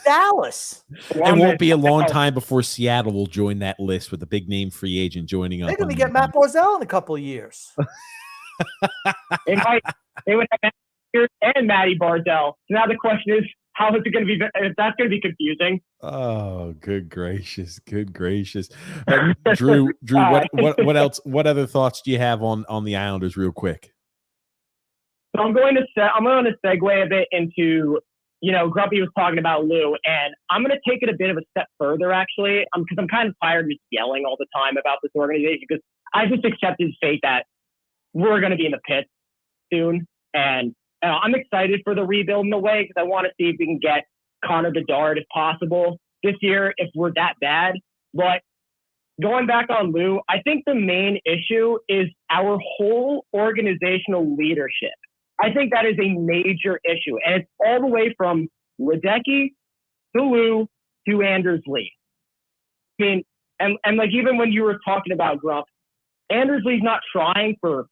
Dallas. It won't be a long time before Seattle will join that list with a big name free agent joining up. They're going to get Matt Barzal in a couple of years. They would have Matt and Matty Barzal. So now the question is, how is it going to be? That's going to be confusing. Oh, good gracious. Drew, what else? What other thoughts do you have on the Islanders real quick? So I'm going to segue a bit into, Grumpy was talking about Lou, and I'm going to take it a bit of a step further, actually, because I'm kind of tired of just yelling all the time about this organization, because I just accepted fate that we're going to be in the pit soon, and I'm excited for the rebuild in a way, because I want to see if we can get Connor Bedard if possible this year if we're that bad. But going back on Lou, I think the main issue is our whole organizational leadership. I think that is a major issue. And it's all the way from Ledecky to Lou to Anders Lee. I mean, and like even when you were talking about Grump, Anders Lee's not trying for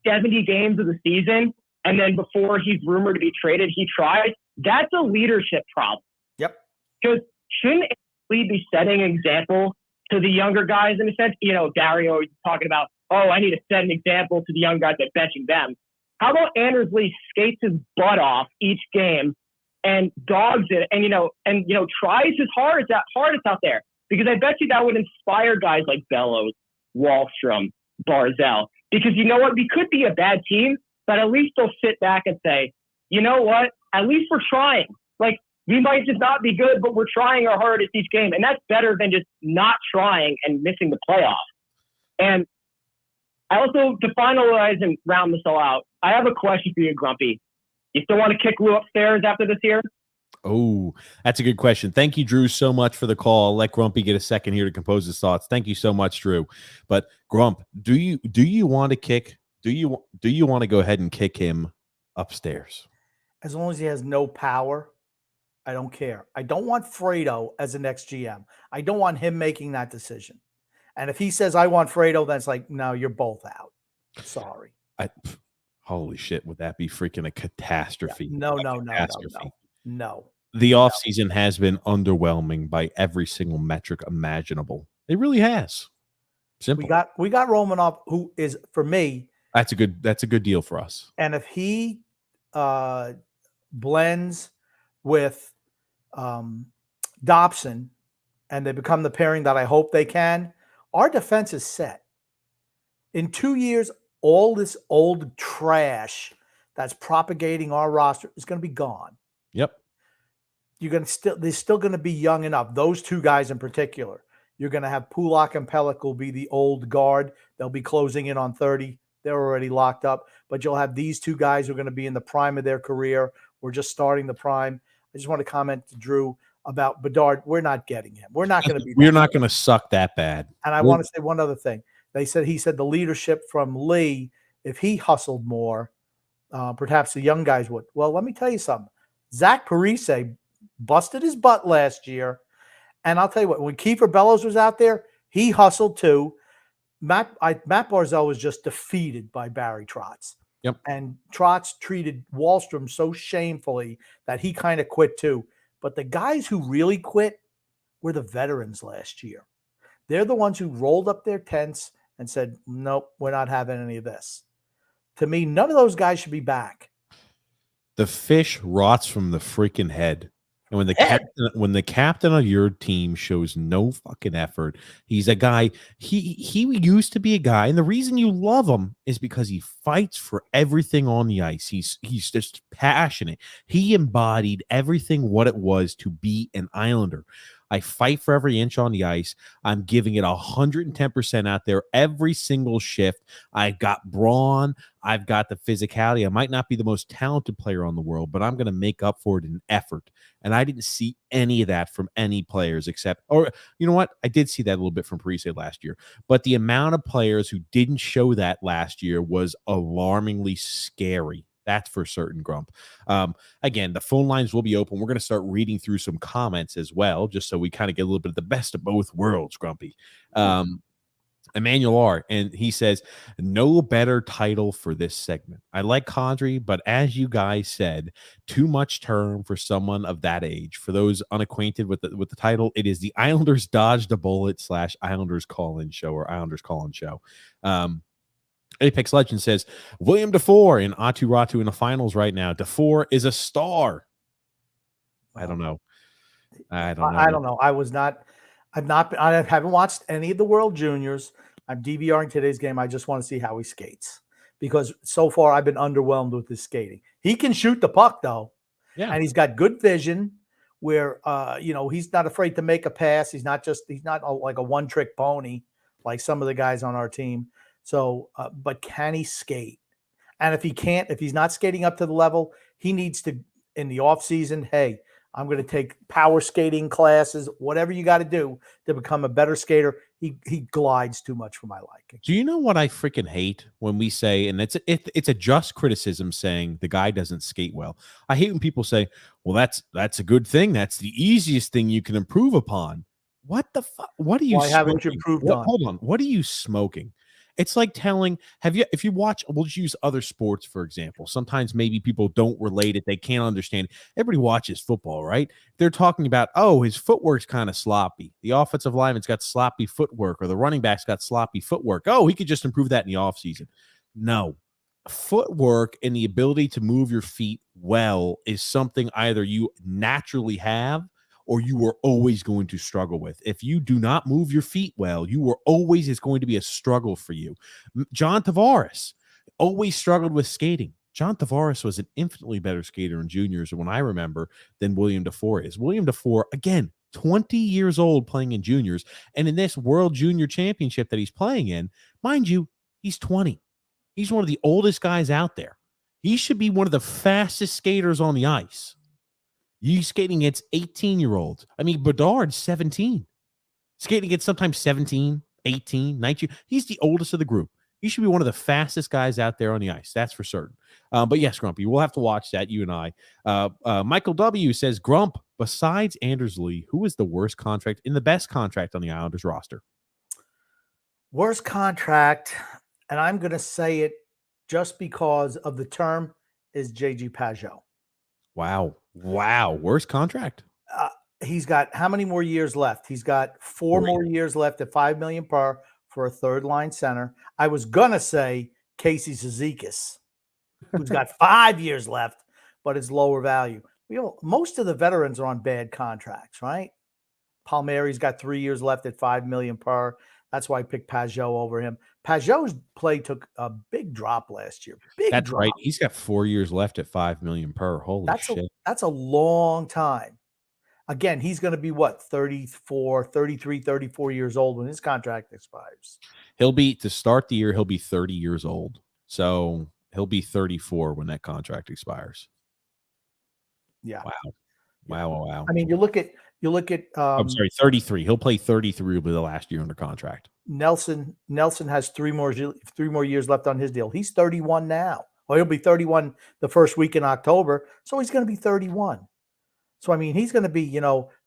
70 games of the season, and then before he's rumored to be traded, he tries. That's a leadership problem. Yep. Because shouldn't Lee be setting an example to the younger guys in a sense? Dario is talking about, I need to set an example to the young guys by benching them. How about Anders Lee skates his butt off each game and dogs it and tries his hardest out there? Because I bet you that would inspire guys like Bellows, Wahlstrom, Barzal. Because you know what? We could be a bad team, but at least they'll sit back and say, you know what? At least we're trying. Like, we might just not be good, but we're trying our hardest each game. And that's better than just not trying and missing the playoffs. And I also, to finalize and round this all out, I have a question for you, Grumpy. You still want to kick Lou upstairs after this year? Oh, that's a good question. Thank you, Drew, so much for the call. I'll let Grumpy get a second here to compose his thoughts. Thank you so much, Drew. But Grump, do you want to kick? Do you want to go ahead and kick him upstairs? As long as he has no power, I don't care. I don't want Fredo as the next GM. I don't want him making that decision. And if he says I want Fredo, then it's like, no, you're both out. Sorry. Holy shit, would that be freaking a catastrophe? Yeah. No. The offseason has been underwhelming by every single metric imaginable. It really has. Simple. We got Romanov, who is, for me, that's a good deal for us. And if he blends with Dobson and they become the pairing that I hope they can, our defense is set. In 2 years, all this old trash that's propagating our roster is going to be gone. Yep. They're still going to be young enough. Those two guys in particular. You're going to have Pulak and Pelech will be the old guard. They'll be closing in on 30. They're already locked up. But you'll have these two guys who are going to be in the prime of their career. We're just starting the prime. I just want to comment to Drew about Bedard. We're not getting him. We're not going to be. We're not going to suck that bad. And I want to say one other thing. He said the leadership from Lee, if he hustled more, perhaps the young guys would. Well, let me tell you something. Zach Parise busted his butt last year. And I'll tell you what, when Kiefer Bellows was out there, he hustled too. Matt Barzal was just defeated by Barry Trotz. Yep. And Trotz treated Wahlstrom so shamefully that he kind of quit too. But the guys who really quit were the veterans last year. They're the ones who rolled up their tents and said, nope, we're not having any of this. To me, none of those guys should be back. The fish rots from the freaking head. And when the captain of your team shows no fucking effort, he's a guy. He used to be a guy, and the reason you love him is because he fights for everything on the ice. He's just passionate. He embodied everything what it was to be an Islander. I fight for every inch on the ice. I'm giving it 110% out there every single shift. I've got brawn. I've got the physicality. I might not be the most talented player on the world, but I'm going to make up for it in effort. And I didn't see any of that from any players except, or you know what? I did see that a little bit from Parise last year, but the amount of players who didn't show that last year was alarmingly scary. That's for certain, Grump. Again, the phone lines will be open. We're going to start reading through some comments as well, just so we kind of get a little bit of the best of both worlds, Grumpy. Emmanuel R. And he says, no better title for this segment. I like Kadri, but as you guys said, too much term for someone of that age. For those unacquainted with the title, it is the Islanders Dodged a Bullet / Islanders Call-In Show or Islanders Call-In Show. Apex Legend says, William DeFore in Atu Ratu in the finals right now. DeFore is a star. I don't know. I don't know. I haven't watched any of the World Juniors. I'm DVRing today's game. I just want to see how he skates because so far I've been underwhelmed with his skating. He can shoot the puck though. Yeah. And he's got good vision where, he's not afraid to make a pass. He's not like a one-trick pony like some of the guys on our team. So, but can he skate? And if he's not skating up to the level, he needs to, in the off season, hey, I'm going to take power skating classes, whatever you got to do to become a better skater. He glides too much for my liking. Do you know what I freaking hate when we say, and it's a just criticism saying the guy doesn't skate well. I hate when people say, well, that's a good thing. That's the easiest thing you can improve upon. What the fuck? What are you? Why haven't you improved on? Hold on. What are you smoking? It's like telling, if you watch, we'll just use other sports, for example. Sometimes maybe people don't relate it. They can't understand. Everybody watches football, right? They're talking about, oh, his footwork's kind of sloppy. The offensive lineman's got sloppy footwork, or the running back's got sloppy footwork. Oh, he could just improve that in the offseason. No. Footwork and the ability to move your feet well is something either you naturally have or you are always going to struggle with. If you do not move your feet well, is going to be a struggle for you. John Tavares always struggled with skating. John Tavares was an infinitely better skater in juniors, when I remember, than William DeFore is. William DeFore, again, 20 years old playing in juniors, and in this World Junior Championship that he's playing in, mind you, he's 20. He's one of the oldest guys out there. He should be one of the fastest skaters on the ice. You skating against 18-year-olds. I mean, Bedard's 17. Skating against sometimes 17, 18, 19. He's the oldest of the group. He should be one of the fastest guys out there on the ice. That's for certain. But yes, Grumpy, we'll have to watch that, you and I. Michael W. says, Grump, besides Anders Lee, who is the worst contract and the best contract on the Islanders roster? Worst contract, and I'm going to say it just because of the term, is J.G. Pageau. Wow. Worst contract. He's got how many more years left? He's got 4 more years left at $5 million per for a third line center. I was going to say Casey Zizekas, who's got 5 years left, but it's lower value. Most of the veterans are on bad contracts, right? Palmieri's got 3 years left at $5 million per. That's why I picked Pageau over him. Pageau's play took a big drop last year. That's drop. Right. He's got 4 years left at $5 million per. Holy shit. That's a long time. Again, he's going to be 33, 34 years old when his contract expires. To start the year, he'll be 30 years old. So he'll be 34 when that contract expires. Yeah. Wow. I mean, you look at I'm sorry, 33. He'll play 33 will be the last year under contract. Nelson has 3 more years left on his deal. He's 31 now. Well, he'll be 31 the first week in October, so he's going to be 31. So I mean, he's going to be,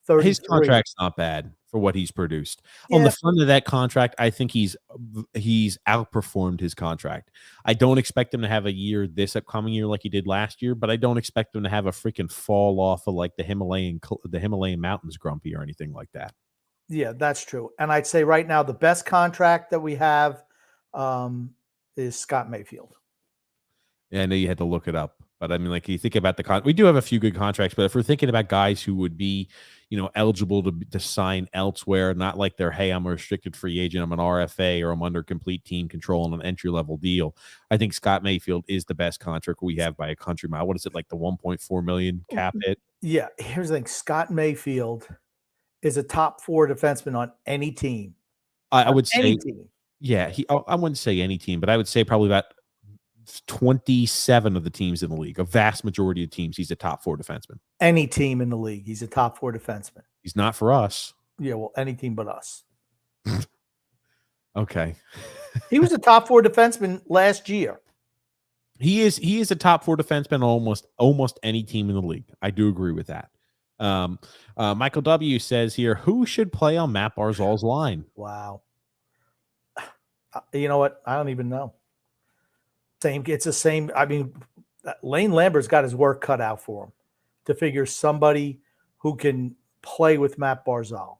30. His contract's not bad for what he's produced. Yeah. On the front of that contract, I think he's outperformed his contract. I don't expect him to have a year this upcoming year like he did last year, but I don't expect him to have a freaking fall off of like the Himalayan mountains, Grumpy, or anything like that. Yeah, that's true. And I'd say right now the best contract that we have is Scott Mayfield. Yeah, I know you had to look it up, but I mean, like you think about we do have a few good contracts, but if we're thinking about guys who would be, eligible to sign elsewhere, not like they're, hey, I'm a restricted free agent, I'm an RFA, or I'm under complete team control on an entry-level deal, I think Scott Mayfield is the best contract we have by a country mile. What is it, like the $1.4 million cap hit? Yeah, here's the thing. Scott Mayfield is a top 4 defenseman on any team. I would Any say, team. yeah, I wouldn't say any team, but I would say probably about 27 of the teams in the league, a vast majority of teams, he's a top 4 defenseman. Any team in the league, he's a top 4 defenseman. He's not for us. Yeah, well, any team but us. Okay. He was a top 4 defenseman last year. He is a top 4 defenseman on almost any team in the league. I do agree with that. Michael W says here, who should play on Matt Barzal's line? Wow. You know what? I don't even know. It's the same. I mean, Lane Lambert's got his work cut out for him to figure somebody who can play with Matt Barzal.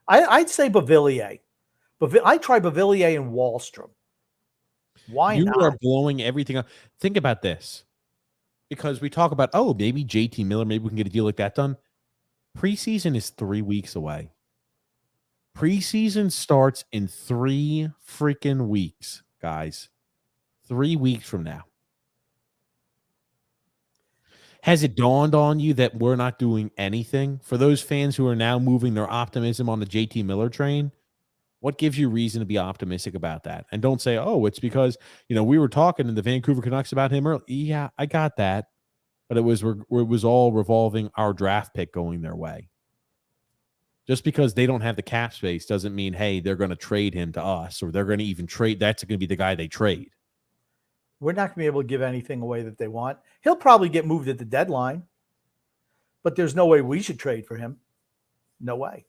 I'd say Beauvillier. I try Beauvillier and Wahlstrom. Why not? You are blowing everything up. Think about this. Because we talk about, maybe JT Miller, maybe we can get a deal like that done. Preseason is 3 weeks away. Preseason starts in 3 freaking weeks, guys. 3 weeks from now. Has it dawned on you that we're not doing anything? For those fans who are now moving their optimism on the JT Miller train, what gives you reason to be optimistic about that? And don't say, it's because, we were talking to the Vancouver Canucks about him earlier. Yeah, I got that. But it was all revolving our draft pick going their way. Just because they don't have the cap space doesn't mean, hey, they're going to trade him to us, or they're going to even trade. That's going to be the guy they trade. We're not going to be able to give anything away that they want. He'll probably get moved at the deadline, but there's no way we should trade for him. No way.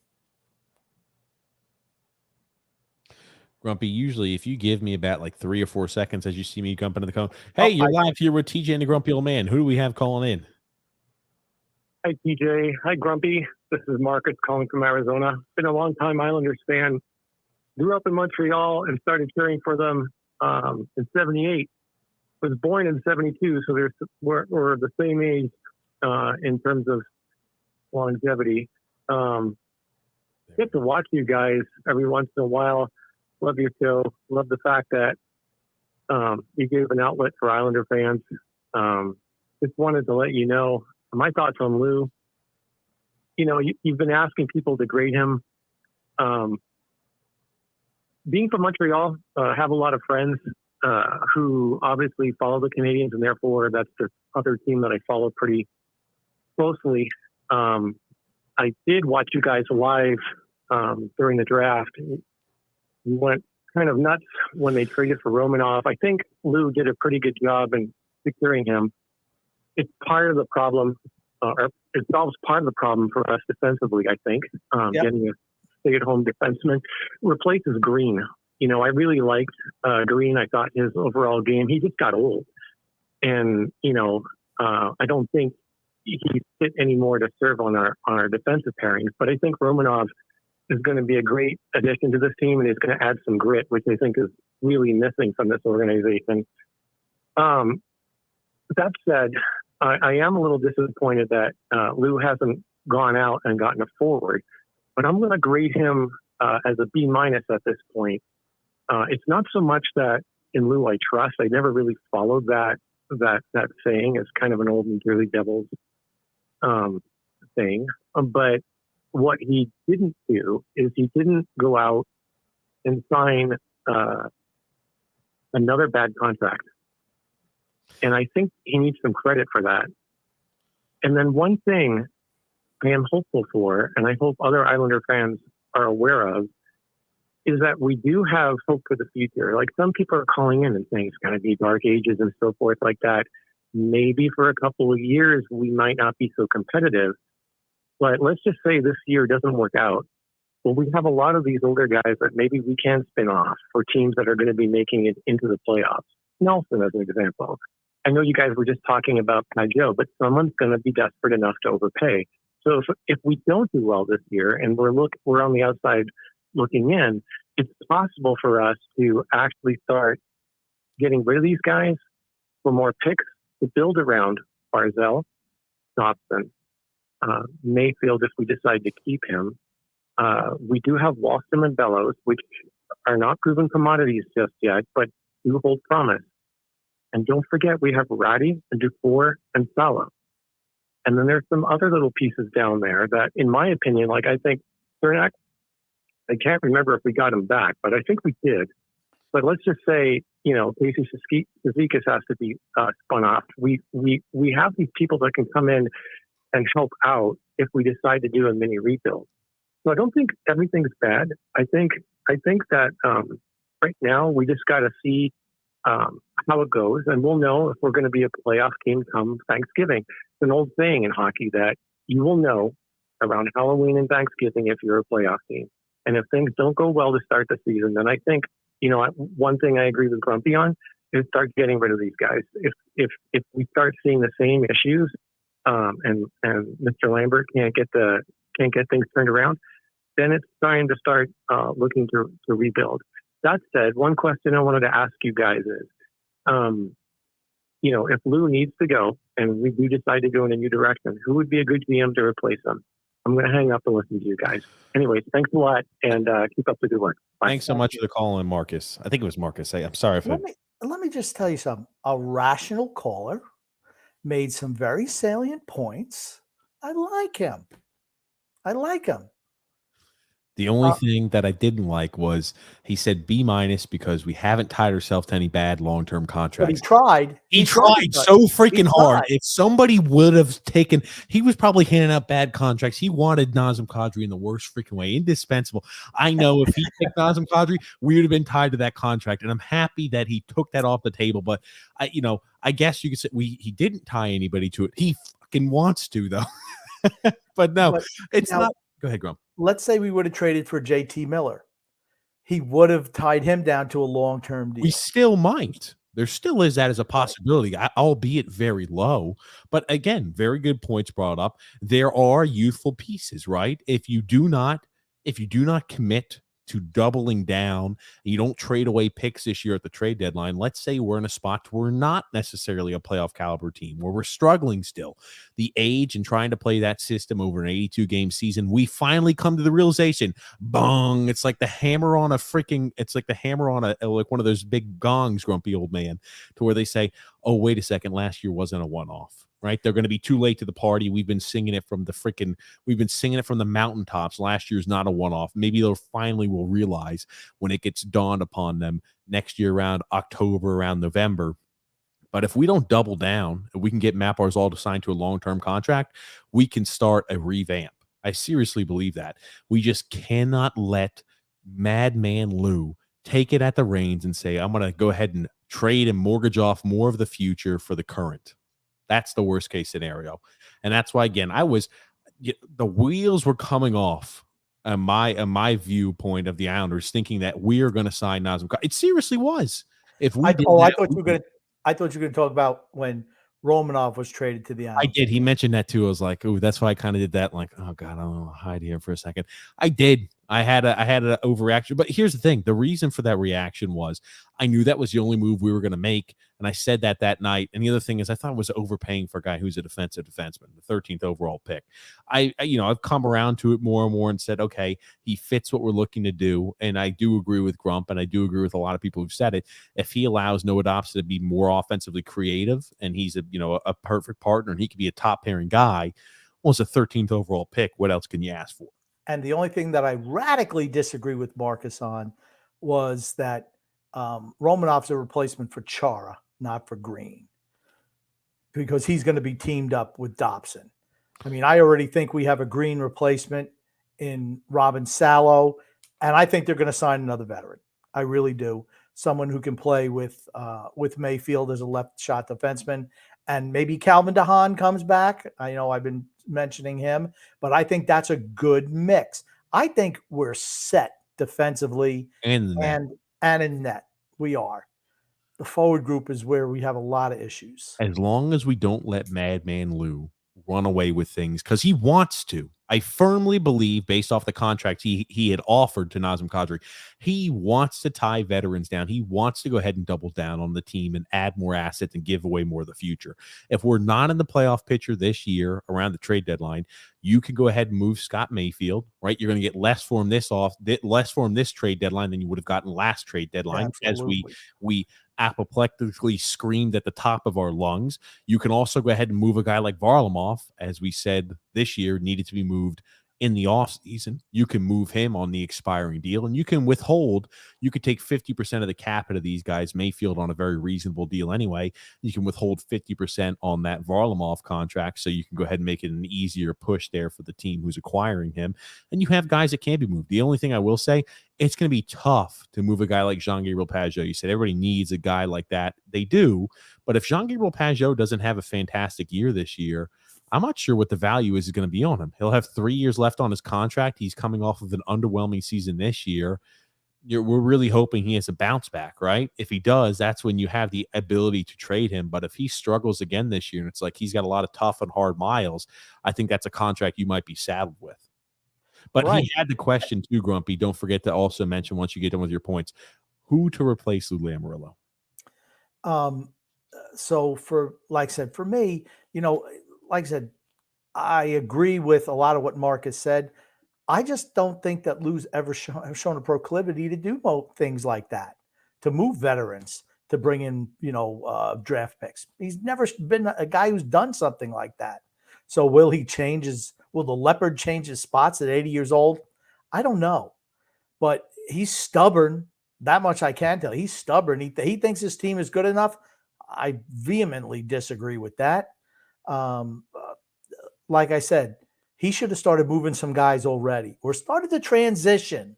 Grumpy, usually if you give me about like 3 or 4 seconds as you see me jump into the cone, hey, you're live here with TJ and the Grumpy Old Man. Who do we have calling in? Hi, TJ. Hi, Grumpy. This is Marcus calling from Arizona. Been a long-time Islanders fan. Grew up in Montreal and started cheering for them in 78. Was born in 72, so we're the same age in terms of longevity. Get to watch you guys every once in a while. Love your show. Love the fact that you gave an outlet for Islander fans. Just wanted to let you know my thoughts on Lou. You've been asking people to grade him. Being from Montreal, have a lot of friends who obviously follow the Canadiens, and therefore that's the other team that I follow pretty closely. I did watch you guys live during the draft. You went kind of nuts when they traded for Romanov. I think Lou did a pretty good job in securing him. It's part of the problem, or it solves part of the problem for us defensively, I think. Getting a stay-at-home defenseman replaces Green. I really liked Green. I thought his overall game, he just got old. And, I don't think he's fit anymore to serve on our defensive pairings. But I think Romanov is going to be a great addition to this team, and he's going to add some grit, which I think is really missing from this organization. That said, I am a little disappointed that Lou hasn't gone out and gotten a forward, but I'm going to grade him as a B- at this point. It's not so much that in Lou I trust. I never really followed that saying. It's kind of an old New Jersey Devils thing, but what he didn't do is he didn't go out and sign another bad contract. And I think he needs some credit for that. And then one thing I am hopeful for, and I hope other Islander fans are aware of, is that we do have hope for the future. Like, some people are calling in and saying it's going to be dark ages and so forth like that. Maybe for a couple of years, we might not be so competitive. But let's just say this year doesn't work out. Well, we have a lot of these older guys that maybe we can spin off for teams that are going to be making it into the playoffs. Nelson, as an example. I know you guys were just talking about Pajot, but someone's going to be desperate enough to overpay. So if we don't do well this year and we're on the outside looking in, it's possible for us to actually start getting rid of these guys for more picks to build around Barzal, Dobson, Mayfield if we decide to keep him. We do have Walston and Bellows, which are not proven commodities just yet, but do hold promise. And don't forget, we have Ratty and Dufour and Sala. And then there's some other little pieces down there that, in my opinion, like I think Cernak, I can't remember if we got him back, but I think we did. But let's just say, Casey Cizikas has to be spun off. We have these people that can come in and help out if we decide to do a mini rebuild. So I don't think everything's bad. I think that right now we just got to see how it goes, and we'll know if we're going to be a playoff team come Thanksgiving. It's an old saying in hockey that you will know around Halloween and Thanksgiving if you're a playoff team. And if things don't go well to start the season, then I think, one thing I agree with Grumpy on is start getting rid of these guys. If we start seeing the same issues, and Mr. Lambert can't get things turned around, then it's time to start looking to rebuild. That said, one question I wanted to ask you guys is, if Lou needs to go and we do decide to go in a new direction, who would be a good GM to replace him? I'm going to hang up and listen to you guys. Anyways, thanks a lot, and keep up the good work. Bye. Thanks so much for the call in, Marcus. I think it was Marcus. I'm sorry if let me just tell you something. A rational caller made some very salient points. I like him. The only thing that I didn't like was he said B- because we haven't tied ourselves to any bad long-term contracts. But he tried. He tried so freaking hard. If somebody would have taken, he was probably handing out bad contracts. He wanted Nazem Kadri in the worst freaking way. Indispensable. I know if he picked Nazem Kadri, we would have been tied to that contract. And I'm happy that he took that off the table. But I guess you could say he didn't tie anybody to it. He fucking wants to, though. But no, it's not. Go ahead, Grump. Let's say we would have traded for JT Miller. He would have tied him down to a long-term deal. We still might. There still is that as a possibility, albeit very low. But again, very good points brought up. There are youthful pieces, right? If you do not commit to doubling down, and you don't trade away picks this year at the trade deadline, let's say we're in a spot where we're not necessarily a playoff caliber team, where we're struggling still. The age and trying to play that system over an 82-game season, we finally come to the realization, bong, it's like the hammer on like one of those big gongs, grumpy old man, to where they say, oh, wait a second, last year wasn't a one-off. Right? They're going to be too late to the party. We've been singing it from the mountaintops. Last year's not a one-off. Maybe they'll finally will realize when it gets dawned upon them next year around October, around November. But if we don't double down, and we can get Matt Barzal to sign to a long-term contract, we can start a revamp. I seriously believe that. We just cannot let Madman Lou take it at the reins and say, I'm going to go ahead and trade and mortgage off more of the future for the current. That's the worst case scenario. And that's why, again, the wheels were coming off my viewpoint of the Islanders, thinking that we are going to sign Nazem Kadri. It seriously was. If we I thought you were going to talk about when Romanov was traded to the Islanders. I did. He mentioned that too. I was like, oh, that's why I kind of did that. Like, oh God, I don't want to hide here for a second. I did. I had an overreaction. But here's the thing. The reason for that reaction was I knew that was the only move we were going to make. And I said that night. And the other thing is I thought it was overpaying for a guy who's a defensive defenseman, the 13th overall pick. I've come around to it more and more and said, okay, he fits what we're looking to do. And I do agree with Grump, and I do agree with a lot of people who've said it. If he allows Noah Dobson to be more offensively creative and he's a perfect partner and he could be a top pairing guy, well, it's a 13th overall pick. What else can you ask for? And the only thing that I radically disagree with Marcus on was that Romanov's a replacement for Chara, not for Green, because he's going to be teamed up with Dobson. I mean, I already think we have a Green replacement in Robin Salo, and I think they're going to sign another veteran. I really do. Someone who can play with Mayfield as a left shot defenseman, and maybe Calvin DeHaan comes back. I know I've been mentioning him, but I think that's a good mix. I think we're set defensively and in net. We are. The forward group is where we have a lot of issues. As long as we don't let Madman Lou run away with things, because he wants to. I firmly believe, based off the contract he had offered to Nazem Kadri, he wants to tie veterans down. He wants to go ahead and double down on the team and add more assets and give away more of the future. If we're not in the playoff picture this year around the trade deadline, You can go ahead and move Scott Mayfield, right? You're going to get less for him this trade deadline than you would have gotten last trade deadline, Absolutely. as we apoplectically screamed at the top of our lungs. You can also go ahead and move a guy like Varlamov, as we said this year, needed to be moved in the offseason. You can move him on the expiring deal, and you can withhold. You could take 50% of the cap out of these guys, Mayfield on a very reasonable deal anyway. You can withhold 50% on that Varlamov contract, so you can go ahead and make it an easier push there for the team who's acquiring him. And you have guys that can be moved. The only thing I will say, it's going to be tough to move a guy like Jean-Gabriel Pageau. You said everybody needs a guy like that. They do. But if Jean-Gabriel Pageau doesn't have a fantastic year this year, I'm not sure what the value is going to be on him. He'll have 3 years left on his contract. He's coming off of an underwhelming season this year. We're really hoping he has a bounce back, right? If he does, that's when you have the ability to trade him. But if he struggles again this year, and it's like he's got a lot of tough and hard miles, I think that's a contract you might be saddled with. But Right. he had the question too, Grumpy. Don't forget to also mention, once you get done with your points, who to replace Lou Lamoriello. So like I said, for me, like I said, I agree with a lot of what Mark has said. I just don't think that Lou's ever shown a proclivity to do things like that, to move veterans, to bring in, draft picks. He's never been a guy who's done something like that. So will the leopard change his spots at 80 years old? I don't know, but he's stubborn. That much I can tell. He's stubborn. He thinks his team is good enough. I vehemently disagree with that. Like I said, he should have started moving some guys already, or started to transition,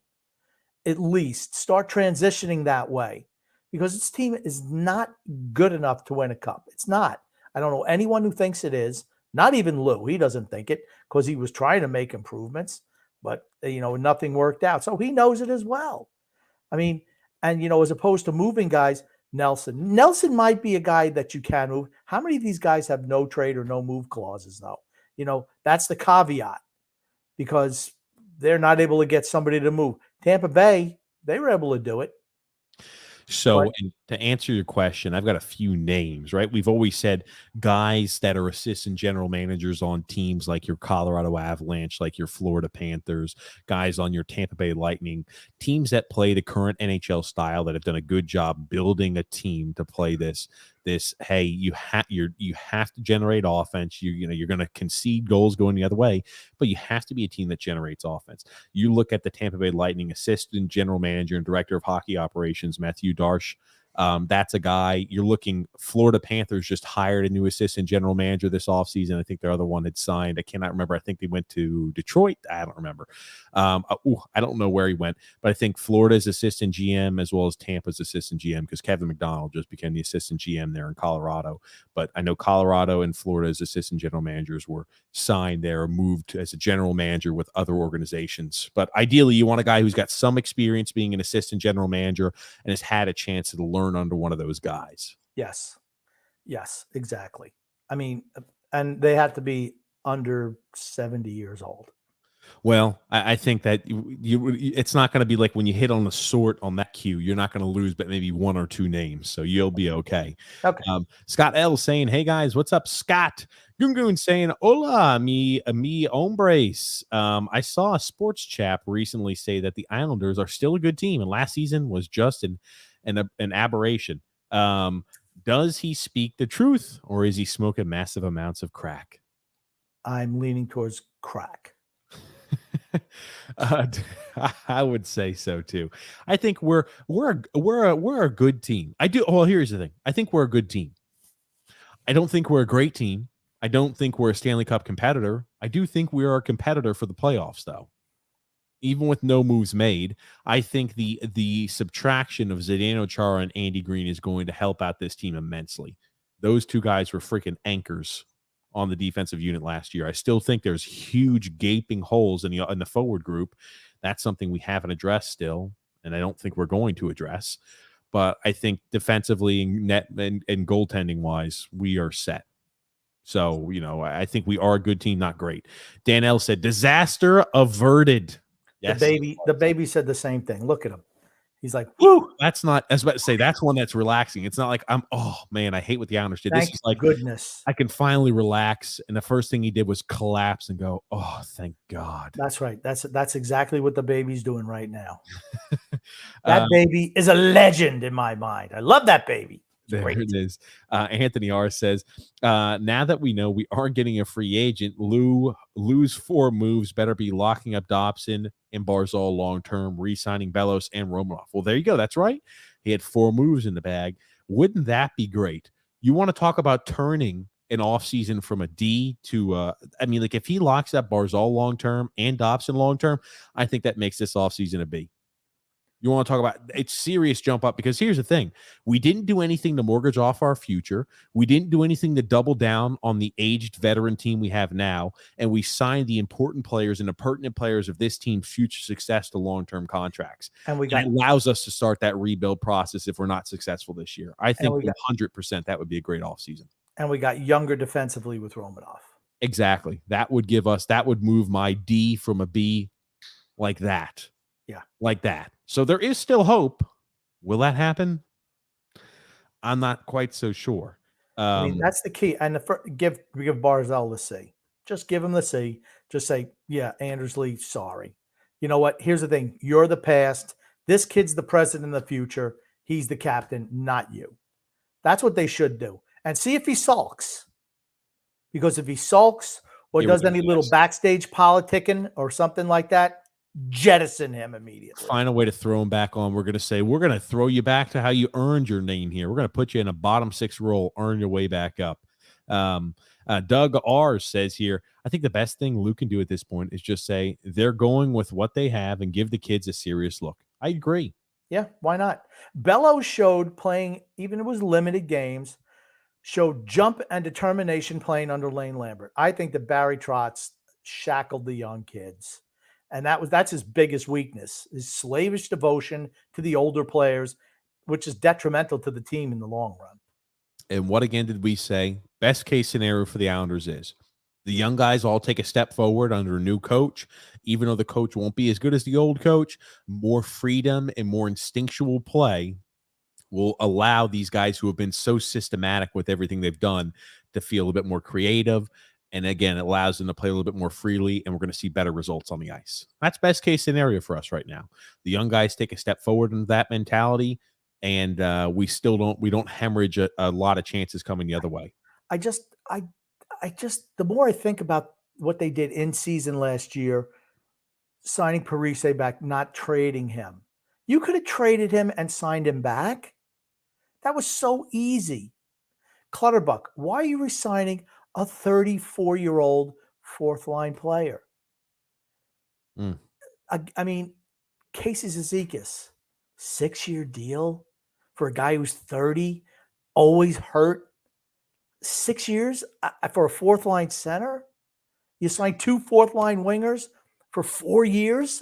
at least start transitioning that way, because this team is not good enough to win a cup. It's not. I don't know anyone who thinks it is. Not even Lou. He doesn't think it, because he was trying to make improvements, but nothing worked out. So he knows it as well. I mean, and as opposed to moving guys, Nelson might be a guy that you can move. How many of these guys have no trade or no move clauses, though? That's the caveat, because they're not able to get somebody to move. Tampa Bay, they were able to do it. So, and to answer your question, I've got a few names, right? We've always said guys that are assistant general managers on teams like your Colorado Avalanche, like your Florida Panthers, guys on your Tampa Bay Lightning, teams that play the current NHL style, that have done a good job building a team to play this. Hey, you have to generate offense. You're going to concede goals going the other way, but you have to be a team that generates offense. You look at the Tampa Bay Lightning assistant general manager and director of hockey operations, Matthew Darsh. That's a guy. You're looking. Florida Panthers just hired a new assistant general manager this offseason. I think their other one had signed. I cannot remember. I think they went to Detroit. I don't remember. I don't know where he went, but I think Florida's assistant GM as well as Tampa's assistant GM, because Kevin McDonald just became the assistant GM there in Colorado. But I know Colorado and Florida's assistant general managers were signed there or moved as a general manager with other organizations. But ideally, you want a guy who's got some experience being an assistant general manager and has had a chance to learn under one of those guys. Yes, exactly. I mean, and they had to be under 70 years old. Well, I think that it's not going to be like when you hit on the sort on that cue, you're not going to lose but maybe one or two names, so you'll be okay. Okay. Scott L saying, "Hey guys, what's up?" Scott Gungun saying, "Hola, mi hombres." I saw a sports chap recently say that the Islanders are still a good team, and last season was just an aberration. Does he speak the truth, or is he smoking massive amounts of crack? I'm leaning towards crack. I would say so too. I think we're a good team. I do. Well, here's the thing. I think we're a good team. I don't think we're a great team. I don't think we're a Stanley Cup competitor. I do think we are a competitor for the playoffs, though. Even with no moves made, I think the subtraction of Zdeno Chara and Andy Green is going to help out this team immensely. Those two guys were freaking anchors on the defensive unit last year. I still think there's huge gaping holes in the forward group. That's something we haven't addressed still, and I don't think we're going to address. But I think defensively and net and goaltending wise, we are set. So, I think we are a good team, not great. Dan L said, "Disaster averted." Yes, the baby said the same thing. Look at him. He's like, woo. That's not. I was about to say that's one that's relaxing. It's not like oh man, I hate what the Islanders did. This is like goodness. I can finally relax. And the first thing he did was collapse and go, oh, thank God. That's right. That's exactly what the baby's doing right now. That baby is a legend in my mind. I love that baby. There it is. Anthony R says, now that we know we aren't getting a free agent, Lou's 4 moves better be locking up Dobson and Barzal long-term, re-signing Bellows and Romanov. Well, there you go. That's right. He had 4 moves in the bag. Wouldn't that be great? You want to talk about turning an offseason from a D to, I mean, like if he locks up Barzal long-term and Dobson long-term, I think that makes this offseason a B. You want to talk about it's serious jump up because here's the thing. We didn't do anything to mortgage off our future. We didn't do anything to double down on the aged veteran team we have now. And we signed the important players and the pertinent players of this team's future success to long-term contracts. And it allows us to start that rebuild process if we're not successful this year. I think 100% that would be a great offseason. And we got younger defensively with Romanov. Exactly. That would move my D from a B like that. Yeah. Like that. So there is still hope. Will that happen? I'm not quite so sure. I mean, that's the key. And give Barzal the C. Just give him the C. Just say, yeah, Anders Lee, sorry. You know what? Here's the thing. You're the past. This kid's the present in the future. He's the captain, not you. That's what they should do. And see if he sulks. Because if he sulks or does any little backstage politicking or something like that, jettison him immediately. Find a way to throw him back on. We're going to say, we're going to throw you back to how you earned your name here. We're going to put you in a bottom 6 role, earn your way back up. Doug R says here, I think the best thing Lou can do at this point is just say they're going with what they have and give the kids a serious look. I agree. Yeah, why not? Bellows showed playing, even it was limited games, showed jump and determination playing under Lane Lambert. I think that Barry Trotz shackled the young kids. And that's his biggest weakness, is slavish devotion to the older players, which is detrimental to the team in the long run. And what again did we say? Best case scenario for the Islanders is the young guys all take a step forward under a new coach, even though the coach won't be as good as the old coach. More freedom and more instinctual play will allow these guys who have been so systematic with everything they've done to feel a bit more creative. And again, it allows them to play a little bit more freely, and we're going to see better results on the ice. That's best case scenario for us right now. The young guys take a step forward into that mentality, and we don't hemorrhage a lot of chances coming the other way. I just, the more I think about what they did in season last year, signing Parise back, not trading him. You could have traded him and signed him back. That was so easy. Clutterbuck, why are you resigning a 34-year-old fourth-line player? I mean, Casey Zizekas, 6-year deal for a guy who's 30, always hurt. 6 years for a fourth-line center? You signed 2 fourth-line wingers for 4 years?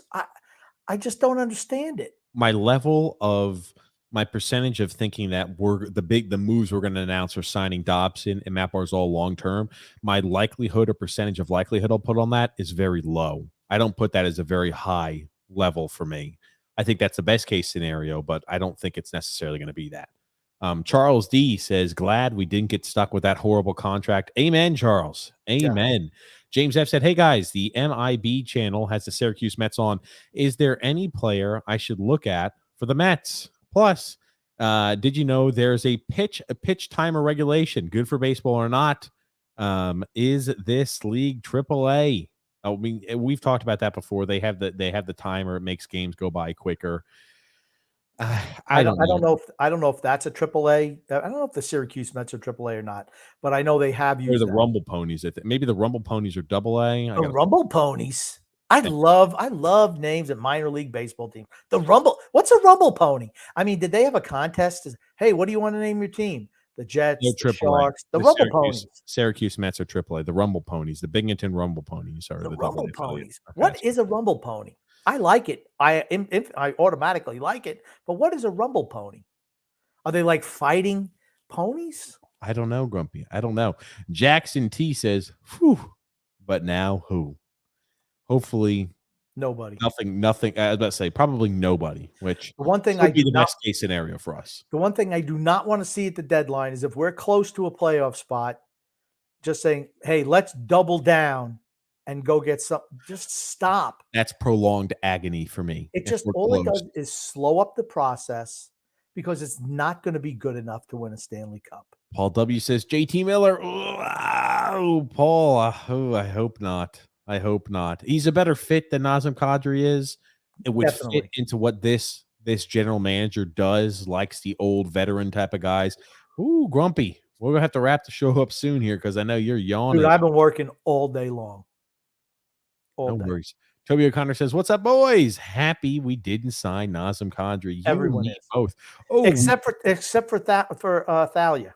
I just don't understand it. My percentage of thinking that the moves we're going to announce are signing Dobson and Matt Barzal long term, my likelihood or percentage of likelihood I'll put on that is very low. I don't put that as a very high level for me. I think that's the best case scenario, but I don't think it's necessarily going to be that. Charles D says, glad we didn't get stuck with that horrible contract. Amen, Charles. Amen. Yeah. James F said, hey guys, the MIB channel has the Syracuse Mets on. Is there any player I should look at for the Mets? Plus, did you know there's a pitch timer regulation, good for baseball or not? Is this league AAA? I mean, we've talked about that before. They have the timer. It makes games go by quicker. I don't know if that's a AAA. I don't know if the Syracuse Mets are AAA or not, but I know they have used the Rumble Ponies. Maybe the Rumble Ponies are AA. The Rumble Ponies. I love names at minor league baseball team. The Rumble. What's a Rumble Pony? I mean, did they have a contest? Hey, what do you want to name your team? The Jets, the Sharks, the Rumble Ponies. Syracuse Mets are AAA. The Rumble Ponies, the Binghamton Rumble Ponies are the Rumble Ponies. Okay. What is a Rumble Pony? I like it. I automatically like it. But what is a Rumble Pony? Are they like fighting ponies? I don't know, Grumpy. I don't know. Jackson T says, whew, but now who? Hopefully Nobody. Nothing. I was about to say probably nobody, which The one thing would I be do the not best case scenario for us. the one thing I do not want to see at the deadline is if we're close to a playoff spot, just saying, hey, let's double down and go get some. Just stop. That's prolonged agony for me. It if just we're all it close. does is slow up the process because it's not going to be good enough to win a Stanley Cup. Paul W says JT Miller. Oh, Paul. I hope not. I hope not. He's a better fit than Nazem Kadri is. It would Definitely. fit into what this general manager does, likes the old veteran type of guys. Ooh, Grumpy. We're gonna have to wrap the show up soon here because I know you're yawning. Dude, I've been working all day long. No worries. Toby O'Connor says, "What's up, boys? Happy we didn't sign Nazem Kadri. You Everyone and me is. both. Oh, Except for Thalia.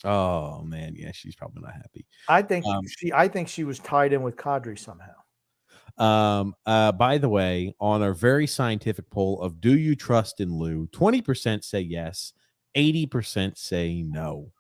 oh man, yeah, she's probably not happy. I think she was tied in with Kadri somehow. By the way, on our very scientific poll of do you trust in Lou, 20% say yes, 80% say no.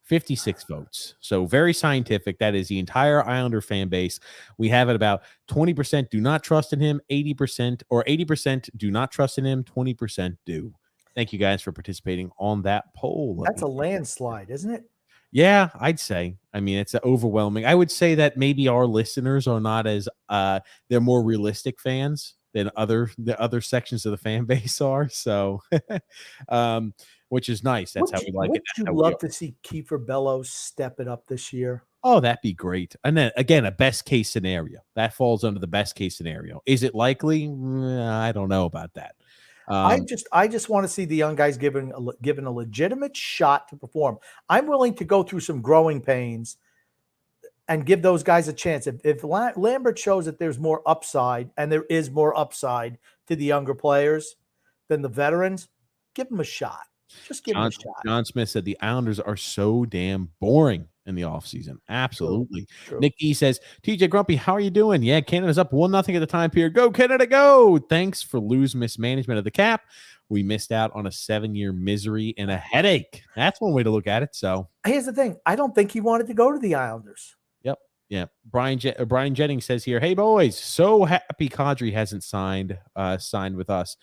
56 votes. So very scientific. That is the entire Islander fan base. We have it about 20% do not trust in him, 80% do not trust in him, 20% do. Thank you guys for participating on that poll. That's a landslide, isn't it? Yeah, I'd say. I mean, it's overwhelming. I would say that maybe our listeners are not as they're more realistic fans than the other sections of the fan base are. So which is nice. That's how we like it. Would you love to see Kiefer Bellows step it up this year? Oh, that'd be great. And then again, a best case scenario. That falls under the best case scenario. Is it likely? I don't know about that. I just want to see the young guys given a legitimate shot to perform. I'm willing to go through some growing pains and give those guys a chance. If Lambert shows that there's more upside, and there is more upside to the younger players than the veterans, give them a shot. Just give them a shot. John Smith said the Islanders are so damn boring in the offseason. Absolutely. True. Nick D says, TJ Grumpy, how are you doing? Yeah, Canada's up 1-0 at the time period. Go, Canada, go. Thanks for Lou's mismanagement of the cap. We missed out on a 7-year misery and a headache. That's one way to look at it. So here's the thing. I don't think he wanted to go to the Islanders. Yep. Yeah. Brian Jennings says here, hey, boys, so happy Kadri hasn't signed with us.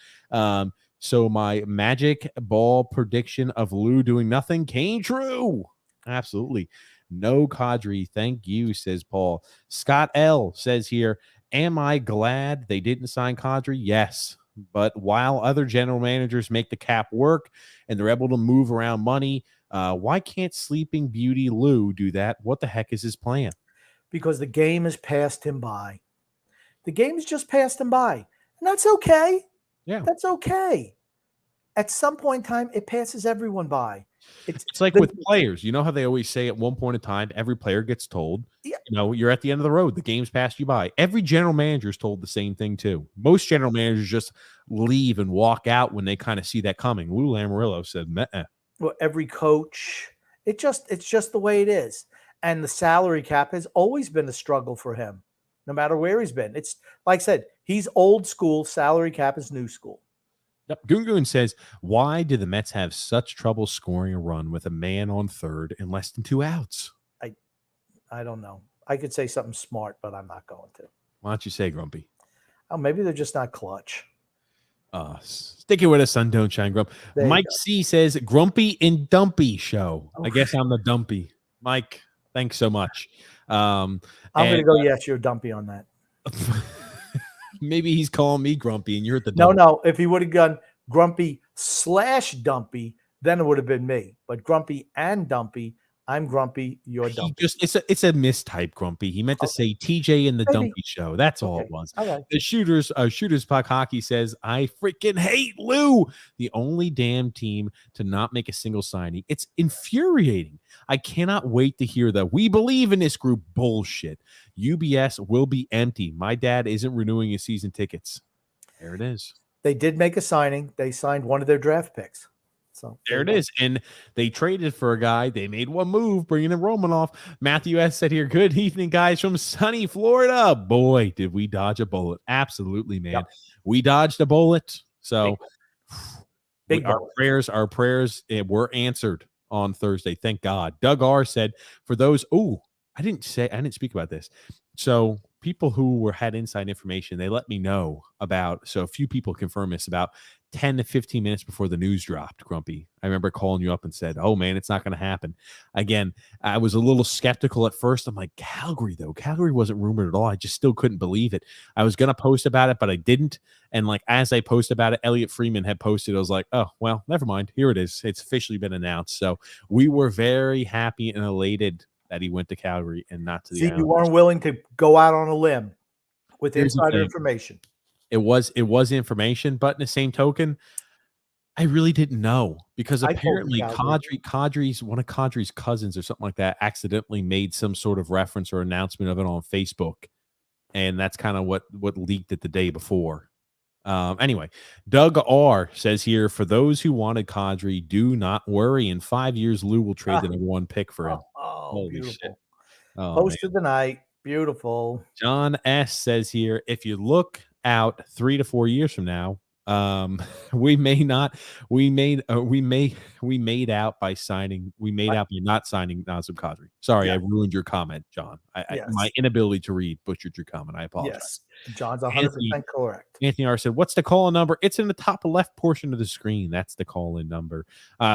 So my magic ball prediction of Lou doing nothing came true. Absolutely. No Kadri. Thank you, says Paul. Scott L says here, am I glad they didn't sign Kadri? Yes. But while other general managers make the cap work and they're able to move around money, why can't Sleeping Beauty Lou do that? What the heck is his plan? Because the game has passed him by. The game has just passed him by. And that's okay. Yeah. That's okay. At some point in time, it passes everyone by. It's like with players. You know how they always say at one point in time, every player gets told, you're at the end of the road. The game's passed you by. Every general manager is told the same thing too. Most general managers just leave and walk out when they kind of see that coming. Lou Lamoriello said, meh. Well, every coach, it's just the way it is. And the salary cap has always been a struggle for him, no matter where he's been. It's like I said, he's old school. Salary cap is new school. Yep. Goon says, why do the Mets have such trouble scoring a run with a man on third and less than 2 outs? I don't know. I could say something smart, but I'm not going to. Why don't you say, Grumpy? Oh, maybe they're just not clutch. Sticking with us, sun don't shine, Grump. Mike C says, Grumpy and Dumpy show. I guess I'm the Dumpy. Mike, thanks so much. I'm going to go, yes, you're Dumpy on that. Maybe he's calling me Grumpy and you're at the Dumpy. No. If he would have gone Grumpy/Dumpy, then it would have been me. But Grumpy and Dumpy, I'm Grumpy, you're Dumpy. It's a mistype, Grumpy. He meant to say TJ and the Dumpy show. That's all it was. Okay. The Shooters Puck Hockey says, I freaking hate Lou. The only damn team to not make a single signing. It's infuriating. I cannot wait to hear the we believe in this group bullshit. UBS will be empty. My dad isn't renewing his season tickets. There it is. They did make a signing. They signed one of their draft picks. So there it is. And they traded for a guy. They made one move, bringing in Romanoff. Matthew S. said here, good evening, guys from sunny Florida. Boy, did we dodge a bullet. Absolutely, man. Yep. We dodged a bullet. So our prayers were answered on Thursday. Thank God. Doug R. said, for those, I didn't speak about this. So people who had inside information. They let me know about. So a few people confirmed this about 10 to 15 minutes before the news dropped. Grumpy, I remember calling you up and said, "Oh man, it's not going to happen." Again, I was a little skeptical at first. I'm like, Calgary though. Calgary wasn't rumored at all. I just still couldn't believe it. I was going to post about it, but I didn't. And like as I posted about it, Elliot Freeman had posted. I was like, "Oh well, never mind. Here it is. It's officially been announced." So we were very happy and elated that he went to Calgary and not to the See, you Islanders. weren't willing to go out on a limb with Here's the insider thing. information. It was information, but in the same token, I really didn't know because I told apparently Calgary. Kadri's one of Kadri's cousins or something like that accidentally made some sort of reference or announcement of it on Facebook, and that's kind of what leaked it the day before. Anyway, Doug R says here, for those who wanted Kadri, do not worry. In 5 years, Lou will trade the number 1 pick for him. Holy Beautiful. shit. Oh, Post of the night. Beautiful. John S says here, if you look out 3 to 4 years from now, we made out by not signing Nazem Kadri. Sorry, Yeah. I ruined your comment, John. Yes. My inability to read butchered your comment. I apologize. Yes. John's 100% correct. Anthony R said, "What's the call-in number?" It's in the top left portion of the screen. That's the call-in number.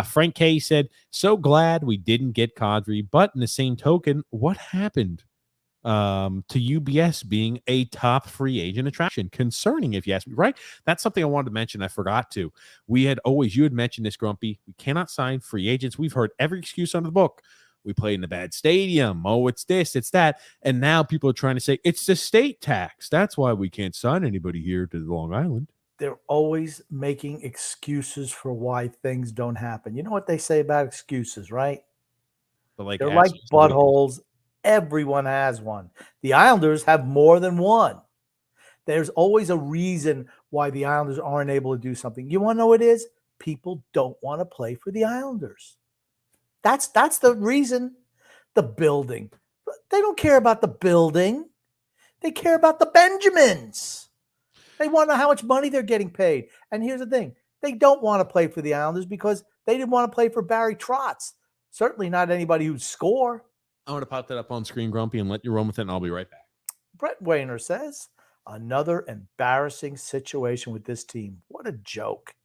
Frank K said, "So glad we didn't get Kadri, but in the same token, what happened to UBS being a top free agent attraction? Concerning, if you ask me." Right? That's something I wanted to mention. I forgot to. You had mentioned this, Grumpy. We cannot sign free agents. We've heard every excuse under the book. We played in a bad stadium. Oh, it's this, it's that. And now people are trying to say it's the state tax. That's why we can't sign anybody here to Long Island. They're always making excuses for why things don't happen. You know what they say about excuses, right? But they're like buttholes. Everyone has one. The Islanders have more than one. There's always a reason why the Islanders aren't able to do something. You want to know what it is? People don't want to play for the Islanders. That's the reason. The building. They don't care about the building. They care about the Benjamins. They want to know how much money they're getting paid. And here's the thing. They don't want to play for the Islanders because they didn't want to play for Barry Trotz. Certainly not anybody who'd score. I want to pop that up on screen, Grumpy, and let you run with it, and I'll be right back. Brett Wayner says, another embarrassing situation with this team. What a joke.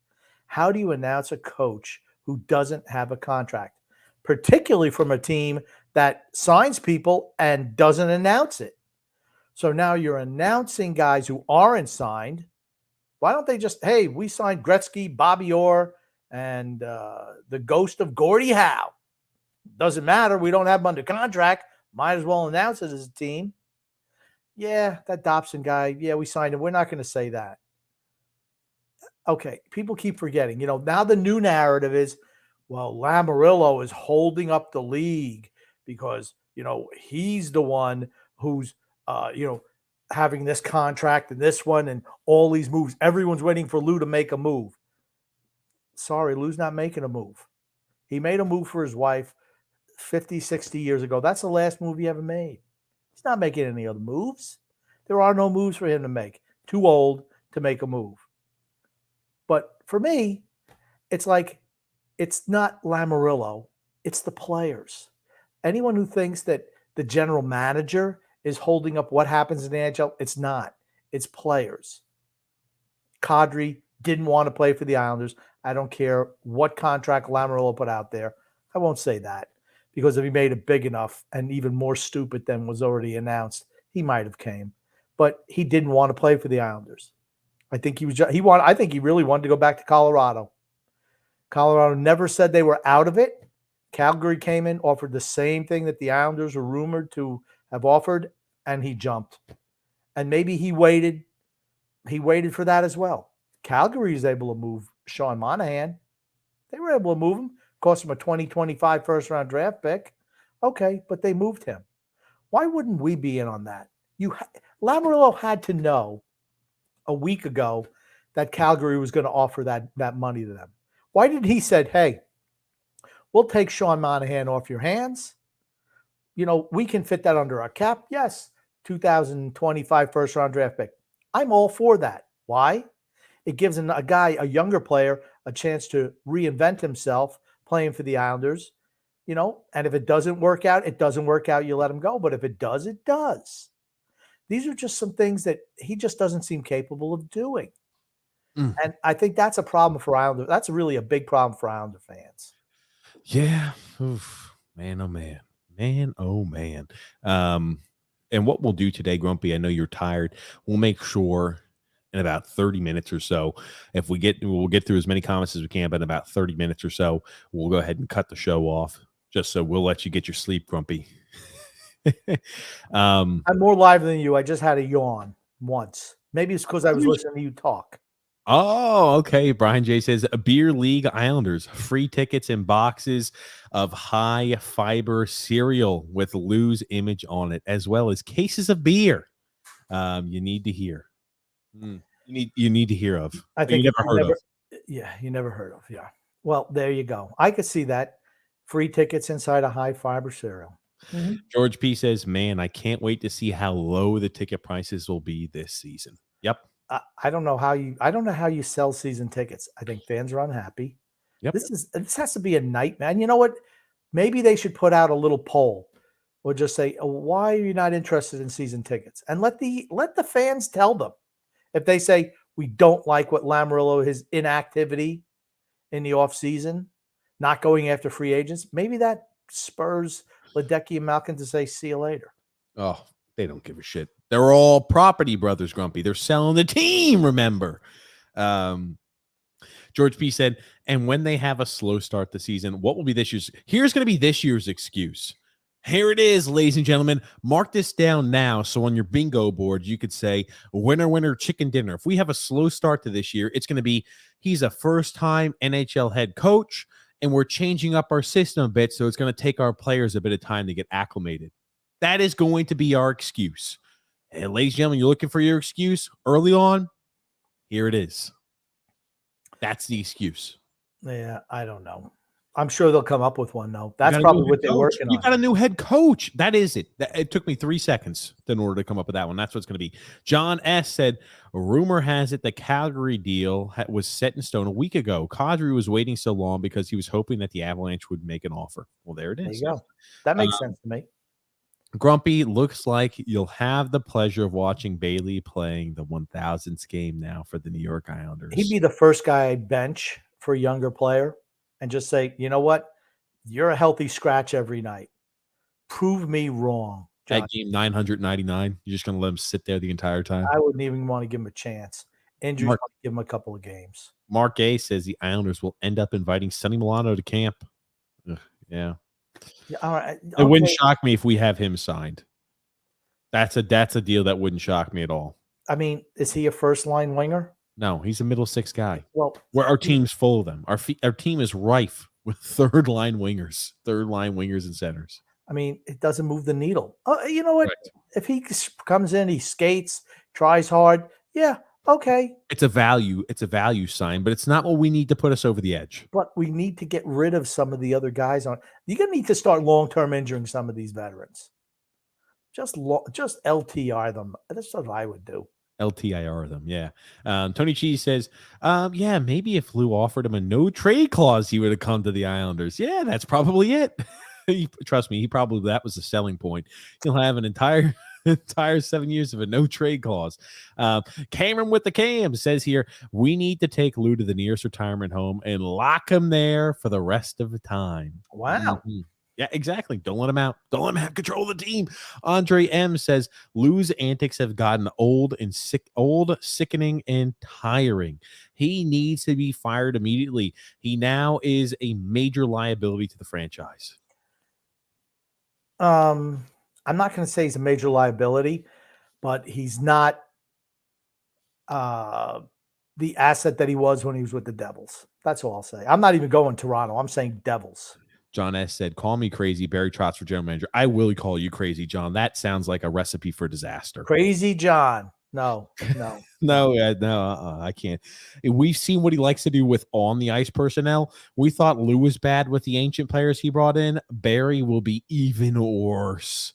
How do you announce a coach who doesn't have a contract, particularly from a team that signs people and doesn't announce it? So now you're announcing guys who aren't signed. Why don't they just, hey, we signed Gretzky, Bobby Orr, and the ghost of Gordie Howe. Doesn't matter. We don't have him under contract. Might as well announce it as a team. Yeah, that Dobson guy. Yeah, we signed him. We're not going to say that. Okay, people keep forgetting. Now the new narrative is, well, Lamoriello is holding up the league because, he's the one who's, having this contract and this one and all these moves. Everyone's waiting for Lou to make a move. Sorry, Lou's not making a move. He made a move for his wife 50, 60 years ago. That's the last move he ever made. He's not making any other moves. There are no moves for him to make. Too old to make a move. But for me, it's like, it's not Lamoriello. It's the players. Anyone who thinks that the general manager is holding up what happens in the NHL, it's not. It's players. Kadri didn't want to play for the Islanders. I don't care what contract Lamoriello put out there. I won't say that. Because if he made it big enough and even more stupid than was already announced, he might have came. But he didn't want to play for the Islanders. I think I think he really wanted to go back to Colorado. Colorado never said they were out of it. Calgary came in, offered the same thing that the Islanders were rumored to have offered, and he jumped. And maybe he waited. He waited for that as well. Calgary is able to move Sean Monahan. They were able to move him. Cost him a 2025 first-round draft pick. Okay, but they moved him. Why wouldn't we be in on that? Lamoriello had to know a week ago that Calgary was going to offer that money to them. Why did he said, hey, we'll take Sean Monahan off your hands. We can fit that under our cap. Yes, 2025 first-round draft pick. I'm all for that. Why? It gives a younger player, a chance to reinvent himself playing for the Islanders, and if it doesn't work out, it doesn't work out. You let him go. But if it does, it does. These are just some things that he just doesn't seem capable of doing. Mm. And I think that's a problem for Islander. That's really a big problem for Islander fans. Yeah. Oof. Man, oh man. Man, oh man. And what we'll do today, Grumpy, I know you're tired. We'll make sure in about 30 minutes or so, we'll get through as many comments as we can, but in about 30 minutes or so, we'll go ahead and cut the show off. Just so we'll let you get your sleep, Grumpy. I'm more live than you. I just had a yawn once. Maybe it's because I was listening to you talk. Oh, okay. Brian J says Beer League Islanders, free tickets and boxes of high fiber cereal with Lou's image on it, as well as cases of beer. You need to hear. You need to hear of. I think you never heard of. Yeah, you never heard of. Yeah. Well, there you go. I could see that. Free tickets inside a high fiber cereal. Mm-hmm. George P says, "Man, I can't wait to see how low the ticket prices will be this season." Yep. I don't know how you sell season tickets. I think fans are unhappy. Yep. This has to be a nightmare. And you know what? Maybe they should put out a little poll or just say, why are you not interested in season tickets? And let the fans tell them. If they say we don't like what Lamoriello, his inactivity in the offseason, not going after free agents, maybe that spurs Ledecky and Malkin to say, see you later. Oh, they don't give a shit. They're all property brothers, Grumpy. They're selling the team, remember. George P said, and when they have a slow start the season, what will be this year's? Here's going to be this year's excuse. Here it is, ladies and gentlemen. Mark this down now. So on your bingo board, you could say, winner, winner, chicken dinner. If we have a slow start to this year, it's going to be, he's a first-time NHL head coach, and we're changing up our system a bit, so it's going to take our players a bit of time to get acclimated. That is going to be our excuse. And ladies and gentlemen, you're looking for your excuse early on, here it is. That's the excuse. Yeah, I don't know. I'm sure they'll come up with one, though. That's probably what they're working on. You got a new head coach. That is it. It took me 3 seconds in order to come up with that one. That's what it's going to be. John S. said, rumor has it the Calgary deal was set in stone a week ago. Kadri was waiting so long because he was hoping that the Avalanche would make an offer. Well, there it is. There you go. That makes sense to me. Grumpy, looks like you'll have the pleasure of watching Bailey playing the 1000th game now for the New York Islanders. He'd be the first guy I'd bench for a younger player and just say, you know what? You're a healthy scratch every night. Prove me wrong. John. At game 999, you're just going to let him sit there the entire time? I wouldn't even want to give him a chance. Injuries might give him a couple of games. Mark A says the Islanders will end up inviting Sonny Milano to camp. Ugh, yeah. Yeah, all right. It wouldn't shock me if we have him signed. That's a deal that wouldn't shock me at all. I mean, is he a first line winger? No, he's a middle six guy. Well, where our team's full of them. Our team is rife with third line wingers and centers. I mean, it doesn't move the needle. You know what? Right. If he comes in, he skates, tries hard. Yeah, okay. It's a value sign, but it's not what we need to put us over the edge. But we need to get rid of some of the other guys on. You're gonna need to start long-term injuring some of these veterans. Just LTR them. That's what I would do. LTIR them, yeah. Tony Cheese says, yeah, maybe if Lou offered him a no trade clause, he would have come to the Islanders. Yeah, that's probably it. Trust me, that was the selling point. He'll have an entire 7 years of a no trade clause. Cameron with the Cam says here, we need to take Lou to the nearest retirement home and lock him there for the rest of the time. Wow. Mm-hmm. Yeah, exactly. Don't let him out. Don't let him have control of the team. Andre M says Lou's antics have gotten old, sickening, and tiring. He needs to be fired immediately. He now is a major liability to the franchise. I'm not going to say he's a major liability, but he's not the asset that he was when he was with the Devils. That's all I'll say. I'm not even going Toronto. I'm saying Devils. John S. said, call me crazy. Barry Trotz for general manager. I will call you crazy, John. That sounds like a recipe for disaster. Crazy John. No. I can't. We've seen what he likes to do with on the ice personnel. We thought Lou was bad with the ancient players he brought in. Barry will be even worse.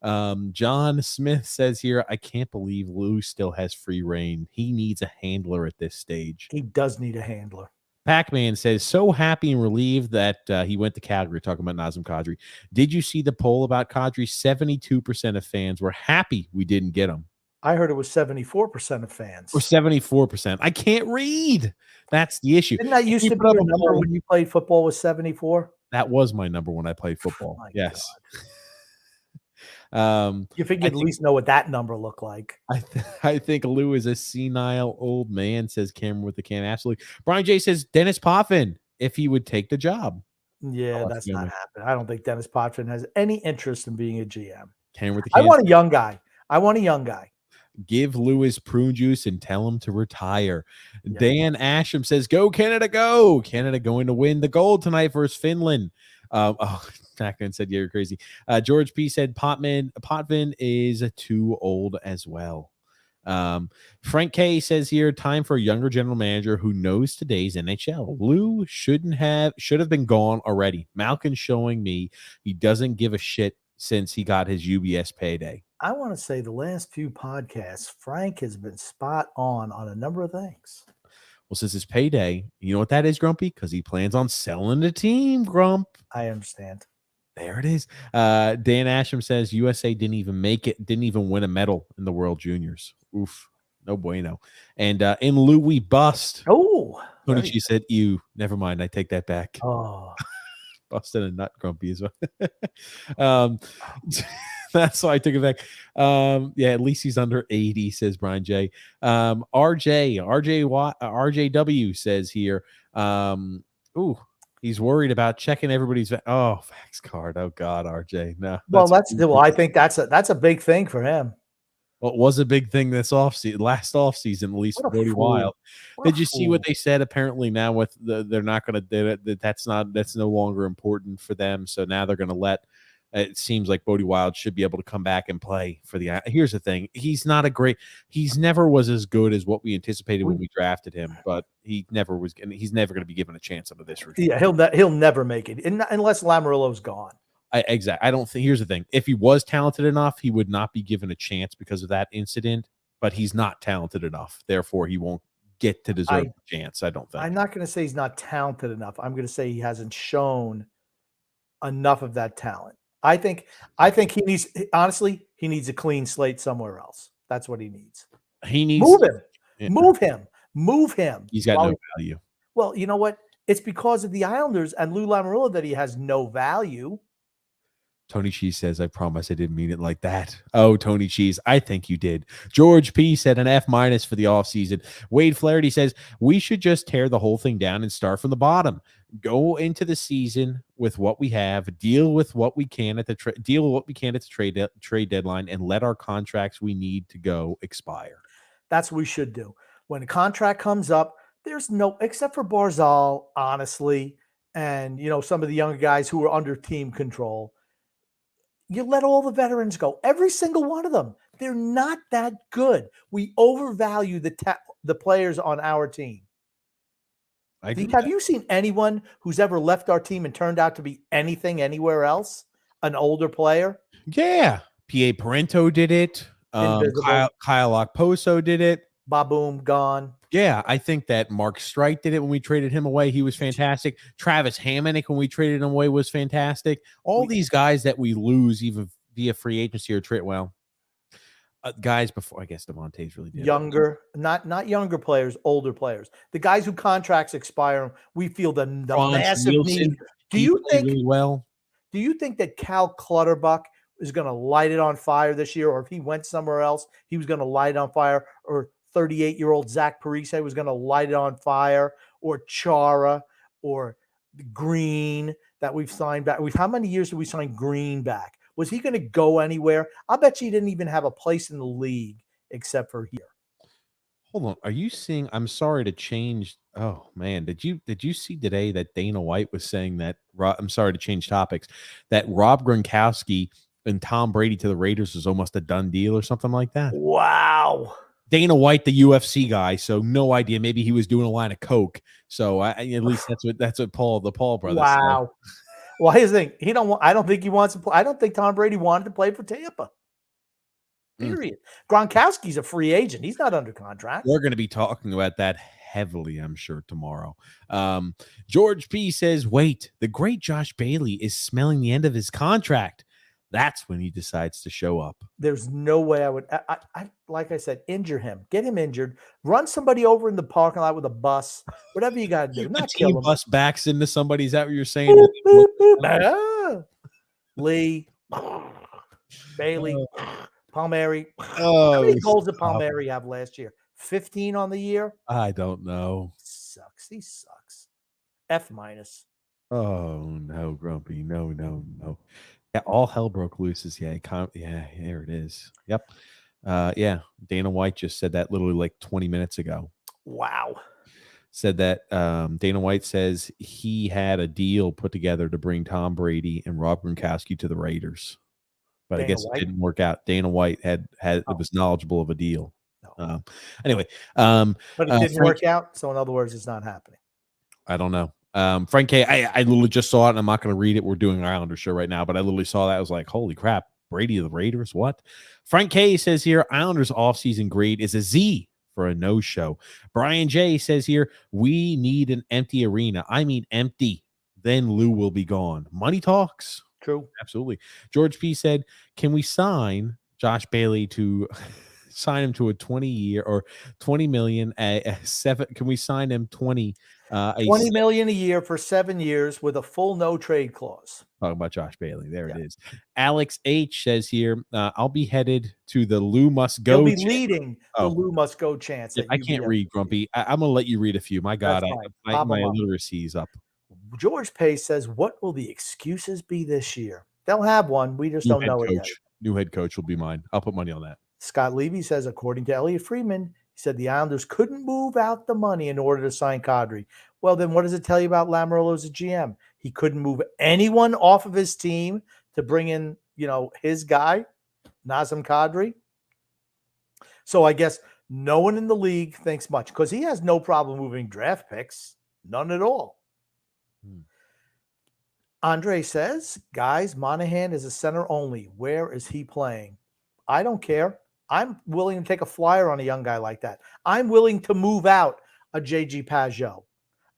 John Smith says here, I can't believe Lou still has free reign. He needs a handler at this stage. He does need a handler. Pac-Man says, so happy and relieved that he went to Calgary, talking about Nazem Kadri. Did you see the poll about Kadri? 72% of fans were happy we didn't get him. I heard it was 74% of fans. Or 74%. I can't read. That's the issue. Didn't that If used you to be put up your a number poll- when you played football was 74? That was my number when I played football. My Yes. You figured at least know what that number looked like. I think Lou is a senile old man, says Cameron with the can. Absolutely. Brian J says Dennis Potvin, if he would take the job. Yeah, Oh, that's not happening. I don't think Dennis Potvin has any interest in being a GM. Cameron with the I can. want a young guy. Give Lewis prune juice and tell him to retire. Yeah. Dan Asham says, go Canada, go. Canada going to win the gold tonight versus Finland. Jackman said, yeah, you're crazy. George P said, Potvin is too old as well. Frank K says here, time for a younger general manager who knows today's NHL. Lou should have been gone already. Malkin's showing me he doesn't give a shit since he got his UBS payday. I want to say the last few podcasts, Frank has been spot on a number of things. Well, since it's payday, you know what that is, Grumpy? Because he plans on selling the team, Grump. I understand. There it is. Dan Asham says USA didn't even make it, didn't even win a medal in the World Juniors. Oof. No bueno. And in Lou, we bust. Oh, Tony G said, ew. Never mind. I take that back. Oh, Busted a nut, Grumpy as well. That's why I took it back. Yeah, at least he's under 80, says Brian J. RJW says here. He's worried about checking everybody's fax card. Oh God, RJ. No. I think that's a big thing for him. Well, it was a big thing last offseason, at least for Bodie Wild. Did you see what they said? Apparently now with they're not going to do it. That's no longer important for them. So now they're going to let. It seems like Bodie Wild should be able to come back and play for the. Here's the thing: he's never was as good as what we anticipated when we drafted him, but he never was. He's never going to be given a chance under this regime. Yeah, he'll never make it unless Lamarillo's gone. Exactly. I don't think. Here's the thing: if he was talented enough, he would not be given a chance because of that incident. But he's not talented enough, therefore he won't get to deserve a chance. I don't think. I'm not going to say he's not talented enough. I'm going to say he hasn't shown enough of that talent. I think he needs, honestly, he needs a clean slate somewhere else. That's what he needs. He needs move him. He's got no value. Well, you know what? It's because of the Islanders and Lou Lamoriello that he has no value. Tony Cheese says, I promise I didn't mean it like that. Oh, Tony Cheese, I think you did. George P said an F- for the offseason. Wade Flaherty says, we should just tear the whole thing down and start from the bottom. Go into the season with what we have, deal with what we can at the trade deadline, and let our contracts we need to go expire. That's what we should do. When a contract comes up, there's no, except for Barzal, honestly, and some of the younger guys who are under team control. You let all the veterans go. Every single one of them. They're not that good. We overvalue the players on our team. Have you seen anyone who's ever left our team and turned out to be anything anywhere else? An older player? Yeah. P.A. Parento did it. Kyle Okposo did it. Baboom, gone. Yeah, I think that Mark Streit did it when we traded him away. He was fantastic. Travis Hamonic, when we traded him away, was fantastic. These guys that we lose even via free agency or trade, guys before, I guess Devontae's really did. Younger, not younger players, older players. The guys who contracts expire, we feel the massive need. Do you think Do you think that Cal Clutterbuck is going to light it on fire this year, or if he went somewhere else, he was going to light it on fire, or 38-year-old Zach Parise was going to light it on fire, or Chara, or Green that we've signed back? How many years did we sign Green back? Was he going to go anywhere? I bet you he didn't even have a place in the league except for here. Hold on. Are you seeing? I'm sorry to change. Oh man, did you see today that Dana White was saying that? I'm sorry to change topics. That Rob Gronkowski and Tom Brady to the Raiders is almost a done deal or something like that. Wow. Dana White, the UFC guy, so no idea. Maybe he was doing a line of coke. So at least that's what the Paul brothers. Wow. Said. Well, here's the thing. I don't think he wants to play. I don't think Tom Brady wanted to play for Tampa. Period. Gronkowski's a free agent. He's not under contract. We're going to be talking about that heavily, I'm sure, tomorrow. George P says, wait, the great Josh Bailey is smelling the end of his contract. That's when he decides to show up. There's no way I would. I like I said, injure him, get him injured, run somebody over in the parking lot with a bus, whatever you got to do. Not kill him. Bus backs into somebody. Is that what you're saying? Boop, boop, boop. Lee, Bailey, Palmieri. How many goals did Palmieri have last year? 15 on the year. I don't know. Sucks. He sucks. F minus. Oh no, Grumpy. No. Yeah, all hell broke loose. Yeah, here it is. Yep. Yeah. Dana White just said that literally like 20 minutes ago. Wow. Said that Dana White says he had a deal put together to bring Tom Brady and Rob Gronkowski to the Raiders, but I guess it didn't work out. Dana White was knowledgeable of a deal. Anyway, but it didn't work out. So in other words, it's not happening. I don't know. Frank K, I literally just saw it, and I'm not going to read it. We're doing our Islander show right now, but I literally saw that. I was like, holy crap, Brady of the Raiders, what? Frank K says here, Islanders offseason grade is a Z for a no-show. Brian J says here, we need an empty arena. I mean empty. Then Lou will be gone. Money talks. True. Absolutely. George P said, can we sign Josh Bailey to sign him to a 20-year or 20 million seven? Can we sign him 20 million a year for 7 years with a full no trade clause? Talking about Josh Bailey. There it is. Alex H says here, I'll be headed to the Lou Must Go. He'll be leading the Lou Must Go chance. Yeah, I can't read, Grumpy. I'm going to let you read a few. My God, my literacy is up. George Pace says, what will the excuses be this year? They'll have one. We just don't know it yet. New head coach will be mine. I'll put money on that. Scott Levy says, according to Elliot Friedman, he said the Islanders couldn't move out the money in order to sign Kadri. Well, then what does it tell you about Lamoriello as a GM? He couldn't move anyone off of his team to bring in, his guy, Nazem Kadri. So I guess no one in the league thinks much because he has no problem moving draft picks. None at all. Andre says, guys, Monahan is a center only. Where is he playing? I don't care. I'm willing to take a flyer on a young guy like that. I'm willing to move out a J.G. Pageau.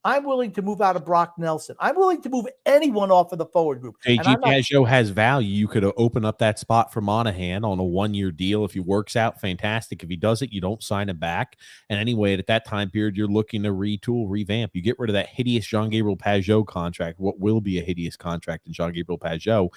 I'm willing to move out of Brock Nelson. I'm willing to move anyone off of the forward group. J.G. Pageau has value. You could open up that spot for Monahan on a 1-year deal. If he works out, fantastic. If he doesn't, you don't sign him back. And anyway, at that time period, you're looking to retool, revamp. You get rid of that hideous Jean-Gabriel Pageau contract, what will be a hideous contract in Jean-Gabriel Pageau,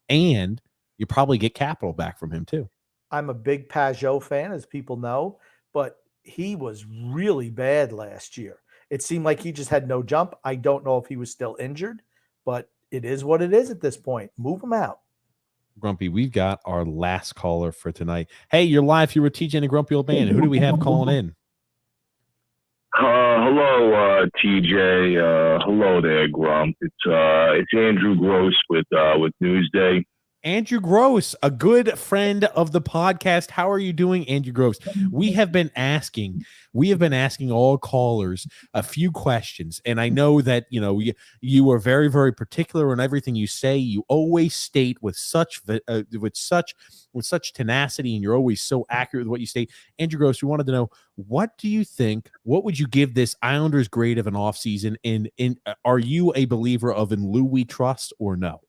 and you probably get capital back from him too. I'm a big Pageau fan, as people know, but he was really bad last year. It seemed like he just had no jump. I don't know if he was still injured, but it is what it is at this point. Move him out. Grumpy, we've got our last caller for tonight. Hey, you're live here with TJ and the Grumpy Old Man. Who do we have calling in? Hello, TJ. Hello there, Grump. It's Andrew Gross with Newsday. Andrew Gross, a good friend of the podcast. How are you doing, Andrew Gross? We have been asking all callers a few questions, and I know that you are very, very particular in everything you say. You always state with such tenacity, and you're always so accurate with what you state. Andrew Gross, we wanted to know, what do you think? What would you give this Islanders grade of an offseason? And are you a believer of in Lou we trust or no?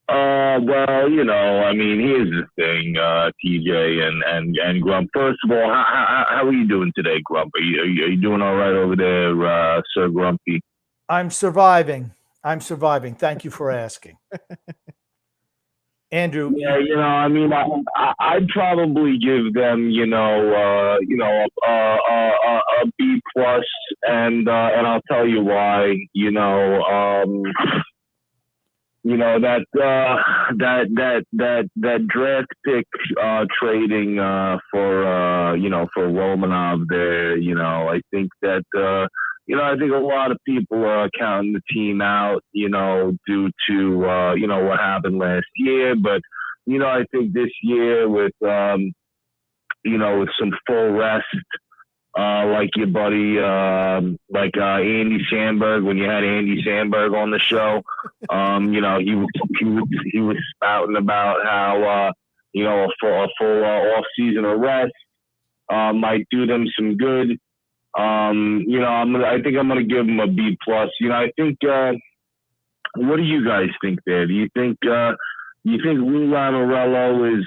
Well, here's the thing, TJ and Grump. First of all, how are you doing today, Grump? Are you doing all right over there, Sir Grumpy? I'm surviving. Thank you for asking. Andrew. Yeah, I'd probably give them, a B plus, and I'll tell you why. That draft pick trading for Romanov there, I think that I think a lot of people are counting the team out, due to what happened last year, but I think this year with with some full rest, like your buddy, Andy Sandberg, when you had Andy Sandberg on the show, he was spouting about how, a full off-season of rest might do them some good. I think I'm going to give him a B plus. I think What do you guys think there? Do you think Lou Lamoriello is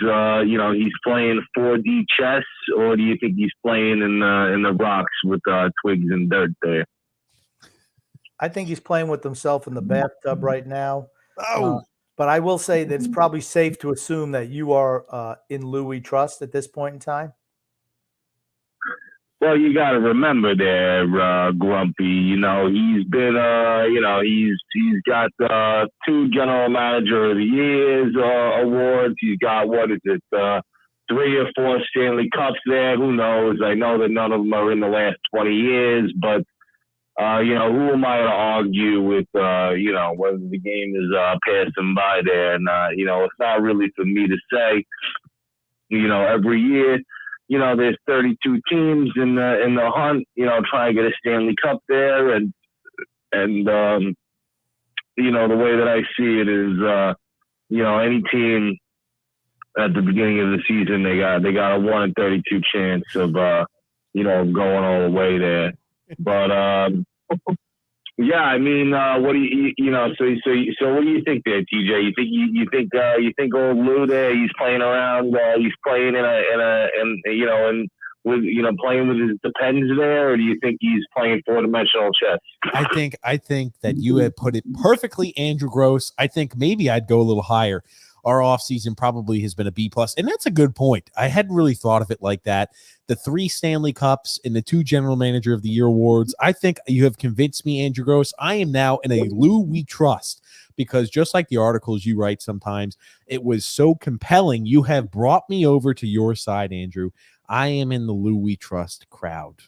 he's playing 4D chess, or do you think he's playing in the rocks with twigs and dirt there? I think he's playing with himself in the bathtub right now. Oh, But I will say that it's probably safe to assume that you are in Lou we trust at this point in time. Well, you got to remember there, Grumpy. He's been, he's got 2 General Manager of the Years awards. He's got 3 or 4 Stanley Cups there. Who knows? I know that none of them are in the last 20 years, but who am I to argue with, whether the game is passing by there? And, it's not really for me to say. Every year, there's 32 teams in the hunt, trying to get a Stanley Cup there. And the way that I see it is, any team at the beginning of the season, they got a 1 in 32 chance of, going all the way there. But, yeah, I mean, what do so what do you think there, TJ? You think old Lou there, he's playing around, he's playing playing with his depends there, or do you think he's playing 4-dimensional chess? I think that you have put it perfectly, Andrew Gross. I think maybe I'd go a little higher. Our offseason probably has been a B+, and that's a good point. I hadn't really thought of it like that. The 3 Stanley Cups and the 2 General Manager of the Year awards. I think you have convinced me, Andrew Gross. I am now in a Lou we trust, because just like the articles you write sometimes, it was so compelling. You have brought me over to your side, Andrew. I am in the Lou we trust crowd.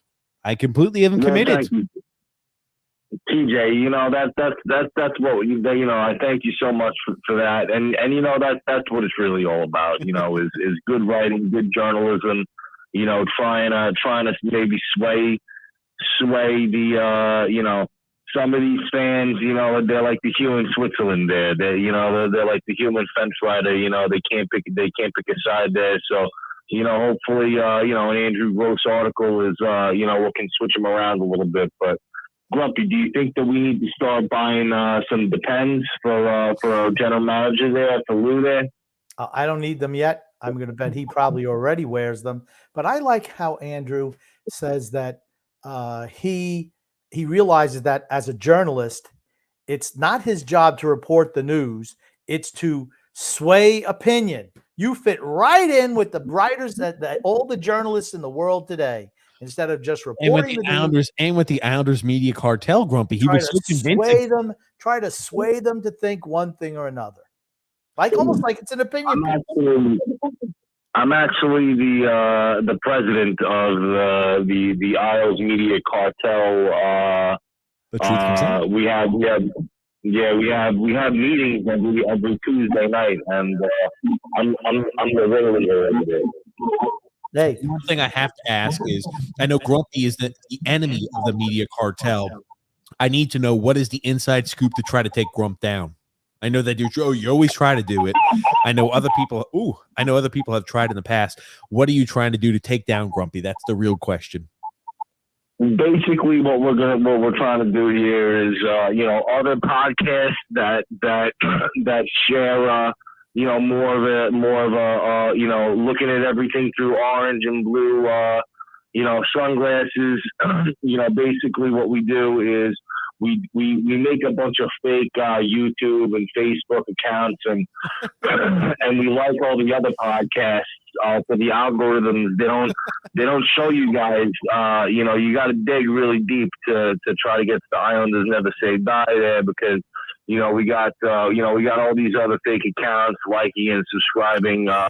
I completely haven't committed. TJ, that's what I thank you so much for that, and that's what it's really all about. Is good writing, good journalism. Trying to maybe sway the some of these fans. They're like the Hugh in Switzerland. They're like the human fence rider. They can't pick a side there. So hopefully an Andrew Gross article is we can switch them around a little bit, but. Grumpy, do you think that we need to start buying some depends for our general manager there, for Lou there? I don't need them yet. I'm going to bet he probably already wears them. But I like how Andrew says that he realizes that as a journalist, it's not his job to report the news. It's to sway opinion. You fit right in with the writers that all the journalists in the world today. Instead of just reporting with the Islanders media cartel, Grumpy, he was so convincing. Try to sway them to think one thing or another, almost like it's an opinion. I'm actually the president of the Isles media cartel. The truth comes out. We have meetings every Tuesday night, and I'm the ringleader of it. Hey. One thing I have to ask is, I know Grumpy is the enemy of the media cartel. I need to know, what is the inside scoop to try to take Grump down? I know that you always try to do it. I know other people have tried in the past. What are you trying to do to take down Grumpy? That's the real question. Basically, what we're trying to do here is, other podcasts that share. More of a looking at everything through orange and blue, sunglasses. Basically what we do is we make a bunch of fake YouTube and Facebook accounts, and and we like all the other podcasts for the algorithms. They don't show you guys. You got to dig really deep to try to get to the Islanders Never Say Die there, because. We got all these other fake accounts liking and subscribing, all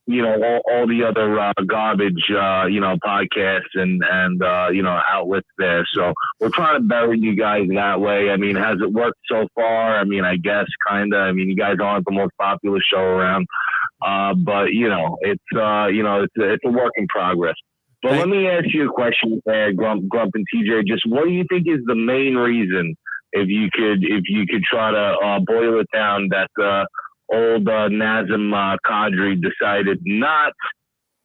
the other garbage, podcasts and outlets there. So we're trying to bury you guys that way. I mean, has it worked so far? I mean, I guess kind of. I mean, you guys aren't the most popular show around, but it's a work in progress. But let me ask you a question, Grump and TJ. Just what do you think is the main reason? If you could try to boil it down, that old Nazem Kadri decided not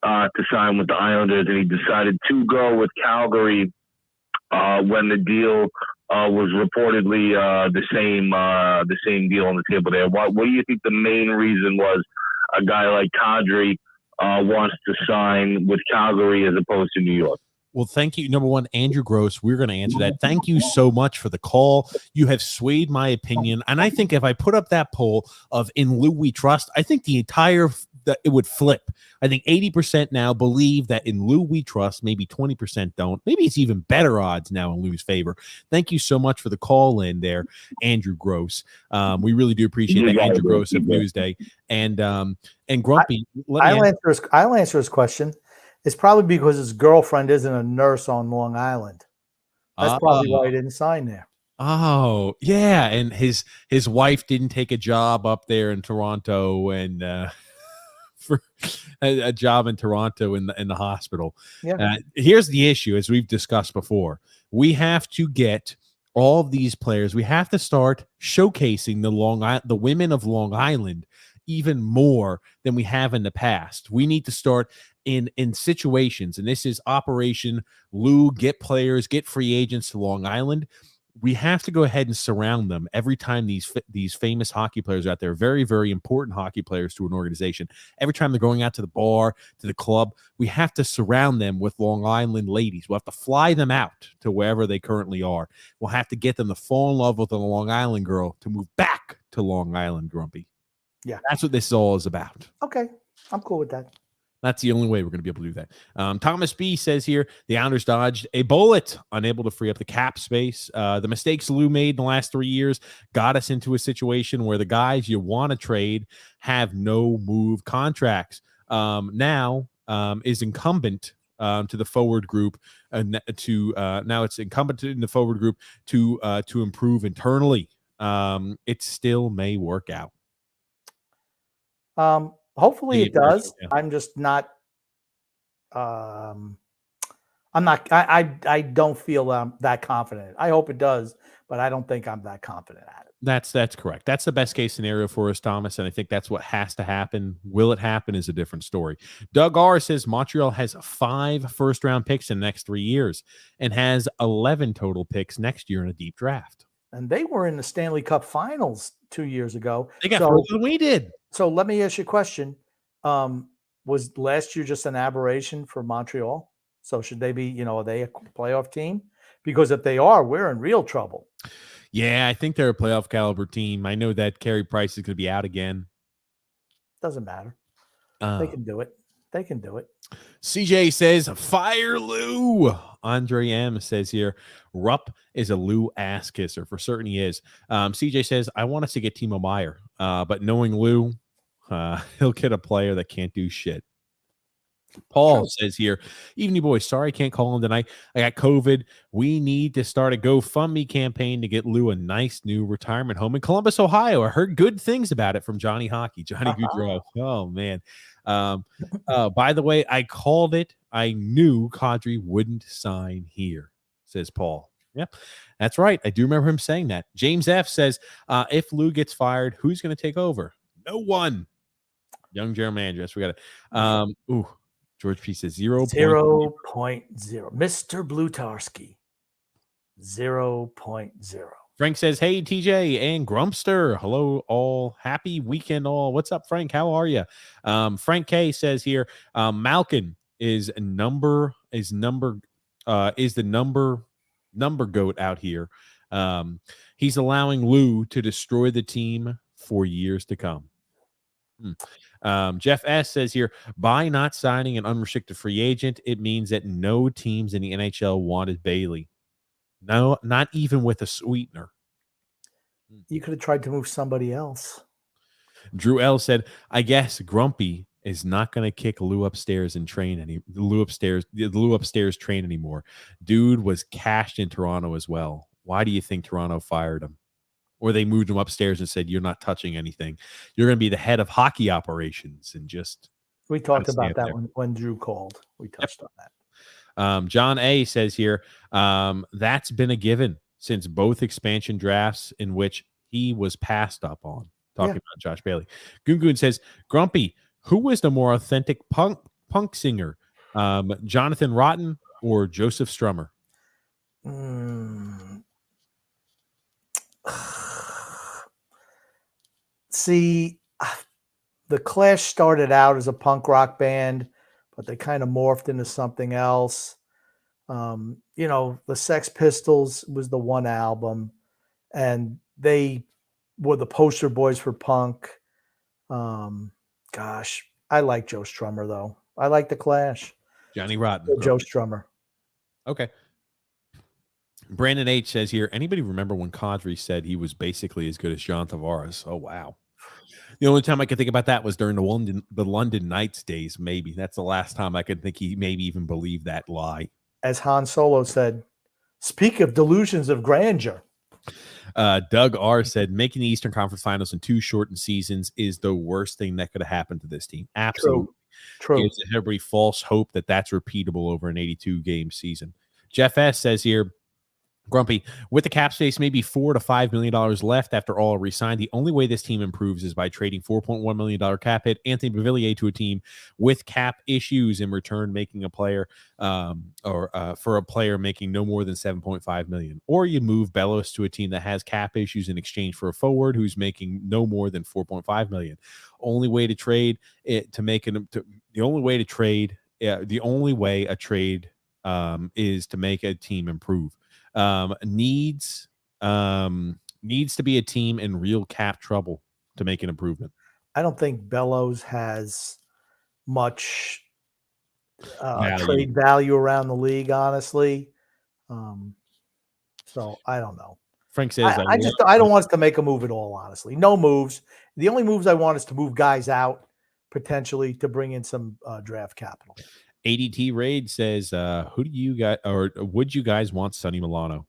to sign with the Islanders, and he decided to go with Calgary when the deal was reportedly the same deal on the table there. What do you think the main reason was a guy like Kadri wants to sign with Calgary as opposed to New York? Well, thank you. Number one, Andrew Gross, we're going to answer that. Thank you so much for the call. You have swayed my opinion. And I think if I put up that poll of In Lou We Trust, I think that it would flip. I think 80% now believe that In Lou We Trust, maybe 20% don't. Maybe it's even better odds now in Lou's favor. Thank you so much for the call in there, Andrew Gross. We really do appreciate that, Andrew Gross of Newsday. And Grumpy, I'll answer his question. It's probably because his girlfriend isn't a nurse on Long Island. That's probably why he didn't sign there. Oh, yeah. And his wife didn't take a job up there in Toronto and for a job in Toronto in the hospital. Yeah. Here's the issue, as we've discussed before. We have to get all of these players. We have to start showcasing the women of Long Island even more than we have in the past. We need to start in situations, and this is Operation Lou, get players, get free agents to Long Island. We have to go ahead and surround them every time these famous hockey players are out there, very, very important hockey players to an organization. Every time they're going out to the bar, to the club, we have to surround them with Long Island ladies. We'll have to fly them out to wherever they currently are. We'll have to get them to fall in love with a Long Island girl to move back to Long Island, Grumpy. Yeah. That's what this all is about. Okay. I'm cool with that. That's the only way we're going to be able to do that. Thomas B says here, the Islanders dodged a bullet, unable to free up the cap space. The mistakes Lou made in the last 3 years got us into a situation where the guys you want to trade have no move contracts. Now is incumbent to the forward group now it's incumbent in the forward group to improve internally. It still may work out. Hopefully it does. Yeah. I'm just not. I'm not. I don't feel that confident. I hope it does, but I don't think I'm that confident at it. That's correct. That's the best case scenario for us, Thomas, and I think that's what has to happen. Will it happen is a different story. Doug R says Montreal has 5 first-round picks in the next 3 years and has 11 total picks next year in a deep draft. And they were in the Stanley Cup Finals 2 years ago. They got further than we did. So let me ask you a question. Was last year just an aberration for Montreal? So should they be, are they a playoff team? Because if they are, we're in real trouble. Yeah, I think they're a playoff caliber team. I know that Carey Price is going to be out again. Doesn't matter. They can do it. They can do it. CJ says, fire Lou. Andre M says here, Rupp is a Lou ass kisser. For certain he is. CJ says, I want us to get Timo Meier. But knowing Lou, he'll get a player that can't do shit. Paul says here, evening boys, sorry I can't call him tonight. I got COVID. We need to start a GoFundMe campaign to get Lou a nice new retirement home in Columbus, Ohio. I heard good things about it from Johnny Hockey, Johnny Goudreau. Oh, man. By the way, I called it. I knew Kadri wouldn't sign here, says Paul. Yep, that's right. I do remember him saying that. James F says, if Lou gets fired, who's going to take over? No one. Young general manager. Yes, we got it. George P says 0.0. Mr. Blutarski. 0.0. Frank says, hey, TJ and Grumpster. Hello, all. Happy weekend, all. What's up, Frank? How are you? Frank K says here, Malkin is the number goat out here. He's allowing Lou to destroy the team for years to come. Jeff S says here, by not signing an unrestricted free agent, it means that no teams in the NHL wanted Bailey. No, not even with a sweetener. You could have tried to move somebody else. Drew L said, I guess Grumpy is not going to kick Lou upstairs and train the Lou upstairs train anymore. Dude was cashed in Toronto as well. Why do you think Toronto fired him? Or they moved him upstairs and said, you're not touching anything. You're going to be the head of hockey operations. And just. We talked about that when Drew called. We touched on that. John A says here, that's been a given since both expansion drafts in which he was passed up on. Talking about Josh Bailey. Gungun says, Grumpy, who was the more authentic punk singer? Jonathan Rotten or Joseph Strummer? See, the Clash started out as a punk rock band, but they kind of morphed into something else. The Sex Pistols was the one album, and they were the poster boys for punk. Gosh, I like Joe Strummer, though. I like the Clash. Johnny Rotten. Joe Strummer. Okay. Brandon H says here, anybody remember when Kadri said he was basically as good as John Tavares? Oh, wow. The only time I could think about that was during the London Knights days, maybe. That's the last time I could think he maybe even believed that lie. As Han Solo said, speak of delusions of grandeur. Doug R. said, making the Eastern Conference Finals in 2 shortened seasons is the worst thing that could have happened to this team. Absolutely. True. Gives everybody false hope that that's repeatable over an 82-game season. Jeff S. says here, Grumpy, with the cap space maybe $4 to $5 million left after all re-signed, the only way this team improves is by trading $4.1 million cap hit Anthony Beauvillier to a team with cap issues, in return making a player for a player making no more than $7.5 million. Or you move Bellows to a team that has cap issues in exchange for a forward who's making no more than $4.5 million. Only way to trade it to make the only way a trade is to make a team improve. Needs to be a team in real cap trouble to make an improvement. I don't think Bellows has much Value. trade value around the league, honestly. So I don't know. Frank says, I don't want us to make a move at all, honestly. No moves. The only moves I want is to move guys out potentially to bring in some draft capital. ADT Raid says, who do you guys, or would you guys want Sonny Milano?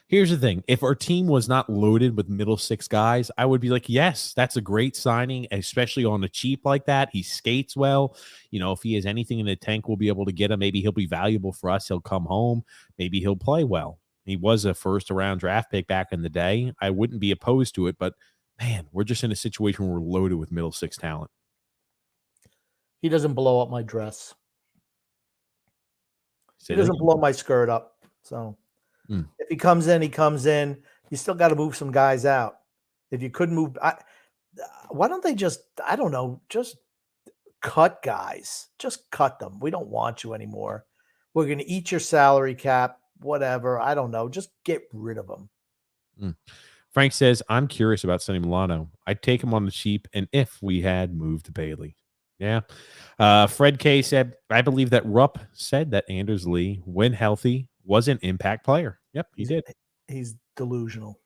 Here's the thing. If our team was not loaded with middle 6 guys, I would be like, yes, that's a great signing, especially on a cheap like that. He skates well. If he has anything in the tank, we'll be able to get him. Maybe he'll be valuable for us. He'll come home. Maybe he'll play well. He was a first-round draft pick back in the day. I wouldn't be opposed to it, but man, we're just in a situation where we're loaded with middle 6 talent. He doesn't blow up my dress. He doesn't blow my skirt up. So if he comes in, he comes in. You still got to move some guys out. If you couldn't move, why don't they just cut guys? Just cut them. We don't want you anymore. We're going to eat your salary cap, whatever. I don't know. Just get rid of them. Frank says, I'm curious about Sonny Milano. I'd take him on the cheap, and if we had moved Bailey. Yeah. Fred K said, I believe that Rupp said that Anders Lee, when healthy, was an impact player. Yep, he did. He's delusional.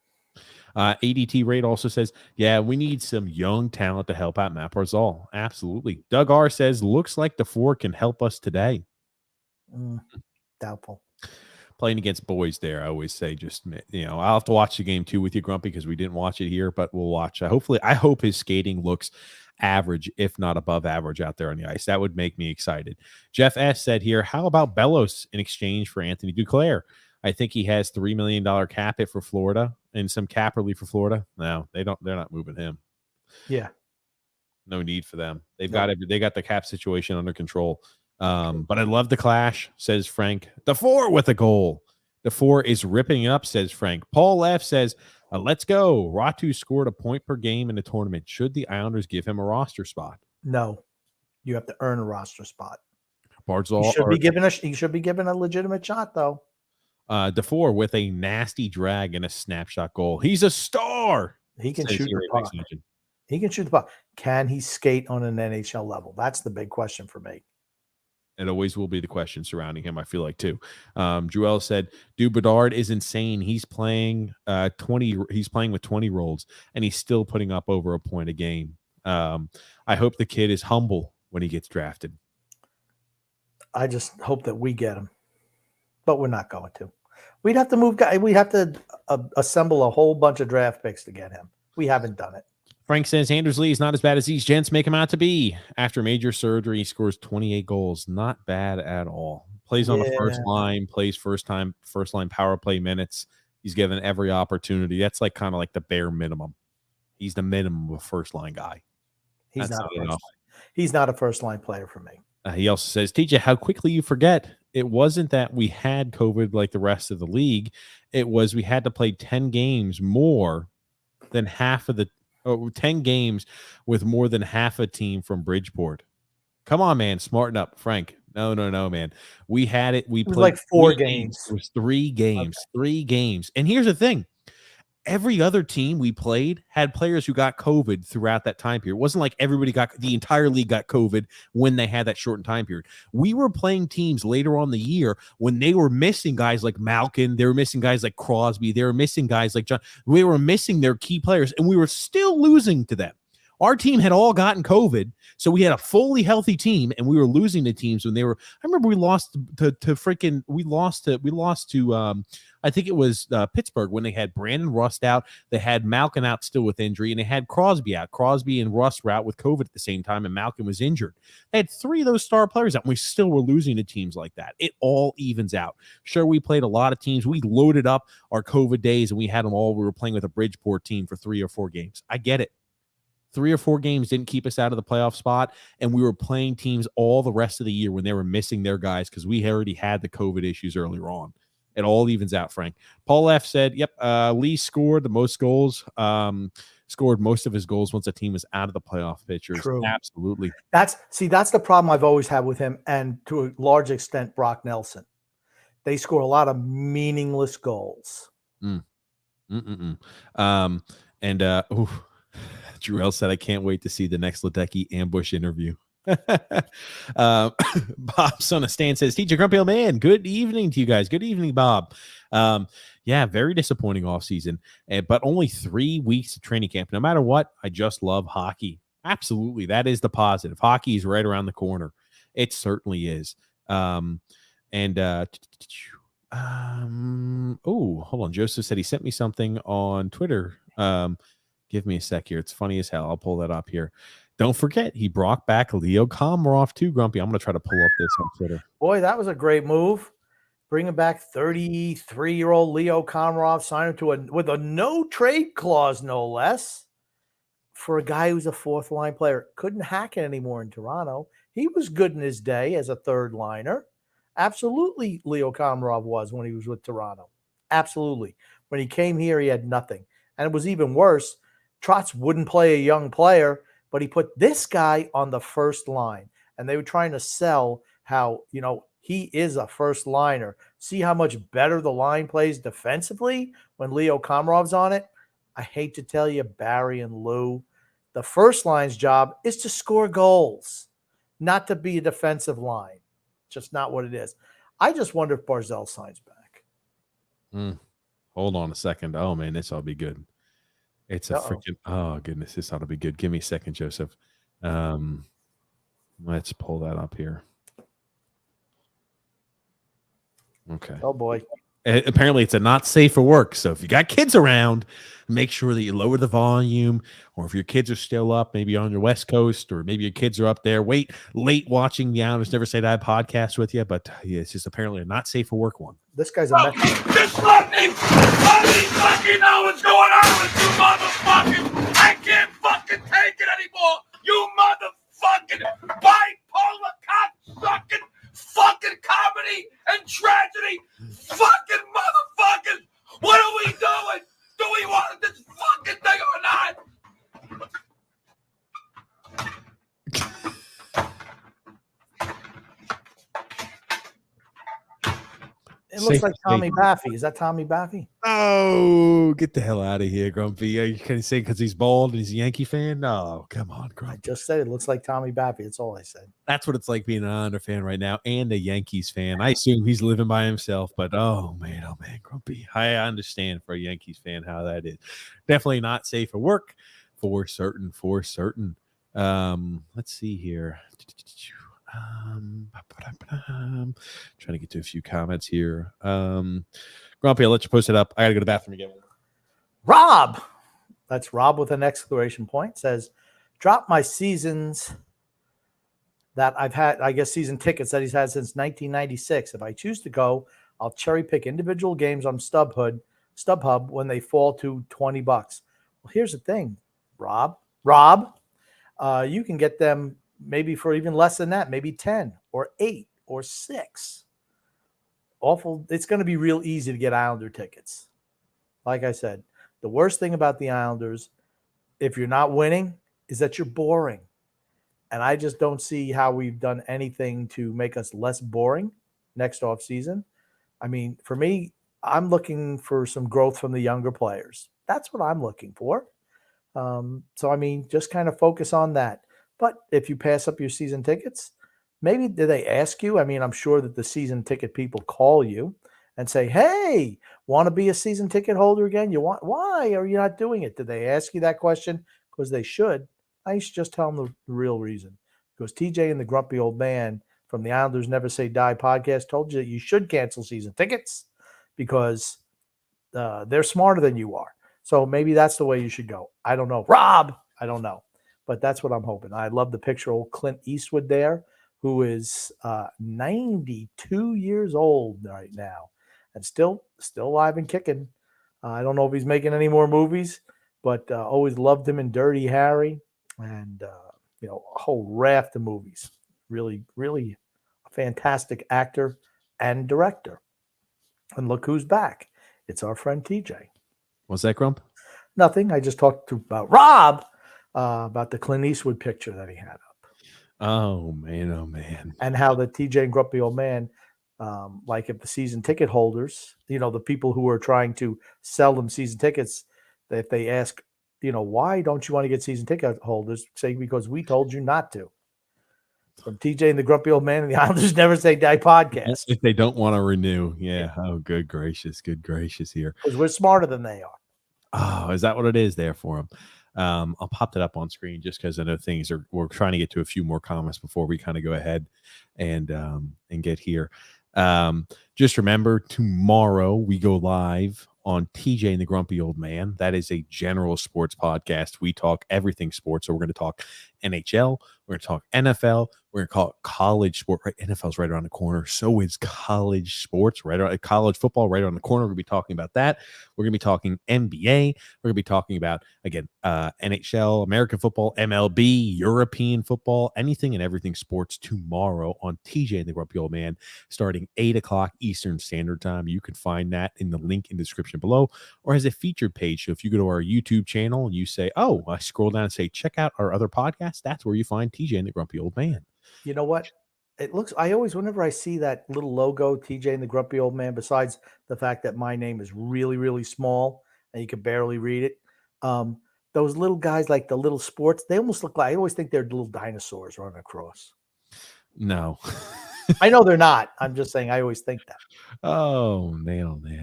ADT Raid also says, yeah, we need some young talent to help out Matt Barzal. Absolutely. Doug R says, looks like the 4 can help us today. Doubtful. Playing against boys there, I always say, I'll have to watch the game too with you, Grumpy, because we didn't watch it here, but we'll watch. I hope his skating looks average, if not above average, out there on the ice. That would make me excited. Jeff S said here, how about Bellows in exchange for Anthony Duclair? I think he has $3 million cap hit for Florida and some cap relief for Florida. No, they're not moving him. Yeah. No need for them. They got the cap situation under control. But I love the clash, says Frank. The 4 with a goal. The 4 is ripping it up, says Frank. Paul F says, let's go. Ratu scored a point per game in the tournament. Should the Islanders give him a roster spot? No. You have to earn a roster spot. Barzal He should be given a legitimate shot, though. DeFore with a nasty drag and a snapshot goal. He's a star. He can shoot the puck. He can shoot the puck. Can he skate on an NHL level? That's the big question for me. It always will be the question surrounding him, I feel like, too. Joel said, dude, Bedard is insane. He's playing 20. He's playing with 20-year-olds, and he's still putting up over a point a game. I hope the kid is humble when he gets drafted. I just hope that we get him, but we're not going to. We'd have to move guys. We'd have to assemble a whole bunch of draft picks to get him. We haven't done it. Frank says Anders Lee is not as bad as these gents make him out to be. After major surgery, he scores 28 goals. Not bad at all. Plays on the first line, plays first line power play minutes. He's given every opportunity. That's like kind of like the bare minimum. He's the minimum of a first line guy. He's not a first line player for me. He also says, TJ, how quickly you forget. It wasn't that we had COVID like the rest of the league. It was we had to play 10 games more than half of the 10 games with more than half a team from Bridgeport. Come on, man. Smarten up, Frank. No, man. We had it. We It was played like 4 3 games. It was 3 games. Okay. 3 games. And here's the thing. Every other team we played had players who got COVID throughout that time period. It wasn't like the entire league got COVID when they had that shortened time period. We were playing teams later on the year when they were missing guys like Malkin. They were missing guys like Crosby. They were missing guys like John. We were missing their key players, and we were still losing to them. Our team had all gotten COVID, so we had a fully healthy team, and we were losing to teams when they were. I remember we lost to I think it was Pittsburgh when they had Brandon Rust out. They had Malkin out still with injury, and they had Crosby out. Crosby and Rust were out with COVID at the same time, and Malkin was injured. They had 3 of those star players out, and we still were losing to teams like that. It all evens out. Sure, we played a lot of teams. We loaded up our COVID days, and we had them all. We were playing with a Bridgeport team for 3 or 4 games. I get it. 3 or 4 games didn't keep us out of the playoff spot, and we were playing teams all the rest of the year when they were missing their guys because we already had the COVID issues earlier on. It all evens out, Frank. Paul F. said, yep, Lee scored the most goals, scored most of his goals once the team was out of the playoff pictures. True. Absolutely. That's the problem I've always had with him, and to a large extent, Brock Nelson. They score a lot of meaningless goals. Jarrell said, I can't wait to see the next Ledecky ambush interview. Bob Son of Stan says, Teacher Grumpy Old Man, good evening to you guys. Good evening, Bob. Yeah, very disappointing offseason, but only 3 weeks of training camp. No matter what, I just love hockey. Absolutely. That is the positive. Hockey is right around the corner. It certainly is. Oh, hold on. Joseph said he sent me something on Twitter. Give me a sec here. It's funny as hell. I'll pull that up here. Don't forget, he brought back Leo Komarov too, Grumpy. I'm going to try to pull up this on Twitter. Boy, that was a great move. Bringing back 33-year-old Leo Komarov, signing him with a no-trade clause, no less, for a guy who's a fourth-line player. Couldn't hack it anymore in Toronto. He was good in his day as a third-liner. Absolutely, Leo Komarov was when he was with Toronto. Absolutely. When he came here, he had nothing. And it was even worse. Trotz wouldn't play a young player, but he put this guy on the first line. And they were trying to sell how, he is a first liner. See how much better the line plays defensively when Leo Komarov's on it? I hate to tell you, Barry and Lou, the first line's job is to score goals, not to be a defensive line. Just not what it is. I just wonder if Barzal signs back. Hold on a second. Oh, man, this ought to be good. It's a freaking, oh, goodness, this ought to be good. Give me a second, Joseph. Let's pull that up here. Okay. Oh, boy. Apparently, it's a not safe for work. So if you got kids around, make sure that you lower the volume. Or if your kids are still up, maybe on your West Coast, or maybe your kids are up there late watching the Islanders Never Say Die podcast with you. But yeah, it's just apparently a not safe for work one. This guy's a Just let me fucking know what's going on with you motherfuckers. I can't fucking take it anymore. You motherfucking bipolar cock-sucking fucking comedy and tragedy fucking motherfuckers. What are we doing? Do we want this fucking thing or not? It looks like Tommy Baffy. Is that Tommy Baffy? Oh, get the hell out of here, Grumpy. You can't say because he's bald and he's a Yankee fan? No, come on, Grumpy. I just said it looks like Tommy Baffy. That's all I said. That's what it's like being an Islander fan right now and a Yankees fan. I assume he's living by himself, but oh man, Grumpy. I understand for a Yankees fan how that is. Definitely not safe for work, for certain. Let's see here. Trying to get to a few comments here. Grumpy, I'll let you post it up. I gotta go to the bathroom again. Rob, that's Rob with an exclamation point, says, drop my seasons that I've had, I guess season tickets that he's had since 1996. If I choose to go, I'll cherry pick individual games on StubHub when they fall to $20. Well, here's the thing, Rob, you can get them maybe for even less than that, maybe 10 or 8 or 6. It's going to be real easy to get Islander tickets. Like I said, the worst thing about the Islanders, if you're not winning, is that you're boring. And I just don't see how we've done anything to make us less boring next off season. I mean, for me, I'm looking for some growth from the younger players. That's what I'm looking for. So, I mean, just kind of focus on that. But if you pass up your season tickets, maybe do they ask you? I mean, I'm sure that the season ticket people call you and say, "Hey, want to be a season ticket holder again? Why are you not doing it?" Did they ask you that question? Because they should. I should just tell them the real reason. Because TJ and the grumpy old man from the Islanders Never Say Die podcast told you that you should cancel season tickets because they're smarter than you are. So maybe that's the way you should go. I don't know. Rob, I don't know. But that's what I'm hoping. I love the picture of old Clint Eastwood there, who is 92 years old right now and still alive and kicking. I don't know if he's making any more movies, but always loved him in Dirty Harry and, a whole raft of movies. Really, really a fantastic actor and director. And look who's back. It's our friend TJ. What's that, Grump? Nothing. I just talked about Rob about the Clint Eastwood picture that he had up. Oh, man. And how the TJ and grumpy old man, like if the season ticket holders, the people who are trying to sell them season tickets, if they ask, why don't you want to get season ticket holders, say because we told you not to. From TJ and the grumpy old man and the Islanders Never Say Die podcast. If they don't want to renew. Yeah. Oh, good gracious here. Because we're smarter than they are. Oh, is that what it is there for them? I'll pop that up on screen just because I know we're trying to get to a few more comments before we kind of go ahead and get here. Just remember, tomorrow we go live on TJ and the Grumpy Old Man. That is a general sports podcast. We talk everything sports. So we're going to talk NHL. We're going to talk NFL. We're going to call it college sport. Right? NFL's right around the corner. So is college sports, college football right around the corner. We're going to be talking about that. We're going to be talking NBA. We're going to be talking about, again, NHL, American football, MLB, European football, anything and everything sports tomorrow on TJ and the Grumpy Old Man, starting 8 o'clock Eastern Standard Time. You can find that in the link in the description below or as a featured page. So if you go to our YouTube channel and you say, I scroll down and say, check out our other podcasts, that's where you find TJ and the Grumpy Old Man. You know what? I always, whenever I see that little logo, TJ and the Grumpy Old Man, besides the fact that my name is really, really small and you can barely read it, those little guys, like the little sports, they almost look like, I always think they're little dinosaurs running across. No. I know they're not. I'm just saying, I always think that. Oh, man.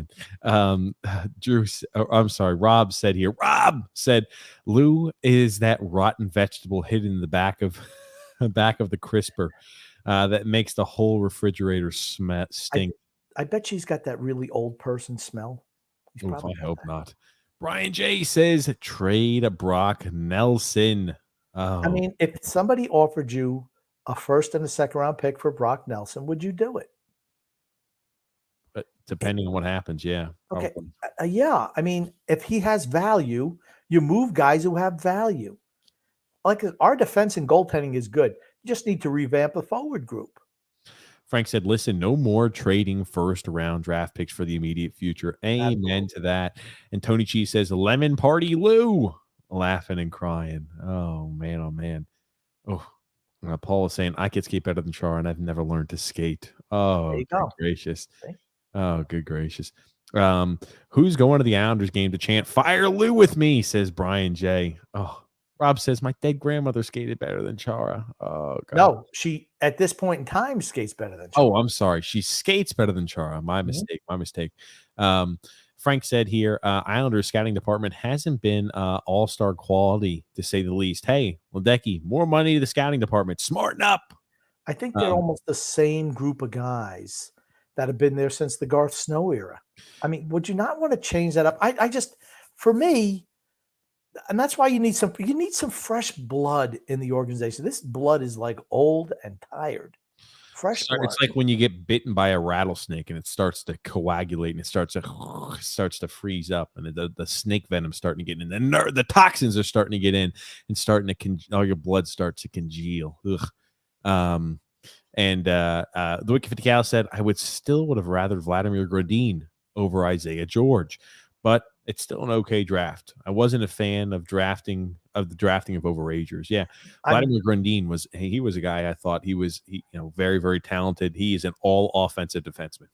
Rob said, Lou is that rotten vegetable hidden in the back of the crisper that makes the whole refrigerator stink. I bet she's got that really old person smell. I hope not. Brian J says trade Brock Nelson. Oh. I mean, if somebody offered you a first and a second round pick for Brock Nelson, would you do it? But depending on what happens, yeah. Okay. Yeah. I mean, if he has value, you move guys who have value. Like our defense and goaltending is good. You just need to revamp the forward group. Frank said, listen, no more trading first round draft picks for the immediate future. Amen Absolutely. to that. And Tony Cheese says, lemon party Lou, laughing and crying. Oh, man. Oh, Paul is saying, I could skate better than Char, and I've never learned to skate. Oh, good gracious. See? Oh, good gracious. Who's going to the Islanders game to chant, fire Lou with me, says Brian J. Oh, Rob says, my dead grandmother skated better than Chara. Oh, God. No, she, at this point in time, skates better than Chara. Oh, I'm sorry. She skates better than Chara. My mistake. Frank said here, Islanders scouting department hasn't been all-star quality, to say the least. Hey, Ledecky, more money to the scouting department. Smarten up. I think they're almost the same group of guys that have been there since the Garth Snow era. I mean, would you not want to change that up? I just, for me, and that's why you need some fresh blood in the organization. This blood is like old and tired. Fresh blood. It's like when you get bitten by a rattlesnake and it starts to coagulate and it starts to freeze up, and the snake venom's starting to get in. The toxins are starting to get in and all your blood starts to congeal. Ugh. The Wicked 50 Cal said, I would have rather Vladimir Grodin over Isaiah George, but It's still an okay draft. I wasn't a fan of the drafting of overagers. Yeah, Vladimir Grandin was he was a guy I thought he was very, very talented. He is an all offensive defenseman.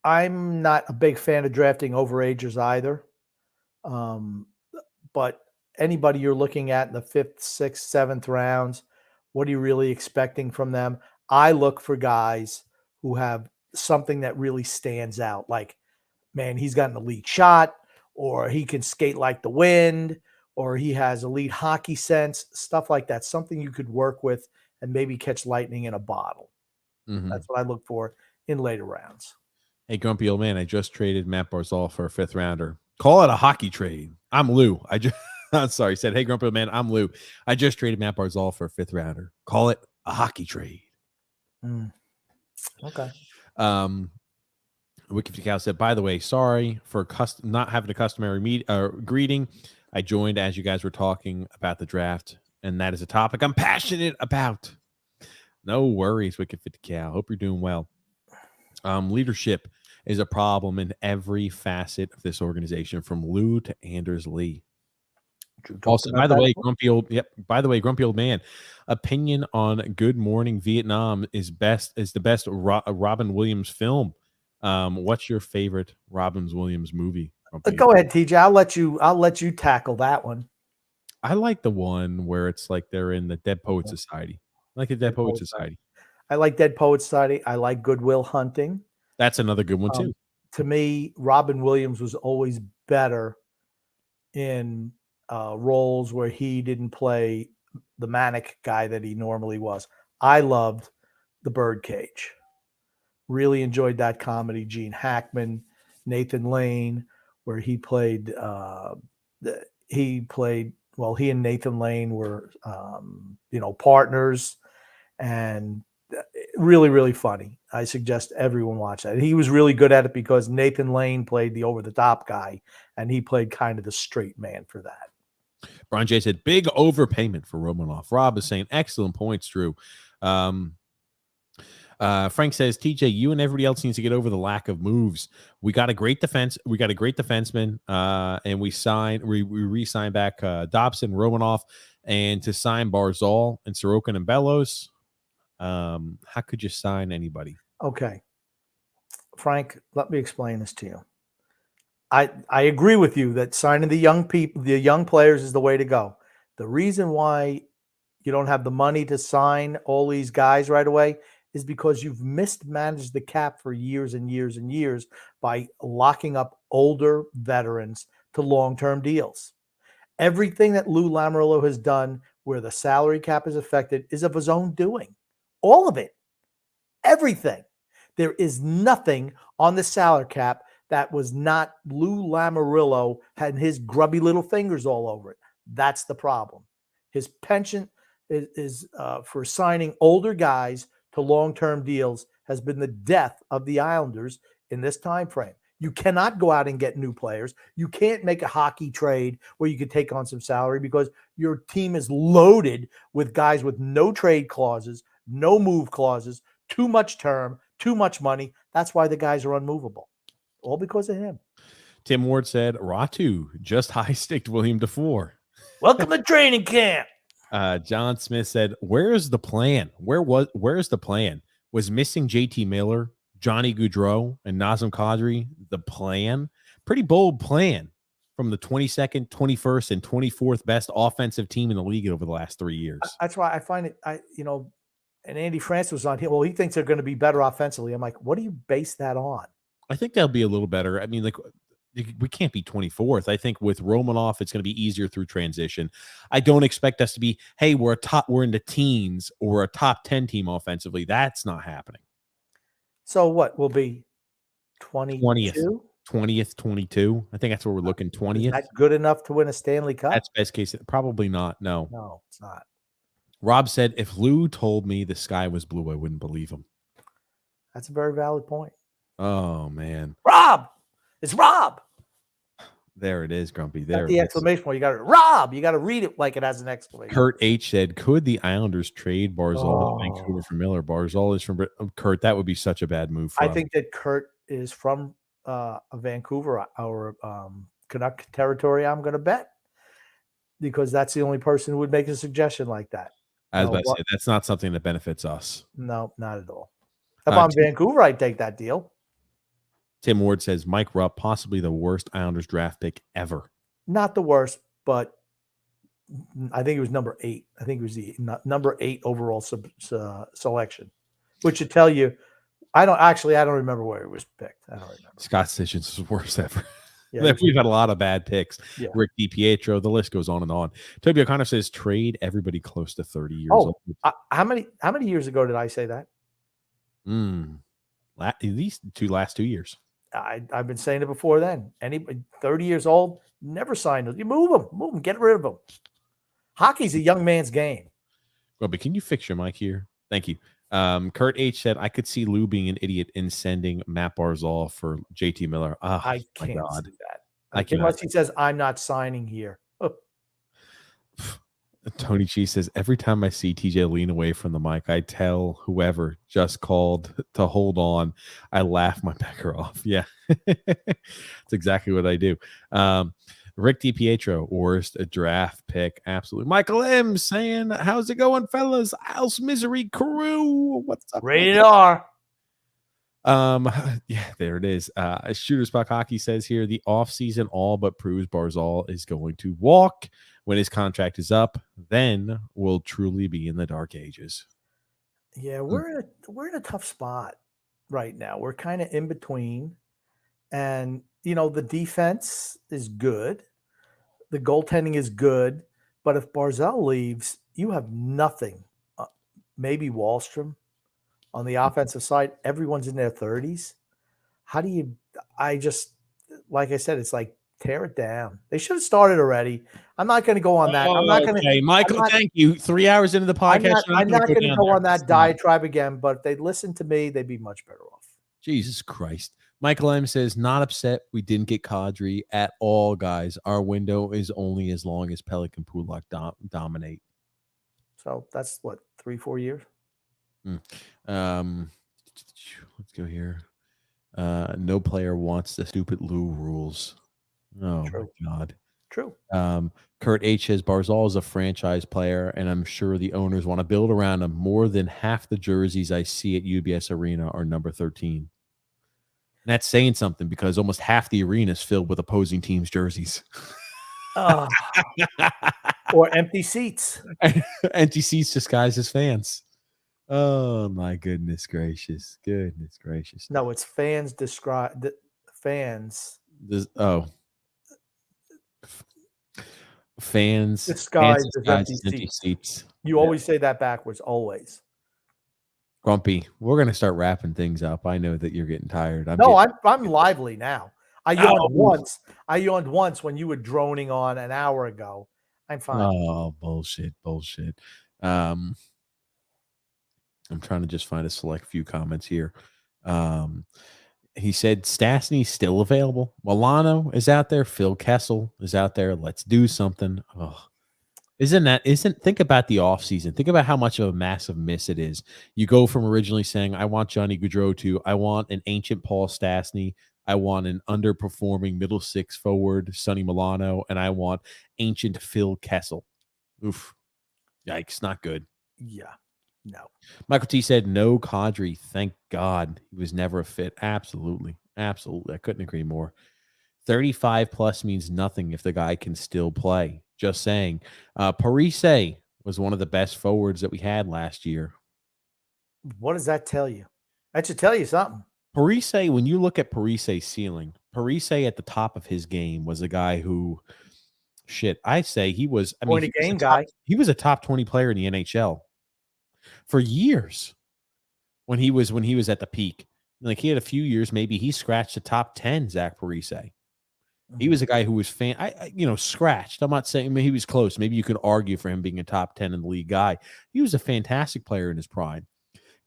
I'm not a big fan of drafting overagers either. But anybody you're looking at in the 5th, 6th, 7th rounds, what are you really expecting from them? I look for guys who have something that really stands out. Like, man, he's got an elite shot, or he can skate like the wind, or he has elite hockey sense, stuff like that. Something you could work with and maybe catch lightning in a bottle. Mhm. That's what I look for in later rounds. Hey, grumpy old man, I just traded Matt Barzal for a 5th rounder. Call it a hockey trade. I'm Lou. I'm sorry. He said, hey, grumpy old man, I'm Lou. I just traded Matt Barzal for a 5th rounder. Call it a hockey trade. Okay. Wiki Cow said, by the way, sorry for not having a customary greeting. I joined as you guys were talking about the draft, and that is a topic I'm passionate about. No worries, Wicked 50 Cow. Hope you're doing well. Leadership is a problem in every facet of this organization, from Lou to Anders Lee. Also, by the way, grumpy old man, opinion on Good Morning Vietnam is the best Robin Williams film. What's your favorite Robin Williams movie? Go ahead, TJ. I'll let you tackle that one. I like the one where it's like they're in the Dead Poet Society. I like the Dead Poet Society. I like Dead Poet Society. I like Good Will Hunting. That's another good one too. To me, Robin Williams was always better in roles where he didn't play the manic guy that he normally was. I loved The Birdcage. Really enjoyed that comedy. Gene Hackman, Nathan Lane, where he and Nathan Lane were, partners, and really, really funny. I suggest everyone watch that. He was really good at it because Nathan Lane played the over-the-top guy, and he played kind of the straight man for that. Brian J said, big overpayment for Romanov. Rob is saying, excellent points, Drew. Frank says, TJ, you and everybody else needs to get over the lack of moves. We got a great defense. We got a great defenseman, and we re-signed back Dobson, Romanov, and to sign Barzal and Sorokin and Bellows. How could you sign anybody? Okay, Frank, let me explain this to you. I agree with you that signing the young players is the way to go. The reason why you don't have the money to sign all these guys right away is because you've mismanaged the cap for years and years and years by locking up older veterans to long-term deals. Everything that Lou Lamoriello has done where the salary cap is affected is of his own doing. All of it. Everything. There is nothing on the salary cap that was not Lou Lamoriello had his grubby little fingers all over it. That's the problem. His penchant is for signing older guys to long-term deals has been the death of the Islanders in this time frame. You cannot go out and get new players. You can't make a hockey trade where you can take on some salary because your team is loaded with guys with no trade clauses, no move clauses, too much term, too much money. That's why the guys are unmovable. All because of him. Tim Ward said, Ratu just high-sticked William DeFore. Welcome to training camp. John Smith said, where's the plan? Where's the plan? Was missing JT Miller, Johnny Gaudreau, and Nazem Kadri the plan? Pretty bold plan from the 22nd, 21st, and 24th best offensive team in the league over the last 3 years. That's why I find it, and Andy Francess was on here. Well, he thinks they're going to be better offensively. I'm like, what do you base that on? I think they'll be a little better. I mean, like, we can't be 24th. I think with Romanov, it's going to be easier through transition. I don't expect us to be, hey, we're in the teens or a top 10 team offensively. That's not happening. So what will be 20th, 22? I think that's where we're looking. 20th. Is that good enough to win a Stanley Cup? That's best case. Probably not. No, it's not. Rob said, if Lou told me the sky was blue, I wouldn't believe him. That's a very valid point. Oh, man. Rob! It's Rob! There it is, Grumpy. There the exclamation point. You got to Rob. You got to read it like it has an exclamation. Kurt H said, could the Islanders trade Barzal to Vancouver for Miller? Barzal is from Kurt. That would be such a bad move for I think that Kurt is from Vancouver or Canuck territory, I'm going to bet, because that's the only person who would make a suggestion like that. I was about to say, that's not something that benefits us. No, not at all. If I'm Vancouver, I'd take that deal. Tim Ward says Mike Rupp, possibly the worst Islanders draft pick ever. Not the worst, but I think it was number 8. I think it was the number 8 overall selection, which should tell you. I don't remember where it was picked. I don't remember. Scott Sitchins is worst ever. Yeah, we've had a lot of bad picks. Yeah. Rick DiPietro, the list goes on and on. Toby O'Connor says trade everybody close to 30 years old. How many years ago did I say that? At least last 2 years. I've been saying it before then. Anybody 30 years old, never sign them. You move them, get rid of them. Hockey's a young man's game. Well, but can you fix your mic here? Thank you. Kurt H said, I could see Lou being an idiot in sending Matt Barzal for JT Miller. Oh, I can't see that. I unless he says, I'm not signing here. Tony G says, every time I see TJ lean away from the mic, I tell whoever just called to hold on. I laugh my pecker off. Yeah, that's exactly what I do. Rick DiPietro, worst draft pick. Absolutely. Michael M saying, how's it going, fellas? House Misery Crew. What's up? Rated R. Yeah, there it is. Shooter Spock Hockey says here, the offseason all but proves Barzal is going to walk. When his contract is up, then we'll truly be in the dark ages. Yeah, we're in a tough spot right now. We're kind of in between. And, the defense is good. The goaltending is good. But if Barzal leaves, you have nothing. Maybe Wallstrom on the offensive side. Everyone's in their 30s. How do you – like I said, it's like tear it down. They should have started already. I'm not going to go on that. I'm not going to – Okay, Michael, thank you. 3 hours into the podcast. I'm not going to go on that diatribe again, but if they'd listen to me, they'd be much better off. Jesus Christ. Michael M says, not upset we didn't get Kadri at all, guys. Our window is only as long as Pelech and Pulak dominate. So that's what, 3-4 years? Let's go here. No player wants the stupid Lou rules. Oh, True. My God. True. Kurt H says Barzal is a franchise player, and I'm sure the owners want to build around him. More than half the jerseys I see at UBS Arena are number 13. And that's saying something because almost half the arena is filled with opposing teams' jerseys. Or empty seats. Empty seats disguised as fans. Oh, my goodness gracious. Goodness gracious. No, it's fans describe fans. Fans disguised as empty seats. You always say that backwards, always. Grumpy, we're going to start wrapping things up. I know that you're getting tired. I'm lively now. I yawned once when you were droning on an hour ago. I'm fine. Oh, bullshit. I'm trying to just find a select few comments here. He said Stastny's still available. Milano is out there. Phil Kessel is out there. Let's do something. Oh, think about the offseason. Think about how much of a massive miss it is. You go from originally saying, I want Johnny Gaudreau to I want an ancient Paul Stastny. I want an underperforming middle six forward, Sonny Milano, and I want ancient Phil Kessel. Oof. Yikes. Not good. Yeah. No. Michael T said no Kadri. Thank God he was never a fit. Absolutely. I couldn't agree more. 35 plus means nothing if the guy can still play. Just saying. Parise was one of the best forwards that we had last year. What does that tell you? That should tell you something. Parise, when you look at Parise's ceiling, Parise at the top of his game was a guy who, I say he was. I mean, he was a top 20 player in the NHL for years. When he was at the peak, like he had a few years, maybe he scratched the top 10. Zach Parise. He was a guy who was scratched. I'm not saying he was close. Maybe you could argue for him being a top 10 in the league guy. He was a fantastic player in his prime.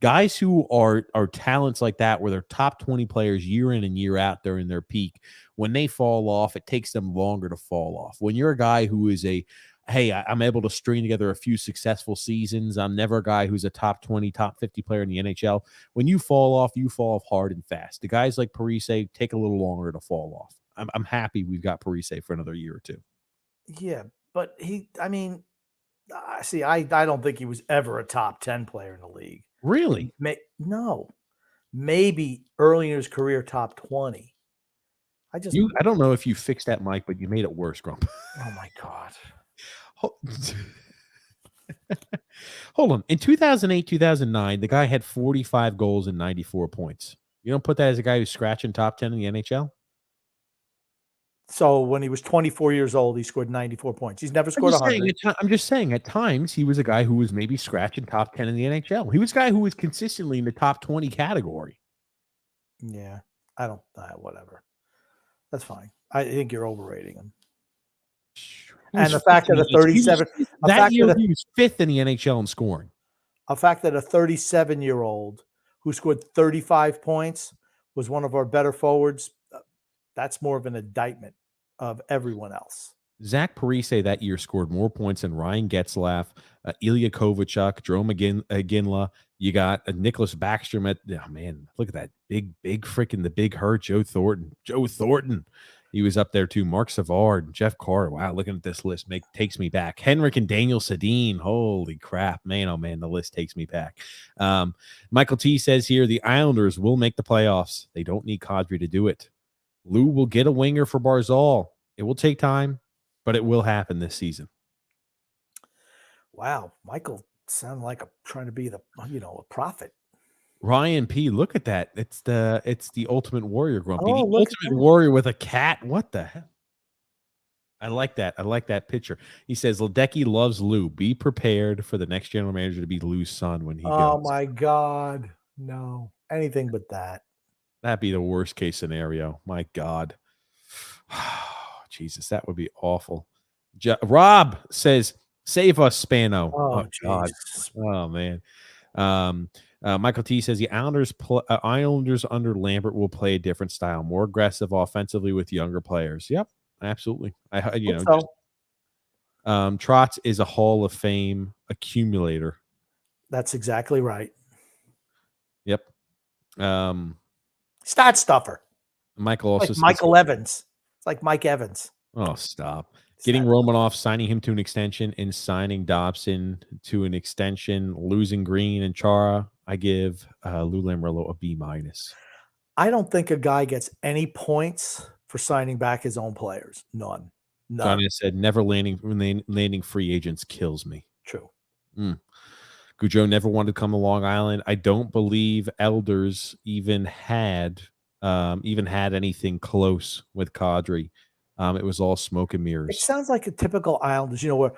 Guys who are talents like that, where they're top 20 players year in and year out during their peak, when they fall off, it takes them longer to fall off. When you're a guy who is a hey, I'm able to string together a few successful seasons. I'm never a guy who's a top 20, top 50 player in the NHL. When you fall off hard and fast. The guys like Parise take a little longer to fall off. I'm happy we've got Parise for another year or two. Yeah, but I don't think he was ever a top 10 player in the league. Really? No. Maybe early in his career, top 20. I don't know if you fixed that mic, but you made it worse, Grump. Oh my God. Hold on. In 2008, 2009, the guy had 45 goals and 94 points. You don't put that as a guy who's scratching top 10 in the NHL? So when he was 24 years old, he scored 94 points. He's never scored 100. I'm just saying, at times, he was a guy who was maybe scratching top 10 in the NHL. He was a guy who was consistently in the top 20 category. Yeah, whatever. That's fine. I think you're overrating him. And the fact that a 37 he was fifth in the NHL in scoring. A fact that a 37-year-old who scored 35 points was one of our better forwards, that's more of an indictment of everyone else. Zach Parise that year scored more points than Ryan Getzlaf, Ilya Kovalchuk, Jerome Ginla. You got Nicholas Backstrom look at that big freaking the big hurt Joe Thornton. He was up there too. Mark Savard, Jeff Carter. Wow, looking at this list takes me back. Henrik and Daniel Sedin. Holy crap, man! Oh man, the list takes me back. Michael T says here the Islanders will make the playoffs. They don't need Kadri to do it. Lou will get a winger for Barzal. It will take time, but it will happen this season. Wow, Michael sounded like trying to be a prophet. Ryan P, look at that. It's the Ultimate Warrior, Grumpy. Oh, the Ultimate Warrior with a cat. What the hell? I like that. I like that picture. He says Ledecky loves Lou. Be prepared for the next general manager to be Lou's son when he goes. Oh my God. No. Anything but that. That'd be the worst case scenario. My God. Jesus, that would be awful. Rob says, save us, Spano. Oh God. Oh, man. Michael T says the Islanders under Lambert will play a different style, more aggressive offensively with younger players. Yep, absolutely. Trotz is a Hall of Fame accumulator. That's exactly right. Yep. Stat stuffer. Michael also says Michael Evans. It's like Mike Evans. Oh, stop. Getting Romanov, signing him to an extension, and signing Dobson to an extension, losing Green and Chara. I give Lou Lamoriello a B-. I don't think a guy gets any points for signing back his own players. None. Johnny said, never landing free agents kills me. True. Goudreau never wanted to come to Long Island. I don't believe Elders even had anything close with Kadri. It was all smoke and mirrors. It sounds like a typical Islanders, where,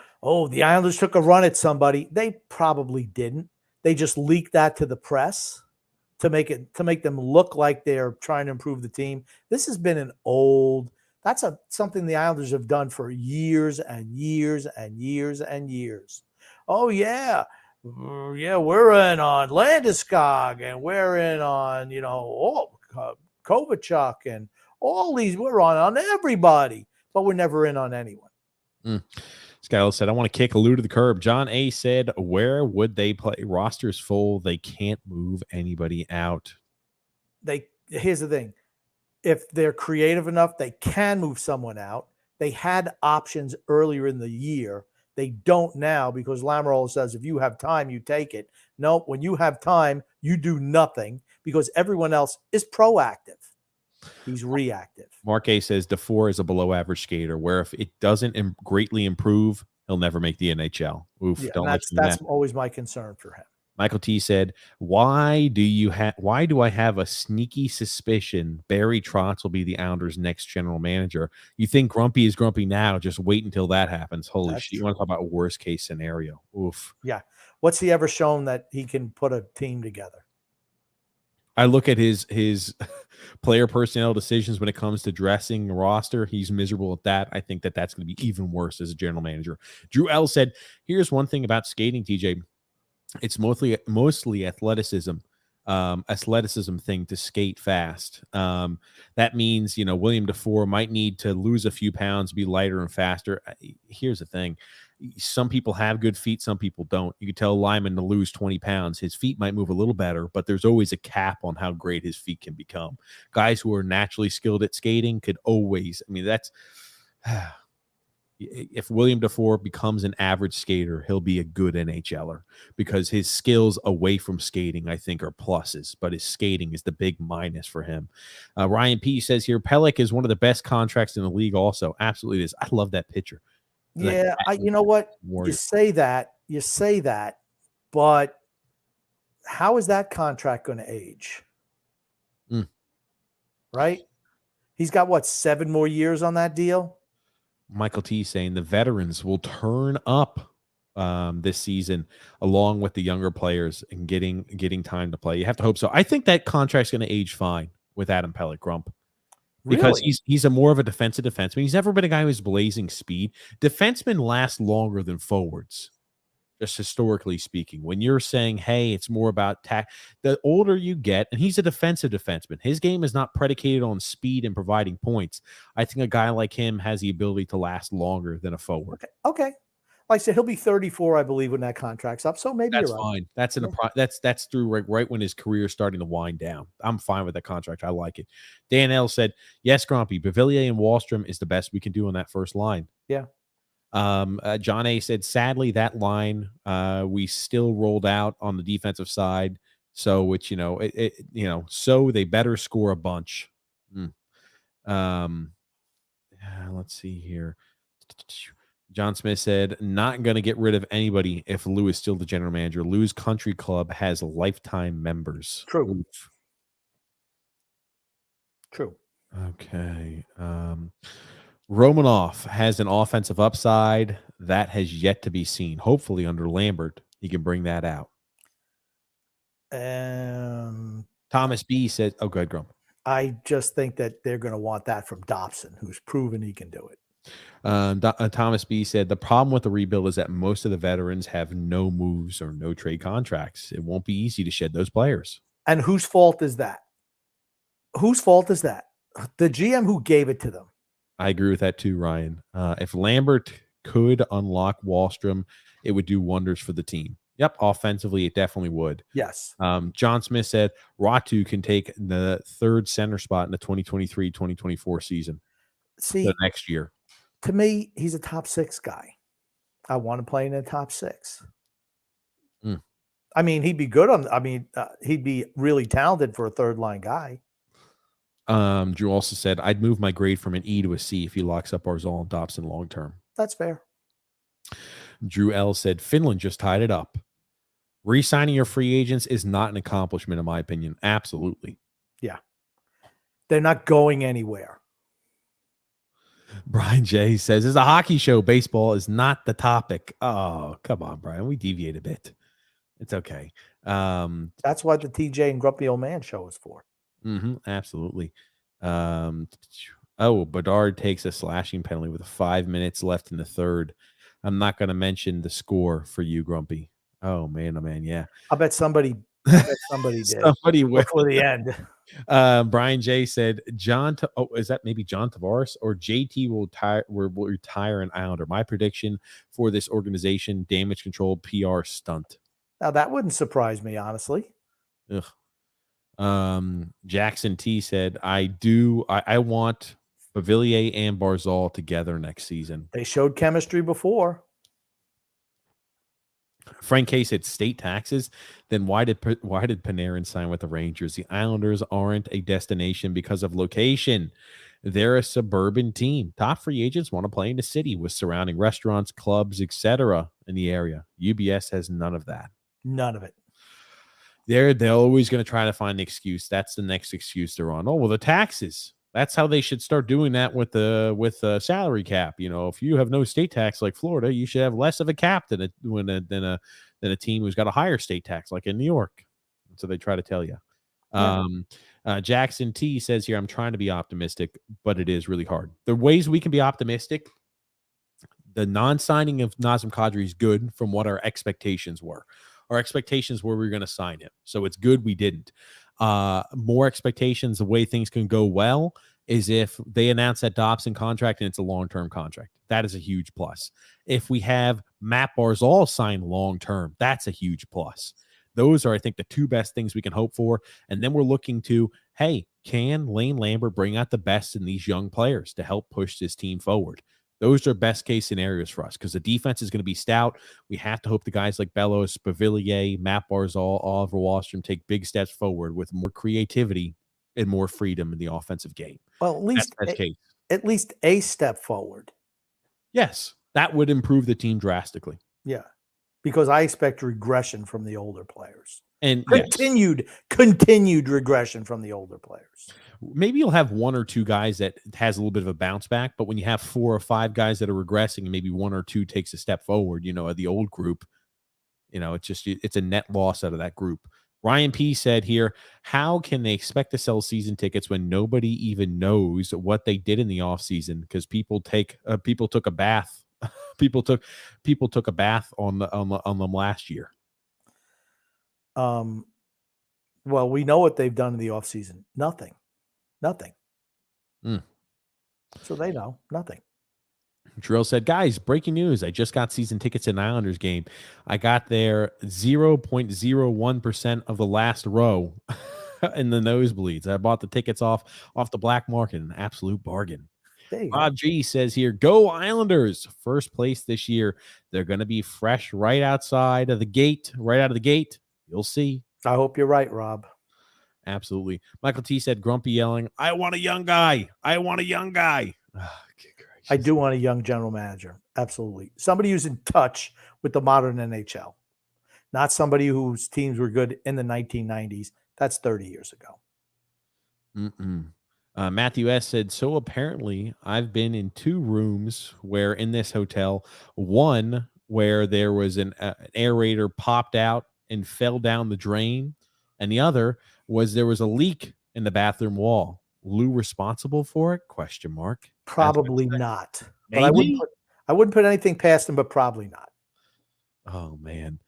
the Islanders took a run at somebody. They probably didn't. They just leaked that to the press to make them look like they're trying to improve the team. This has been something the Islanders have done for years and years and years and years. Oh yeah. Yeah, we're in on Landeskog and we're in on, Kovalchuk and all these. We're on everybody, but we're never in on anyone. Skyler said, I want to kick Lou to the curb. John A said, where would they play? Roster's full. They can't move anybody out. Here's the thing. If they're creative enough, they can move someone out. They had options earlier in the year. They don't now because Lamoriello says, if you have time, you take it. Nope. When you have time, you do nothing because everyone else is proactive. He's reactive. Mark A says DeFore is a below average skater where if it doesn't greatly improve, he'll never make the NHL. Oof. Yeah, that's always my concern for him. Michael T said, why do I have a sneaky suspicion Barry Trotz will be the Islanders' next general manager? You think Grumpy is grumpy now. Just wait until that happens. Holy shit. You want to talk about worst case scenario. Oof. Yeah. What's he ever shown that he can put a team together? I look at his player personnel decisions when it comes to dressing the roster. He's miserable at that. I think that's going to be even worse as a general manager. Drew L said, here's one thing about skating, TJ. It's mostly athleticism thing to skate fast. That means, William DeFore might need to lose a few pounds, be lighter and faster. Here's the thing. some people have good feet, some people don't. You could tell Lyman to lose 20 pounds. His feet might move a little better, but there's always a cap on how great his feet can become. Guys who are naturally skilled at skating could always, I mean, that's if William Dufour becomes an average skater, he'll be a good NHLer because his skills away from skating, I think, are pluses, but his skating is the big minus for him. Ryan P says here, Pelech is one of the best contracts in the league also. Absolutely is. I love that picture. Yeah, you know what? You say that, but how is that contract going to age? Right? He's got, what, 7 more years on that deal? Michael T saying the veterans will turn up this season along with the younger players and getting time to play. You have to hope so. I think that contract's going to age fine with Adam Pelech, Grump. Because he's a more of a defensive defenseman. He's never been a guy who's blazing speed. Defensemen last longer than forwards, just historically speaking. When you're saying, hey, it's more about the older you get, and he's a defensive defenseman. His game is not predicated on speed and providing points. I think a guy like him has the ability to last longer than a forward. Okay. Like I said, he'll be 34, I believe, when that contract's up. So maybe that's you're fine. right. That's through right when his career is starting to wind down. I'm fine with that contract. I like it. Dan L said, yes, Grumpy, Bavillier and Wallstrom is the best we can do on that first line. Yeah. John A said, sadly, that line we still rolled out on the defensive side. So which, so they better score a bunch. Let's see here. John Smith said, not going to get rid of anybody if Lou is still the general manager. Lou's Country Club has lifetime members. True. Oof. True. Okay. Romanoff has an offensive upside that has yet to be seen. Hopefully under Lambert, he can bring that out. Thomas B said, oh, go ahead, Grump. I just think that they're going to want that from Dobson, who's proven he can do it. Thomas B said the problem with the rebuild is that most of the veterans have no moves or no trade contracts. It won't be easy to shed those players. And whose fault is that? Whose fault is that? The GM who gave it to them. I agree with that too, Ryan. If Lambert could unlock Wallstrom, it would do wonders for the team. Yep, offensively, it definitely would. Yes. John Smith said Ratu can take the third center spot in the 2023-2024 season. See, the next year. To me, he's a top 6 guy. I want to play in the top 6. I mean, he'd be good he'd be really talented for a third line guy. Drew also said, I'd move my grade from an E to a C if he locks up Barzal and Dobson long term. That's fair. Drew L said, Finland just tied it up. Re-signing your free agents is not an accomplishment, in my opinion. Absolutely. Yeah. They're not going anywhere. Brian J says, it's a hockey show. Baseball is not the topic. Oh, come on, Brian. We deviate a bit. It's okay. That's what the TJ and Grumpy Old Man show is for. Absolutely. Bedard takes a slashing penalty with 5 minutes left in the third. I'm not going to mention the score for you, Grumpy. Oh, man. Yeah. I bet somebody did. Somebody before the end. Brian J said, is that maybe John Tavares or JT will retire an Islander? My prediction for this organization, damage control PR stunt. Now that wouldn't surprise me, honestly. Ugh. Jackson T said, I want Bavillier and Barzal together next season. They showed chemistry before. Frank K said state taxes. Then why did Panarin sign with the Rangers? The Islanders aren't a destination because of location. They're a suburban team. Top free agents want to play in the city with surrounding restaurants, clubs, etc. in the area. UBS has none of that. None of it. They're always going to try to find an excuse. That's the next excuse they're on. Oh, well, the taxes. That's how they should start doing that with the salary cap. You know, if you have no state tax like Florida, you should have less of a cap than a team who's got a higher state tax like in New York. So they try to tell you. Yeah. Jackson T says here, I'm trying to be optimistic, but it is really hard. The ways we can be optimistic, the non-signing of Nazem Kadri is good from what our expectations were. Our expectations were we were going to sign him. So it's good we didn't. More expectations, the way things can go well is if they announce that Dobson contract and it's a long-term contract. That is a huge plus. If we have Matt Barzal sign long-term, that's a huge plus. Those are, I think, the two best things we can hope for. And then we're looking to, hey, can Lane Lambert bring out the best in these young players to help push this team forward? Those are best case scenarios for us because the defense is going to be stout. We have to hope the guys like Bellows, Pavillier, Matt Barzal, Oliver Wahlstrom take big steps forward with more creativity and more freedom in the offensive game. Well, at least a step forward. Yes, that would improve the team drastically. Yeah, because I expect regression from the older players. And continued regression from the older players. Maybe you'll have one or two guys that has a little bit of a bounce back, but when you have 4 or 5 guys that are regressing and maybe 1 or 2 takes a step forward, the old group, it's a net loss out of that group. Ryan P said here, how can they expect to sell season tickets when nobody even knows what they did in the offseason? Because people took a bath. people took a bath on them last year. Well, we know what they've done in the offseason. Nothing. So they know nothing. Drill said, guys, breaking news. I just got season tickets in Islanders game. I got there 0.01% of the last row in the nosebleeds. I bought the tickets off the black market, an absolute bargain. Bob G says here, go Islanders. First place this year. They're going to be fresh right outside of the gate, right out of the gate. You'll see. I hope you're right, Rob. Absolutely. Michael T said, grumpy yelling, I want a young guy. I want a young guy. I do want a young general manager. Absolutely. Somebody who's in touch with the modern NHL, not somebody whose teams were good in the 1990s. That's 30 years ago. Matthew S. said, so apparently I've been in 2 rooms where in this hotel, one where there was an aerator popped out and fell down the drain, and the other was there was a leak in the bathroom wall. Lou responsible for it? ? Probably not. But I wouldn't put anything past him, but probably not. Oh man.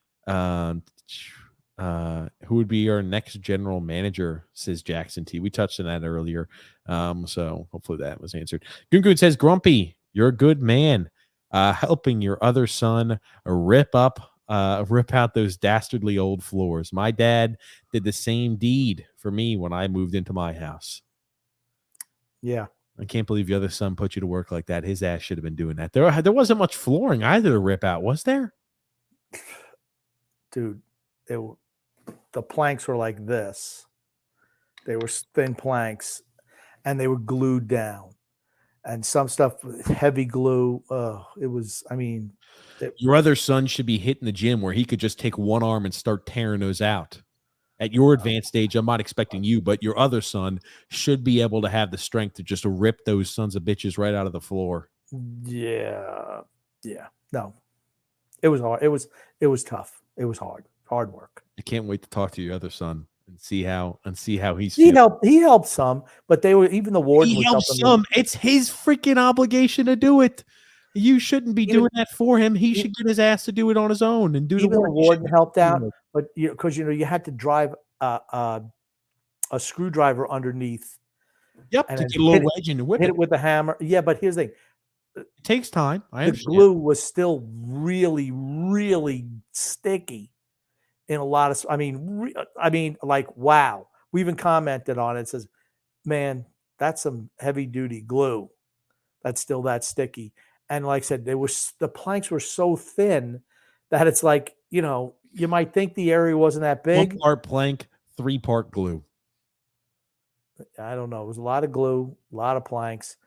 Who would be our next general manager, says Jackson T. We touched on that earlier. So hopefully that was answered. Gungun says, Grumpy, you're a good man. Helping your other son rip out those dastardly old floors. My dad did the same deed for me when I moved into my house. Yeah. I can't believe your other son put you to work like that. His ass should have been doing that. There wasn't much flooring either to rip out, was there? Dude, the planks were like this. They were thin planks, and they were glued down. And some stuff, heavy glue. It was, your other son should be hitting the gym where he could just take one arm and start tearing those out. At your advanced stage, I'm not expecting you, but your other son should be able to have the strength to just rip those sons of bitches right out of the floor. Yeah. No, it was hard. It was tough. It was hard work. I can't wait to talk to your other son and see how he's. He helped some, but they were even the warden. He helped some. It's his freaking obligation to do it. You shouldn't be doing that for him. He should get his ass to do it on his own and do even the work. The warden helped out, but because you had to drive a screwdriver underneath. Yep, to get a little wedge and whip hit it with a hammer. Yeah, but here's the thing. It takes time. The glue was still really, really sticky in a lot of. Like wow. We even commented on it. It says, "Man, that's some heavy duty glue. That's still that sticky." And like I said, the planks were so thin that it's like, you might think the area wasn't that big. 1-part plank, 3-part glue. I don't know. It was a lot of glue, a lot of planks.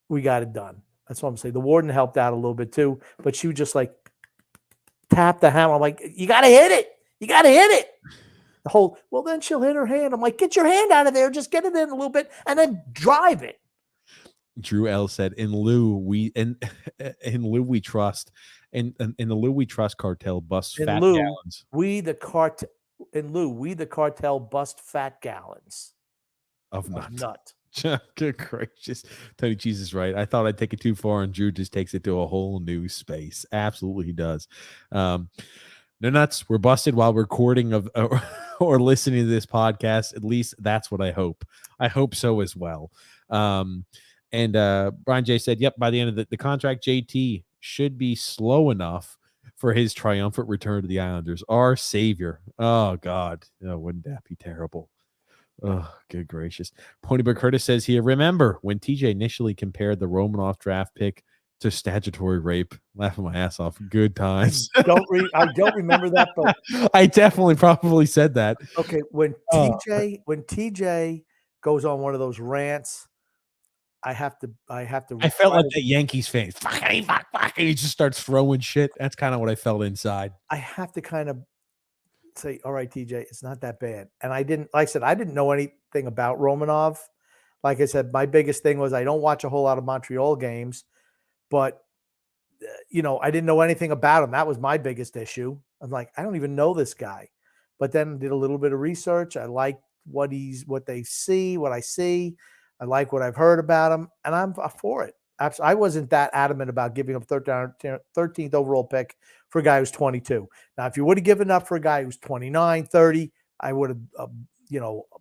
We got it done. That's what I'm saying. The warden helped out a little bit too, but she would just like tap the hammer. I'm like, you got to hit it. You got to hit it. Well, then she'll hit her hand. I'm like, get your hand out of there. Just get it in a little bit and then drive it. Drew L said, in Lou we trust, and in the Lou we trust cartel busts fat gallons. We the cartel bust fat gallons of nut. Good gracious. Tony Cheese is right. I thought I'd take it too far, and Drew just takes it to a whole new space. Absolutely, he does. No nuts. We're busted while recording or listening to this podcast. At least that's what I hope. I hope so as well. And Brian J said, yep, by the end of the contract, JT should be slow enough for his triumphant return to the Islanders. Our savior. Oh, God. Oh, wouldn't that be terrible? Oh, good gracious. Ponyboy Curtis says here, remember when TJ initially compared the Romanoff draft pick to statutory rape? Laughing my ass off. Good times. I don't remember that, but I definitely probably said that. okay, when TJ goes on one of those rants, I have to I felt like that Yankees fan. Fuck, and he just starts throwing shit. That's kind of what I felt inside. I have to kind of say, all right, TJ, it's not that bad. And I didn't, like I said, I didn't know anything about Romanov. Like I said, my biggest thing was I don't watch a whole lot of Montreal games, but I didn't know anything about him. That was my biggest issue. I'm like, I don't even know this guy. But then did a little bit of research. I like what I see. I like what I've heard about him, and I'm for it. I wasn't that adamant about giving up 13th overall pick for a guy who's 22. Now, if you would have given up for a guy who's 29, 30, I would have,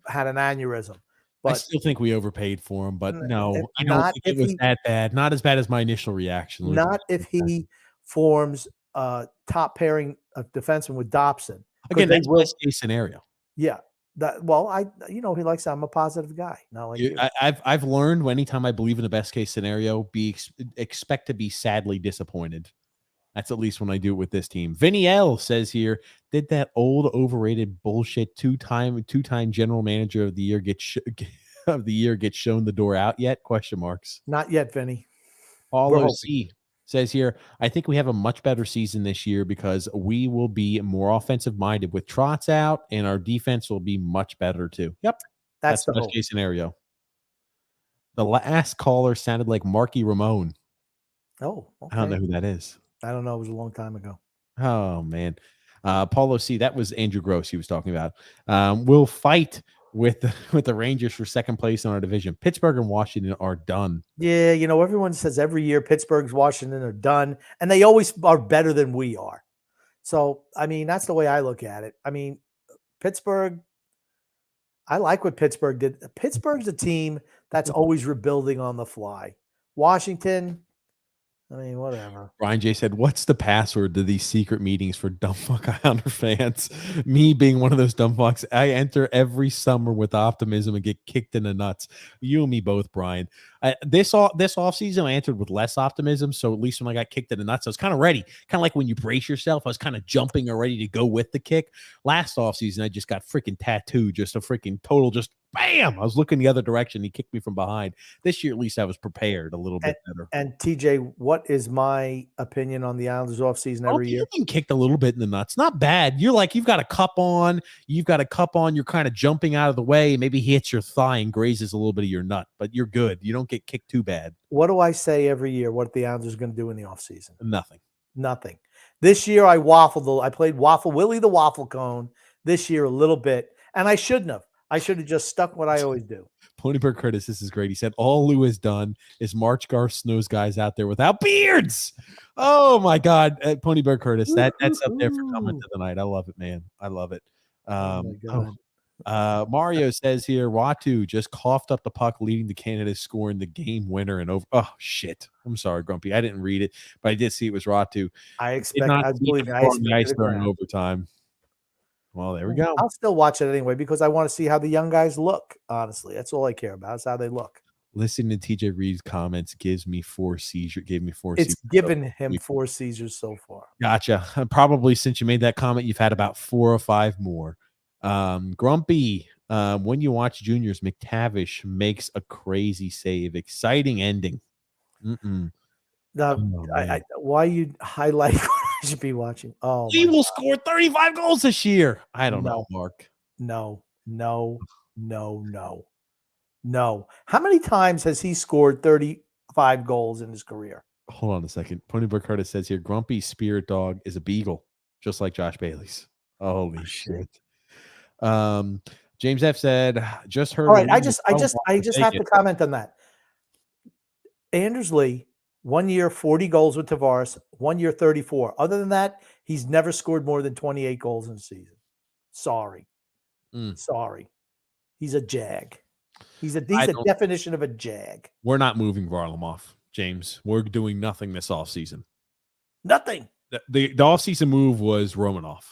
had an aneurysm. But I still think we overpaid for him, but no, I don't think it was that bad. Not as bad as my initial reaction. Not if he forms a top pairing of defenseman with Dobson. Again, that's best case scenario. Yeah. He likes I'm a positive guy. Not like you. I've learned anytime I believe in the best case scenario, expect to be sadly disappointed. That's at least when I do it with this team. Vinny L says here, did that old overrated bullshit two-time general manager of the year get shown the door out yet? Question marks. Not yet, Vinny. Paulo C says here, I think we have a much better season this year because we will be more offensive minded with Trotz out, and our defense will be much better too. Yep. That's the best case scenario. The last caller sounded like Marky Ramone. Oh, okay. I don't know who that is. I don't know. It was a long time ago. Oh, man. Paulo C, that was Andrew Gross he was talking about. We'll fight with the Rangers for second place in our division. Pittsburgh and Washington are done. Yeah, everyone says every year Pittsburgh's, Washington are done, and they always are better than we are. So, I mean, that's the way I look at it. I mean, Pittsburgh, I like what Pittsburgh did. Pittsburgh's a team that's always rebuilding on the fly. Washington, I mean, whatever. Brian J said, what's the password to these secret meetings for dumbfuck Islander fans? Me being one of those dumbfucks, I enter every summer with optimism and get kicked in the nuts. You and me both, Brian. This offseason, I entered with less optimism, so at least when I got kicked in the nuts, I was kind of ready. Kind of like when you brace yourself, I was kind of jumping or ready to go with the kick. Last offseason, I just got freaking tattooed, just a freaking total, just bam! I was looking the other direction. He kicked me from behind. This year, at least, I was prepared a little bit better. And TJ, what is my opinion on the Islanders offseason every year? You've been kicked a little bit in the nuts. Not bad. You're like, you've got a cup on. You're kind of jumping out of the way. Maybe he hits your thigh and grazes a little bit of your nut, but you're good. You don't get kicked too bad. What do I say every year? What the Islanders are going to do in the offseason? Nothing. This year, I waffled. I played Willie the waffle cone this year a little bit, and I shouldn't have. I should have just stuck what I always do. Ponyberg Curtis, this is great. He said, all Lou has done is March Garth Snow's guys out there without beards. Oh, my God. Ponyberg Curtis, that's up there for comment of the night. I love it, man. I love it. Mario says here, Watu just coughed up the puck, leading to Canada scoring the game winner and over. Oh, shit. I'm sorry, Grumpy. I didn't read it, but I did see it was Watu. I believe ice during overtime. Well, there we go. I'll still watch it anyway because I want to see how the young guys look. Honestly, that's all I care about is how they look. Listening to TJ Reed's comments gave me 4 seizures. It's given him 4 seizures so far. Gotcha. Probably since you made that comment, you've had about 4 or 5 more. Grumpy, when you watch juniors, McTavish makes a crazy save. Exciting ending. Now, why you highlight what I should be watching? Oh, he will score 35 goals this year. I don't know, Mark. No. How many times has he scored 35 goals in his career? Hold on a second. Ponyberg Curtis says here, Grumpy's spirit dog is a beagle, just like Josh Bailey's. Holy shit. James F said, just heard. All right, I just have to comment on that. Anders Lee, 1 year, 40 goals with Tavares, 1 year, 34. Other than that, he's never scored more than 28 goals in a season. Sorry. He's a jag. He's a definition of a jag. We're not moving Varlamov, James. We're doing nothing this offseason. Nothing. The offseason move was Romanov.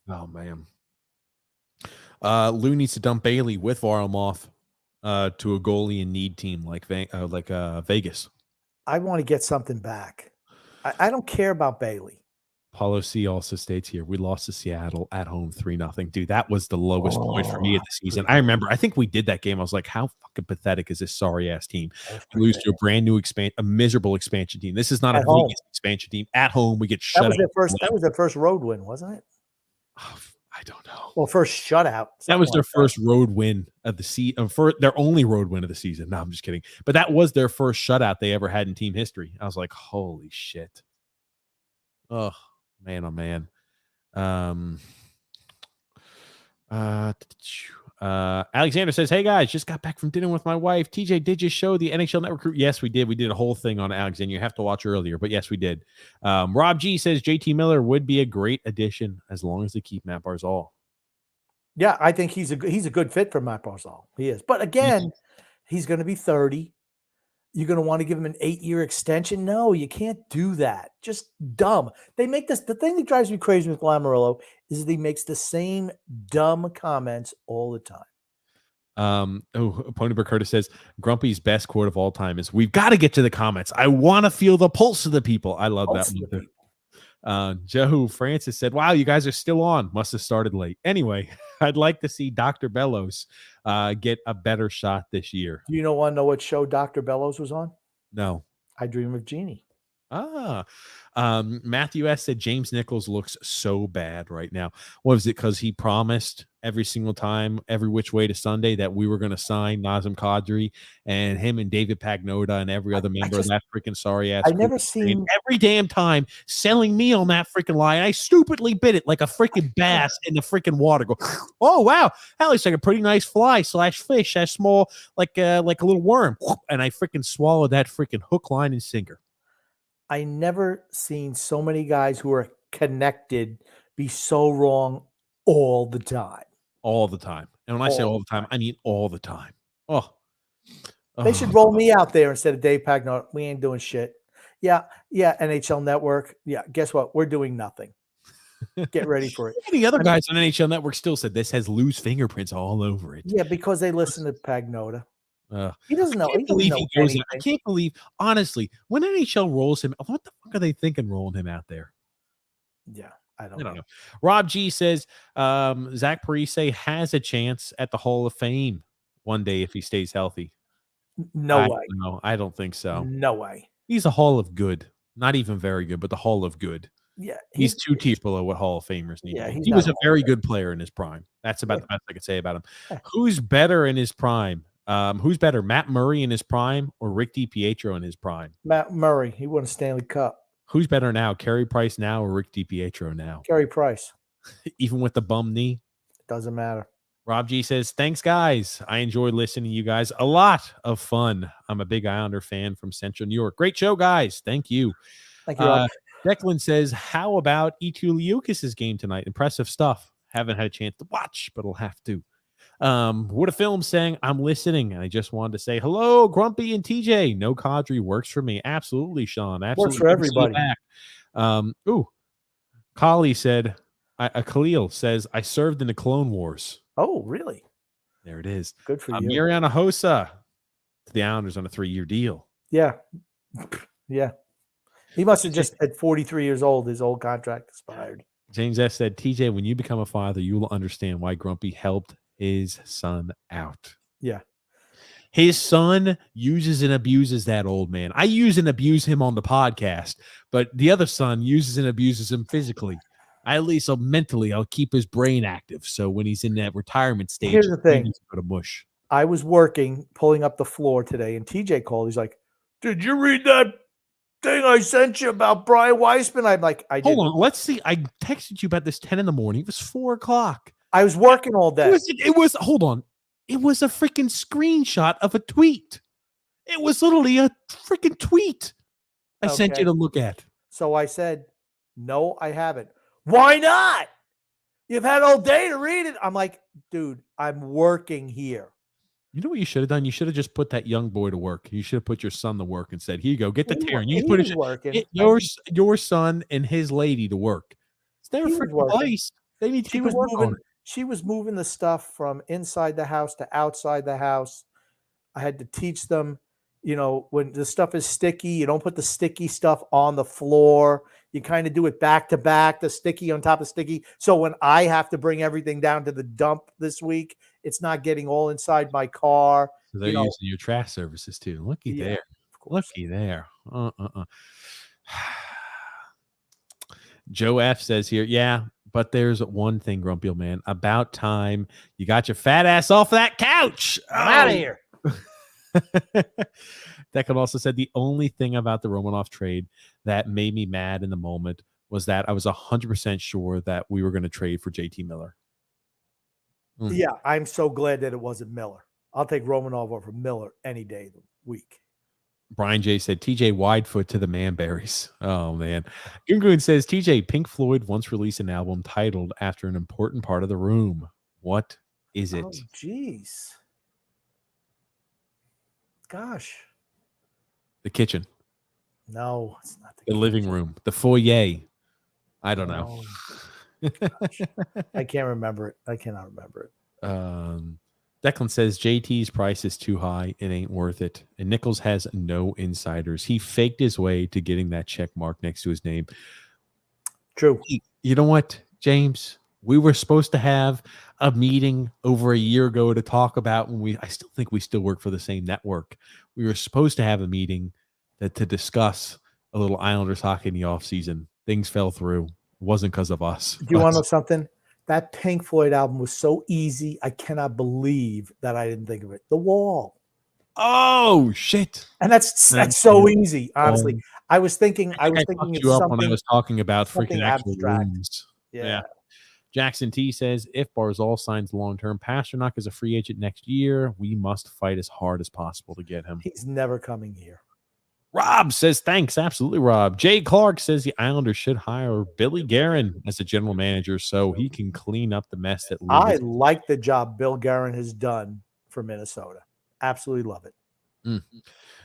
Oh, man. Lou needs to dump Bailey with Varlamov to a goalie in need team like Vegas. I want to get something back. I don't care about Bailey. Paulo C also states here, we lost to Seattle at home 3-0. Dude, that was the lowest point for me of the season. I remember, I think we did that game. I was like, how fucking pathetic is this sorry-ass team? We lose to a brand new a miserable expansion team. This is not a Vegas expansion team. At home, we get shut out. That was their first road win, wasn't it? Oh, I don't know. Well, first shutout. That was their first road win of the season. Their only road win of the season. No, I'm just kidding. But that was their first shutout they ever had in team history. I was like, holy shit. Oh, man, oh, man. Alexander says, hey, guys, just got back from dinner with my wife. TJ, did you show the NHL Network? Yes, we did. We did a whole thing on Alexander. You have to watch earlier, but yes, we did. Rob G says JT Miller would be a great addition as long as they keep Matt Barzal. Yeah, I think he's a good fit for Matt Barzal. He is. But again, he's going to be 30. You're going to want to give him an 8-year extension? No, you can't do that. Just dumb. They make this. The thing that drives me crazy with Lamoriello is that he makes the same dumb comments all the time. Ponyberg Curtis says Grumpy's best quote of all time is, we've got to get to the comments. I want to feel the pulse of the people. I love that one. Joe Francis said, wow, you guys are still on. Must have started late. Anyway, I'd like to see Dr. Bellows get a better shot this year. Do you want to know what show Dr. Bellows was on? No. I Dream of Jeannie. Matthew S. said James Nichols looks so bad right now. What was it? Because he promised every single time, every which way to Sunday, that we were going to sign Nazem Kadri, and him and David Pagnotta and every other member of that freaking sorry ass. I never seen every damn time selling me on that freaking lie. And I stupidly bit it like a freaking bass in the freaking water. Go, oh wow, that looks like a pretty nice fly / fish, that small like a little worm, and I freaking swallowed that freaking hook, line, and sinker. I never seen so many guys who are connected be so wrong all the time. All the time. And when I say all the time, I mean all the time. They should roll me out there instead of Dave Pagnotta. We ain't doing shit. Yeah, NHL Network. Yeah, guess what? We're doing nothing. Get ready for it. The other guys on NHL Network still said this has Lou's fingerprints all over it. Yeah, because they listen to Pagnotta. He doesn't know. I can't believe, honestly, when NHL rolls him, what the fuck are they thinking rolling him out there? Yeah, I don't know. Rob G says Zach Parise has a chance at the Hall of Fame one day if he stays healthy. No way. No, I don't think so. No way. He's a Hall of Good. Not even very good, but the Hall of Good. Yeah. He's 2 tiers below what Hall of Famers need. Yeah, he was a very good player in his prime. That's about the best I could say about him. Who's better in his prime? Who's better, Matt Murray in his prime or Rick DiPietro in his prime? Matt Murray. He won a Stanley Cup. Who's better now, Carey Price now or Rick DiPietro now? Carey Price. Even with the bum knee? Doesn't matter. Rob G says, thanks, guys. I enjoy listening to you guys. A lot of fun. I'm a big Islander fan from Central New York. Great show, guys. Thank you. Thank you, Rob. Declan says, how about Etu Liukas's game tonight? Impressive stuff. Haven't had a chance to watch, but I'll have to. What a film saying, I'm listening, and I just wanted to say hello, Grumpy and TJ. No Kadri works for me. Absolutely, Sean. Absolutely. Works for everybody. Khalil said, Khalil says, I served in the Clone Wars. Oh, really? There it is. Good for you. Mariana Hossa to the Islanders on a 3-year deal. Yeah. Yeah. He must have just at 43 years old, his old contract expired. James S. said, TJ, when you become a father, you will understand why Grumpy helped his son out. Yeah. His son uses and abuses that old man. I use and abuse him on the podcast, but the other son uses and abuses him physically. At least mentally, I'll keep his brain active. So when he's in that retirement stage, here's the thing. He needs to go to mush. I was working, pulling up the floor today, and TJ called. He's like, did you read that thing I sent you about Brian Weissman? I'm like, I did. Hold on. Let's see. I texted you about this 10 in the morning. It was 4 o'clock. I was working all day. It was hold on. It was a freaking screenshot of a tweet. It was literally a freaking tweet I sent you to look at. So I said, no, I haven't. Why not? You've had all day to read it. I'm like, dude, I'm working here. You know what you should have done? You should have just put that young boy to work. You should have put your son to work and said, "Here you go, get the tear." And you put working. your son and his lady to work. It's their freaking place. They need to She was moving. She was moving the stuff from inside the house to outside the house. I had to teach them, when the stuff is sticky, you don't put the sticky stuff on the floor. You kind of do it back to back, the sticky on top of sticky. So when I have to bring everything down to the dump this week, it's not getting all inside my car. So they're using your trash services too. Looky there. Looky there. Joe F says here, yeah, but there's one thing, Grumpy old man. About time you got your fat ass off that couch. I'm out of here. Declan also said the only thing about the Romanoff trade that made me mad in the moment was that I was 100% sure that we were going to trade for JT Miller. Yeah, I'm so glad that it wasn't Miller. I'll take Romanov over Miller any day of the week. Brian J said TJ Widefoot to the Manberries. Oh man. Goon says TJ, Pink Floyd once released an album titled after an important part of the room. What is it? Oh, jeez. Gosh. The kitchen. No, it's not the living room. The foyer. I don't know. I can't remember it. I cannot remember it. Declan says JT's price is too high. It ain't worth it. And Nichols has no insiders. He faked his way to getting that check mark next to his name. True. You know what, James? We were supposed to have a meeting over a year ago to talk about I still think we still work for the same network. We were supposed to have a meeting to discuss a little Islanders hockey in the offseason. Things fell through. It wasn't because of us. Do you want to know something? That Pink Floyd album was so easy. I cannot believe that I didn't think of it. The Wall. Oh shit! And that's so easy. Honestly, I was thinking. I was thinking you up when I was talking about freaking actual abstract. rooms. Yeah. Jackson T says if Barzal signs long-term, Pasternak is a free agent next year. We must fight as hard as possible to get him. He's never coming here. Rob says thanks. Absolutely, Rob. Jay Clark says the Islanders should hire Billy Guerin as a general manager so he can clean up the mess that I like the job Bill Guerin has done for Minnesota. Absolutely love it.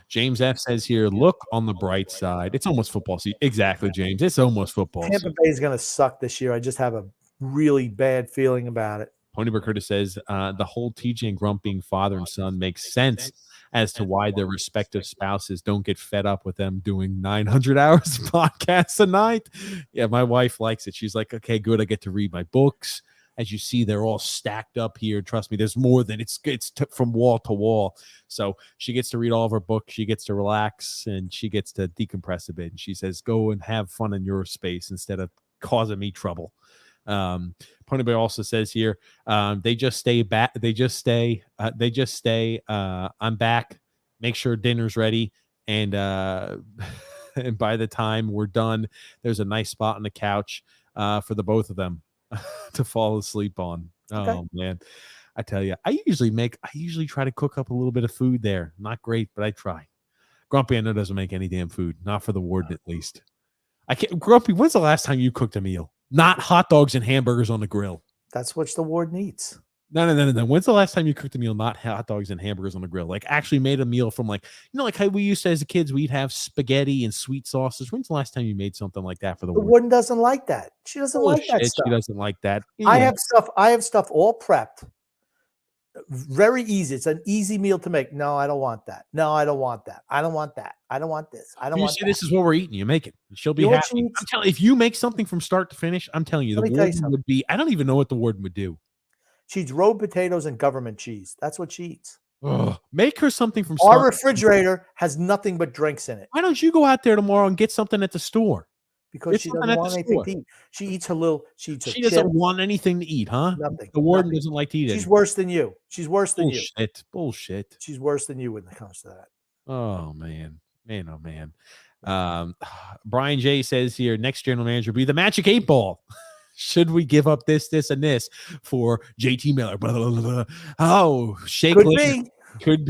James F says here, look on the bright side. It's almost football season. Exactly, James. It's almost football Tampa season. Bay is going to suck this year. I just have a really bad feeling about it. Ponyberg Curtis says the whole TJ and Grump being father and son makes sense as to why their respective spouses don't get fed up with them doing 900 hours of podcasts a night. Yeah, my wife likes it. She's like, okay, good. I get to read my books. As you see, they're all stacked up here. Trust me, there's more than it's from wall to wall. So she gets to read all of her books. She gets to relax and she gets to decompress a bit. And she says, go and have fun in your space instead of causing me trouble. Ponyboy also says here, they just stay back. I'm back. Make sure dinner's ready. And and by the time we're done, there's a nice spot on the couch for the both of them to fall asleep on. Okay. Oh man. I tell you, I usually try to cook up a little bit of food there. Not great, but I try. Grumpy, I know, doesn't make any damn food. Not for the warden, at least. I can't. Grumpy, when's the last time you cooked a meal? Not hot dogs and hamburgers on the grill. That's what the warden eats. No. When's the last time you cooked a meal, not hot dogs and hamburgers on the grill? Like actually made a meal from like how we used to as kids, we'd have spaghetti and sweet sauces. When's the last time you made something like that for the warden? The warden doesn't like that. She doesn't like that stuff. She doesn't like that. I have stuff all prepped. Very easy. It's an easy meal to make. No, I don't want that. No, I don't want that. I don't want that. I don't want this. I don't want that. This is what we're eating. You make it. She'll be happy. I'm telling you, if you make something from start to finish, I'm telling you, the warden would be. I don't even know what the warden would do. She eats rolled potatoes and government cheese. That's what she eats. Ugh. Make her something from Our refrigerator has nothing but drinks in it. Why don't you go out there tomorrow and get something at the store? Because she doesn't want anything to eat. She eats She doesn't want anything to eat, huh? Nothing. The warden doesn't like to eat it. She's worse than you. She's worse than you. Bullshit. She's worse than you when it comes to that. Oh man. Oh man. Brian J says here, next general manager be the Magic 8 Ball. Should we give up this, and this for JT Miller? Blah, blah, blah, blah. Oh, shake could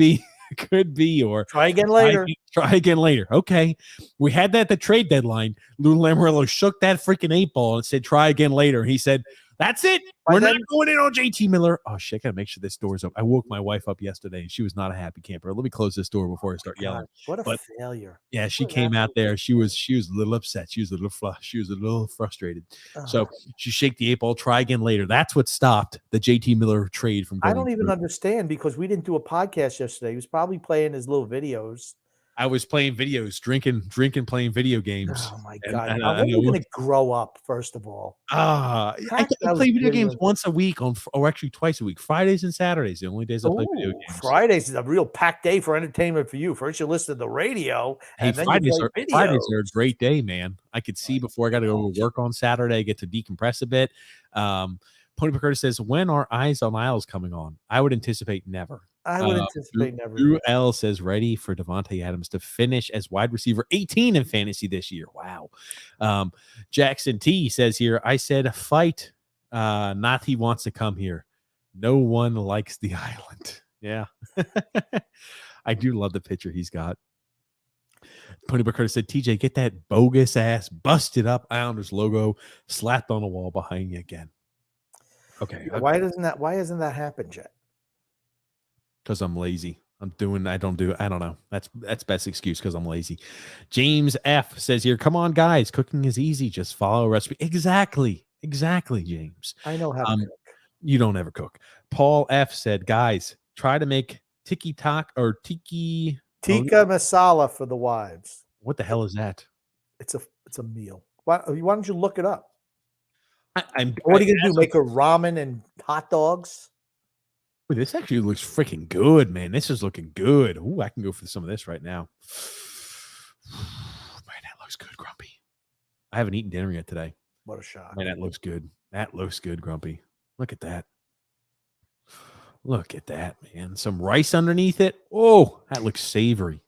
be, or try again later. Try again later. Okay. We had that at the trade deadline. Lou Lamoriello shook that freaking 8 ball and said, try again later. He said, That's it. We're not going in on JT Miller. Oh shit! I gotta make sure this door's up. I woke my wife up yesterday, and she was not a happy camper. Let me close this door before I start yelling. What a failure! Yeah, she came out there. She was a little upset. She was a little frustrated. So she shake the 8-ball. Try again later. That's what stopped the JT Miller trade from. I don't even understand because we didn't do a podcast yesterday. He was probably playing his little videos. I was playing videos, drinking, playing video games. Oh my god! When are you going to grow up? First of all, I play video games once a week or actually twice a week. Fridays and Saturdays, the only days I play video games. Fridays is a real packed day for entertainment for you. First, you listen to the radio, and then Fridays you play Fridays are a great day, man. I could see before I got to go to work on Saturday. I get to decompress a bit. Pony Picardo says, "When are Eyes on Isles coming on?" I would anticipate never. I would anticipate never. Drew L says ready for Devontae Adams to finish as wide receiver 18 in fantasy this year. Wow. Jackson T says here, I said fight. Not he wants to come here. No one likes the island. Yeah. I do love the picture he's got. Pony Picardo said, TJ, get that bogus ass busted up Islanders logo slapped on the wall behind you again. Okay. Why hasn't that happened yet? Because I'm lazy. I don't know. That's best excuse because I'm lazy. James F says here, come on, guys. Cooking is easy. Just follow a recipe. Exactly, James. I know how to cook. You don't ever cook. Paul F said, guys, try to make tikka masala for the wives. What the hell is that? It's a meal. Why don't you look it up? What are you gonna do? Make her ramen and hot dogs? Wait, this actually looks freaking good, man. This is looking good. Ooh, I can go for some of this right now. Man, that looks good, Grumpy. I haven't eaten dinner yet today. What a shot. Man, that looks good. That looks good, Grumpy. Look at that. Look at that, man. Some rice underneath it. Oh, that looks savory.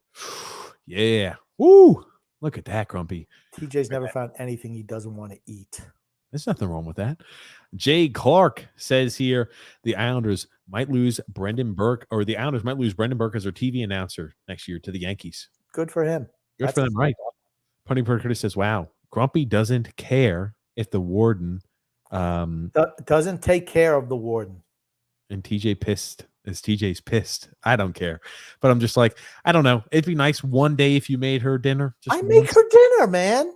Yeah. Woo. Look at that, Grumpy. TJ's never found anything he doesn't want to eat. There's nothing wrong with that. Jay Clark says here the Islanders might lose Brendan Burke, or the Islanders might lose Brendan Burke as their TV announcer next year to the Yankees. Good for him. Good for them, right? Pony Picardo says, wow, Grumpy doesn't care if the warden doesn't take care of the warden. And TJ's pissed. I don't care. But I'm just like, I don't know. It'd be nice one day if you made her dinner. I make her dinner, man.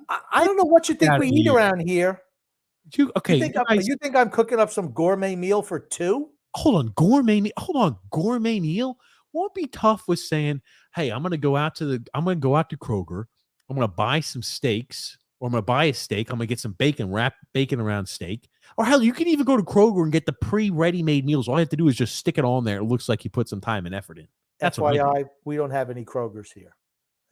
I don't know what you think we eat around here. You think I'm cooking up some gourmet meal for two? Hold on, gourmet meal won't be tough with saying, "Hey, I'm gonna go out to Kroger. I'm gonna buy some steaks, or I'm gonna buy a steak. I'm gonna get some bacon, wrap bacon around steak. Or hell, you can even go to Kroger and get the pre-ready-made meals. All you have to do is just stick it on there. It looks like you put some time and effort in. That's why we don't have any Krogers here.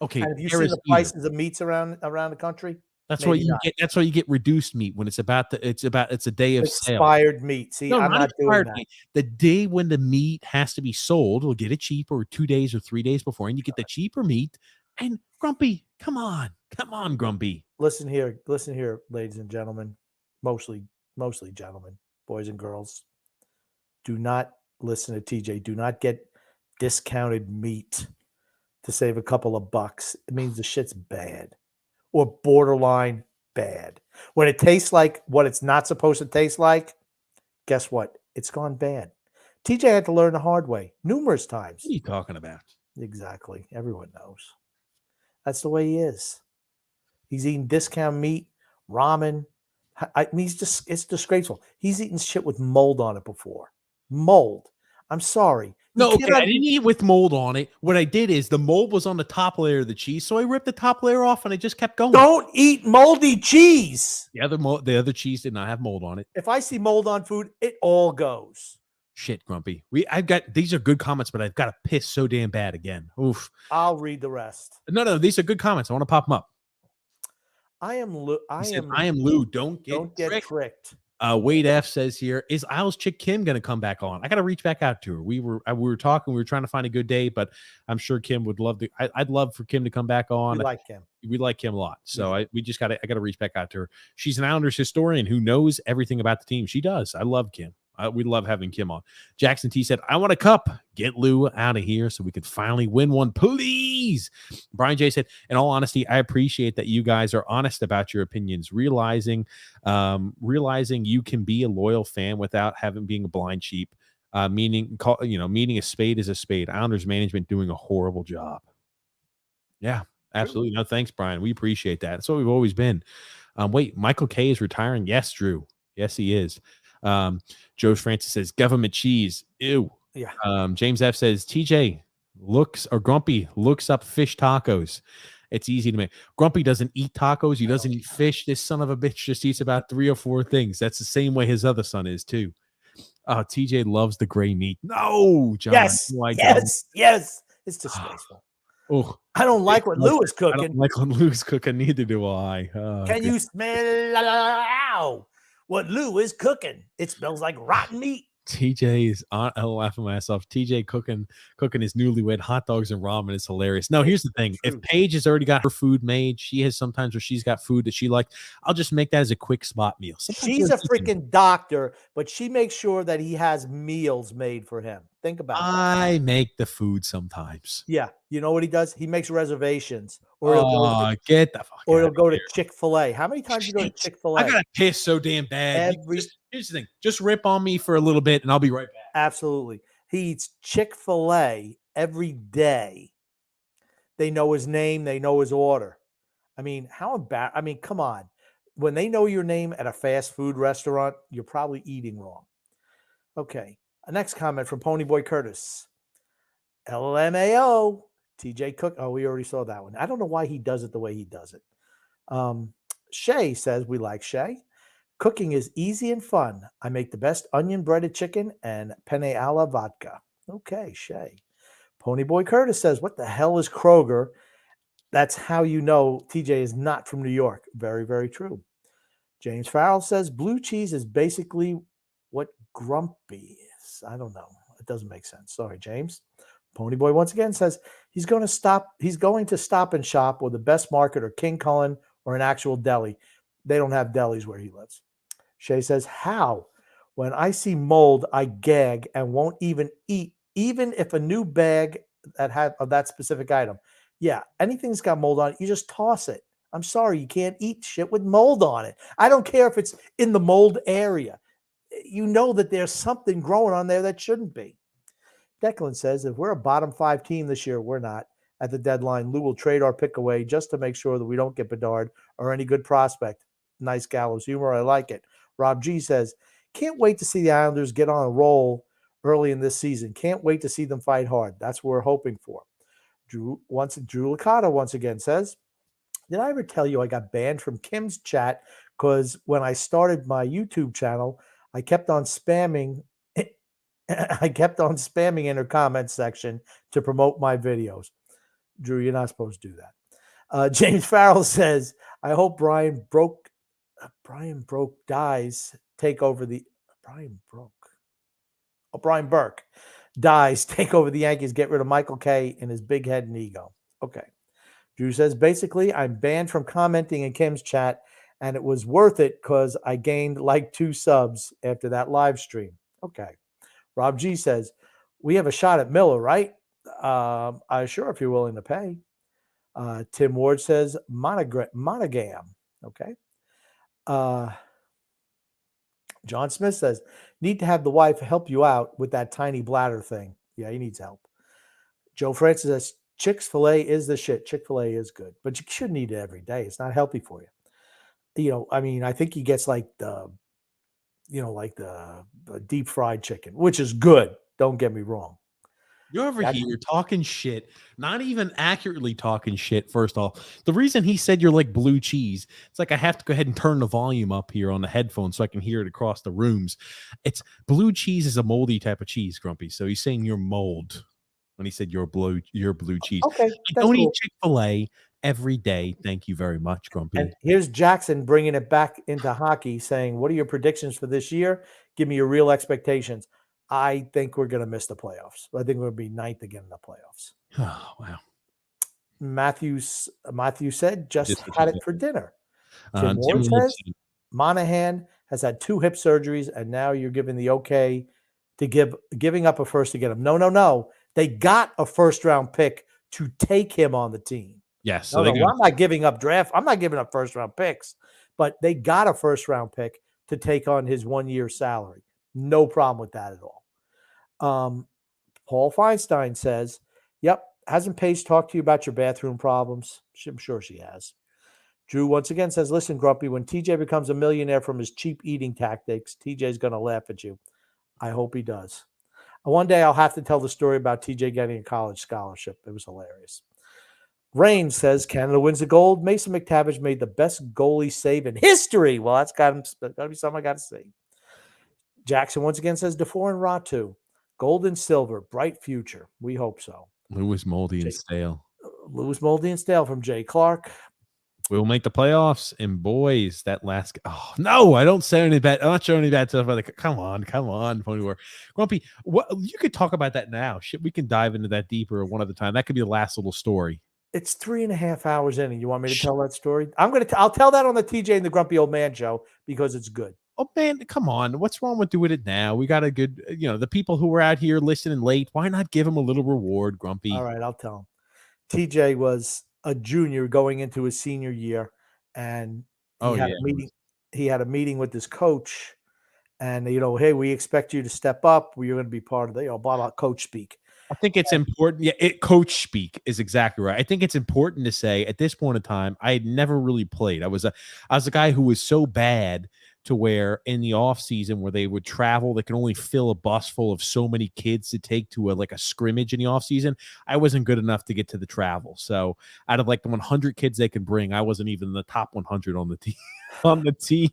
Okay, and have you seen the prices of meats around the country? That's why you get. That's why you get reduced meat when it's a day of expired sale. Meat. See, I'm not doing that. Meat. The day when the meat has to be sold, we'll get it cheaper 2 days or 3 days before, and you get the cheaper meat. And Grumpy, come on, Grumpy. Listen here, ladies and gentlemen, mostly gentlemen, boys and girls. Do not listen to TJ. Do not get discounted meat to save a couple of bucks. It means the shit's bad or borderline bad. When it tastes like what it's not supposed to taste like, guess what? It's gone bad. TJ had to learn the hard way numerous times. What are you talking about? Exactly. Everyone knows. That's the way he is. He's eating discount meat, ramen. It's disgraceful. He's eaten shit with mold on it before. Mold. I'm sorry. No, okay, I didn't eat with mold on it. What I did is the mold was on the top layer of the cheese, so I ripped the top layer off and I just kept going. Don't eat moldy cheese. The other cheese did not have mold on it. If I see mold on food, it all goes. Shit, Grumpy. These are good comments, but I've got to piss so damn bad again. Oof. I'll read the rest. No, these are good comments. I want to pop them up. I am Lou. Don't get tricked. Wade F says here, is Isles chick Kim going to come back on? I got to reach back out to her. We were talking. We were trying to find a good day, but I'm sure Kim would love to. I'd love for Kim to come back on. We like Kim. We like Kim a lot. So I got to reach back out to her. She's an Islanders historian who knows everything about the team. She does. I love Kim. We love having Kim on. Jackson T said, I want a cup. Get Lou out of here so we can finally win one. Please. please. Brian J said, in all honesty, I appreciate that you guys are honest about your opinions, realizing you can be a loyal fan without being a blind sheep. Meaning a spade is a spade. Islanders management doing a horrible job. Yeah, absolutely. No, thanks, Brian. We appreciate that. That's what we've always been. Wait, Michael K is retiring. Yes, Drew. Yes, he is. Joe Francis says government cheese. Ew. Yeah. James F says TJ Grumpy looks up fish tacos. It's easy to make. Grumpy doesn't eat tacos. He doesn't eat fish. This son of a bitch just eats about 3 or 4 things. That's the same way his other son is too. TJ loves the gray meat. No, John. Yes. Yes. It's disgraceful. Oh, I don't like what Lou is cooking. I don't like when Lou's cooking. Neither do I. Can you smell what Lou is cooking? It smells like rotten meat. TJ is on. I'm laughing myself. TJ cooking his newlywed hot dogs and ramen is hilarious. No, here's the thing: if Paige has already got her food made, she has sometimes where she's got food that she likes. I'll just make that as a quick spot meal. Sometimes she's a freaking doctor, but she makes sure that he has meals made for him. Think about that. I make the food sometimes. Yeah, you know what he does? He makes reservations, or get the fuck. Or he'll go to Chick-fil-A. How many times you go to Chick-fil-A? I gotta piss so damn bad. Here's the thing: just rip on me for a little bit, and I'll be right back. Absolutely, he eats Chick-fil-A every day. They know his name. They know his order. I mean, how embarrassing! I mean, come on. When they know your name at a fast food restaurant, you're probably eating wrong. Okay. A next comment from Ponyboy Curtis. LMAO. TJ Cook. Oh, we already saw that one. I don't know why he does it the way he does it. Shay says, we like Shay. Cooking is easy and fun. I make the best onion breaded chicken and penne alla vodka. Okay, Shay. Ponyboy Curtis says, what the hell is Kroger? That's how you know TJ is not from New York. Very, very true. James Farrell says, blue cheese is basically what grumpy is. I don't know. It doesn't make sense. Sorry, James. Ponyboy once again says he's going to Stop and Shop or the Best Market or King Cullen or an actual deli. They don't have delis where he lives. Shay says, how? When I see mold, I gag and won't even eat, even if a new bag of that specific item. Yeah, anything that's got mold on it, you just toss it. I'm sorry, you can't eat shit with mold on it. I don't care if it's in the mold area. You know that there's something growing on there that shouldn't be. Declan says, if we're a bottom 5 team this year, we're not. At the deadline, Lou will trade our pick away just to make sure that we don't get Bedard or any good prospect. Nice gallows humor. I like it. Rob G says, can't wait to see the Islanders get on a roll early in this season. Can't wait to see them fight hard. That's what we're hoping for. Drew Licata once again says, did I ever tell you I got banned from Kim's chat because when I started my YouTube channel, I kept on spamming in her comment section to promote my videos. Drew, you're not supposed to do that. James Farrell says, I hope Brian Burke dies, take over the Yankees, get rid of Michael K and his big head and ego. Okay. Drew says, basically, I'm banned from commenting in Kim's chat, and it was worth it because I gained like 2 subs after that live stream. Okay. Rob G says, we have a shot at Miller, right? Sure, if you're willing to pay. Tim Ward says, monogam. Okay. John Smith says, need to have the wife help you out with that tiny bladder thing. Yeah, he needs help. Joe Francis says, Chick-fil-A is the shit. Chick-fil-A is good, but you shouldn't eat it every day. It's not healthy for you. You know, I mean, I think he gets like the deep fried chicken, which is good. Don't get me wrong. You're over here talking shit, not even accurately talking shit. First off, the reason he said you're like blue cheese, it's like I have to go ahead and turn the volume up here on the headphones so I can hear it across the rooms. It's blue cheese is a moldy type of cheese, Grumpy. So he's saying you're mold when he said you're blue cheese. Okay, I don't eat Chick-fil-A every day. Thank you very much, Grumpy. And here's Jackson bringing it back into hockey, saying, what are your predictions for this year? Give me your real expectations. I think we're going to miss the playoffs. I think we're going to be 9th again in the playoffs. Oh, wow. Matthew said, just had it for dinner. Tim Ward says, Monahan has had 2 hip surgeries, and now you're giving the okay to giving up a first to get him. No. They got a first-round pick to take him on the team. Yes. So No, I'm not giving up draft. I'm not giving up first-round picks, but they got a first-round pick to take on his 1-year salary. No problem with that at all. Paul Feinstein says, yep, hasn't Paige talked to you about your bathroom problems? I'm sure she has. Drew once again says, listen, Grumpy, when TJ becomes a millionaire from his cheap eating tactics, TJ's going to laugh at you. I hope he does. One day I'll have to tell the story about TJ getting a college scholarship. It was hilarious. Rain says, Canada wins the gold. Mason McTavish made the best goalie save in history. Well, that's got to be something I got to see. Jackson once again says, DeFore and Ratu, gold and silver, bright future. We hope so. Lewis, Moldy, and Stale. Lewis, Moldy, and Stale from Jay Clark. We'll make the playoffs, and boys, that last. Oh no, I don't say any bad. I'm not showing any bad stuff. Like, come on, Pony War. Grumpy. What you could talk about that now? Shit, we can dive into that deeper one at a time. That could be the last little story. It's 3.5 hours in, and you want me to tell that story? I'll tell that on the TJ and the Grumpy Old Man show because it's good. Oh man, come on! What's wrong with doing it now? We got a good, the people who were out here listening late. Why not give them a little reward, Grumpy? All right, I'll tell them. TJ was a junior going into his senior year, and he had a meeting. He had a meeting with his coach, and hey, we expect you to step up. You're going to be part of the blah blah coach speak. I think it's important. Yeah, coach speak is exactly right. I think it's important to say at this point in time, I had never really played. I was a guy who was so bad to where in the off season where they would travel, they could only fill a bus full of so many kids to take to a scrimmage in the off season. I wasn't good enough to get to the travel. So out of the 100 kids they could bring, I wasn't even in the top 100 on the team.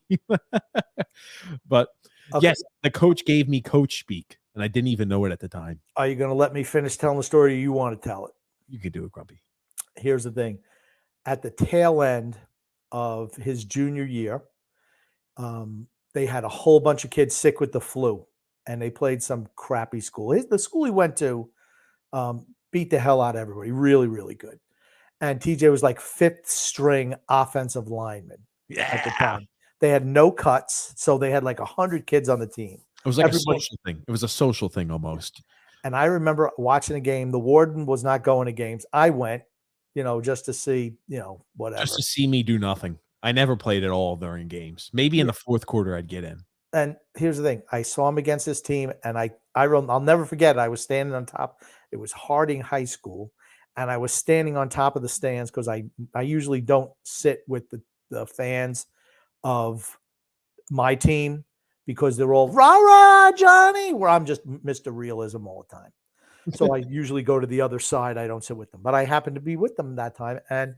But okay. Yes, the coach gave me coach speak, and I didn't even know it at the time. Are you going to let me finish telling the story, or you want to tell it? You could do it, Grumpy. Here's the thing. At the tail end of his junior year, they had a whole bunch of kids sick with the flu, and they played some crappy school. The school he went to beat the hell out of everybody. Really, really good. And TJ was like 5th string offensive lineman at the time. They had no cuts, so they had 100 kids on the team. It was like a social thing. It was a social thing almost. And I remember watching a game. The warden was not going to games. I went, just to see, whatever. Just to see me do nothing. I never played at all during games. Maybe in the fourth quarter I'd get in. And here's the thing. I saw him against this team, and I'll never forget it. I was standing on top. It was Harding High School, and I was standing on top of the stands because I usually don't sit with the fans of my team because they're all rah-rah, Johnny, where I'm just Mr. Realism all the time. So I usually go to the other side. I don't sit with them. But I happened to be with them that time, and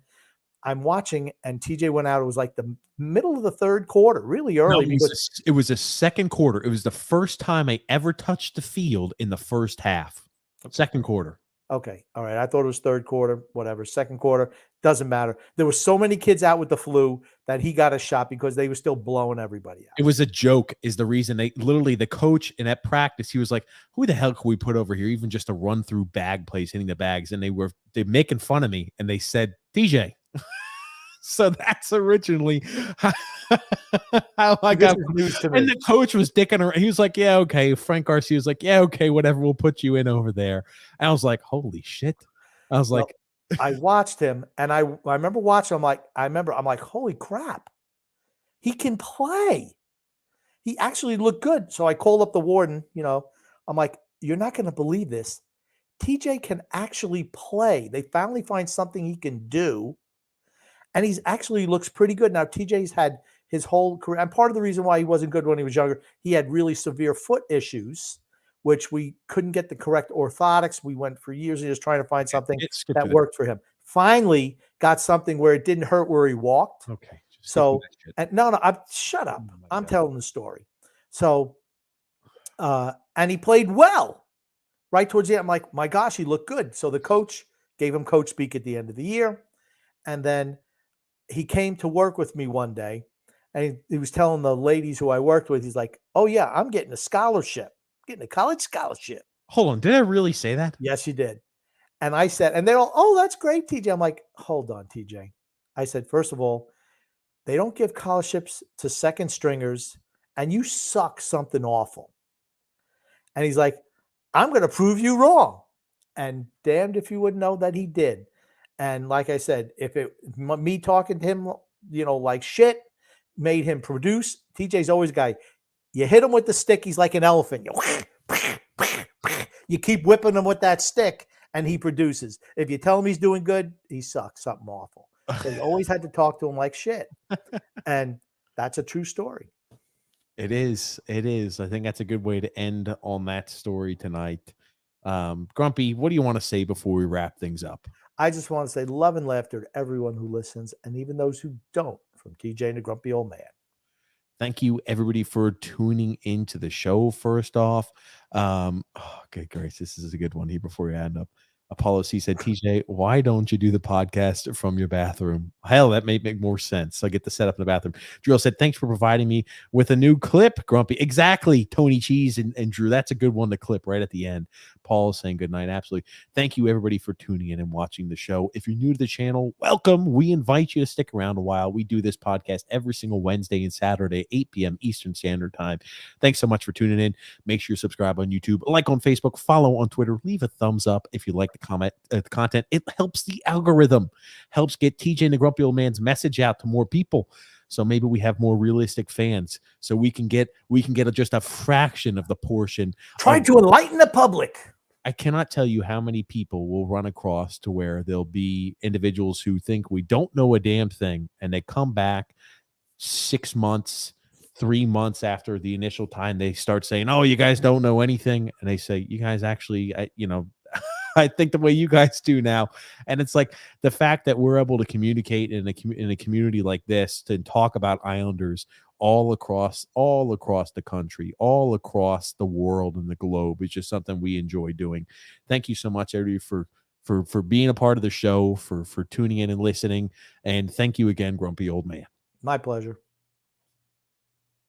I'm watching, and TJ went out. It was like the middle of the third quarter, really early. No, it was a second quarter. It was the first time I ever touched the field in the first half. Second quarter. Okay. All right. I thought it was third quarter, whatever. Second quarter. Doesn't matter. There were so many kids out with the flu that he got a shot because they were still blowing everybody out. It was a joke is the reason the coach in that practice, he was like, who the hell can we put over here? Even just a run through bag plays, hitting the bags. And they're making fun of me. And they said, TJ. So that's originally how I got news to me. And the coach was dicking around. He was like, yeah, okay. Frank Garcia was like, yeah, okay, whatever. We'll put you in over there. And I was like, holy shit. I was like, I watched him, and I remember watching him. I'm like, holy crap. He can play. He actually looked good. So I called up the warden, I'm like, you're not going to believe this. TJ can actually play. They finally find something he can do. And he's actually looks pretty good. Now, TJ's had his whole career. And part of the reason why he wasn't good when he was younger, he had really severe foot issues, which we couldn't get the correct orthotics. We went for years just trying to find something that worked for him. Finally got something where it didn't hurt where he walked. Okay. So, and no, shut up. I'm telling the story. So, and he played well right towards the end. I'm like, my gosh, he looked good. So the coach gave him coach speak at the end of the year. And then he came to work with me one day, and he was telling the ladies who I worked with, he's like, oh, yeah, I'm getting a scholarship, getting a college scholarship. Hold on. Did I really say that? Yes, you did. And I said, and they're all, oh, that's great, TJ. I'm like, hold on, TJ. I said, first of all, they don't give scholarships to second stringers, and you suck something awful. And he's like, I'm going to prove you wrong. and damned if you would know that he did. And like I said, if me talking to him, like shit, made him produce. TJ's always a guy. You hit him with the stick, he's like an elephant. You keep whipping him with that stick, and he produces. If you tell him he's doing good, he sucks, something awful. So you always had to talk to him like shit. And that's a true story. It is. It is. I think that's a good way to end on that story tonight. Grumpy, what do you want to say before we wrap things up? I just want to say love and laughter to everyone who listens, and even those who don't, from TJ and the Grumpy Old Man. Thank you, everybody, for tuning into the show. First off, good grace, this is a good one here before we end up. Apollo C said, TJ, why don't you do the podcast from your bathroom? Hell, that may make more sense. I get to set up in the bathroom. Drew said, thanks for providing me with a new clip, Grumpy. Exactly, Tony Cheese and Drew. That's a good one to clip right at the end. Paul is saying good night. Absolutely. Thank you, everybody, for tuning in and watching the show. If you're new to the channel, welcome. We invite you to stick around a while. We do this podcast every single Wednesday and Saturday, 8 p.m. Eastern Standard Time. Thanks so much for tuning in. Make sure you subscribe on YouTube, like on Facebook, follow on Twitter, leave a thumbs up if you like the content. It helps the algorithm, helps get TJ and the Grumpy Old Man's message out to more people. So maybe we have more realistic fans, so we can get just a fraction of the portion. Try to enlighten the public. I cannot tell you how many people will run across to where there'll be individuals who think we don't know a damn thing, and they come back 6 months, 3 months after the initial time, they start saying, oh, you guys don't know anything. And they say, you guys actually, I think the way you guys do now. And it's like the fact that we're able to communicate in a community like this to talk about Islanders all across the country, all across the world and the globe is just something we enjoy doing. Thank you so much, everybody, for being a part of the show, for tuning in and listening. And thank you again, Grumpy Old Man. My pleasure.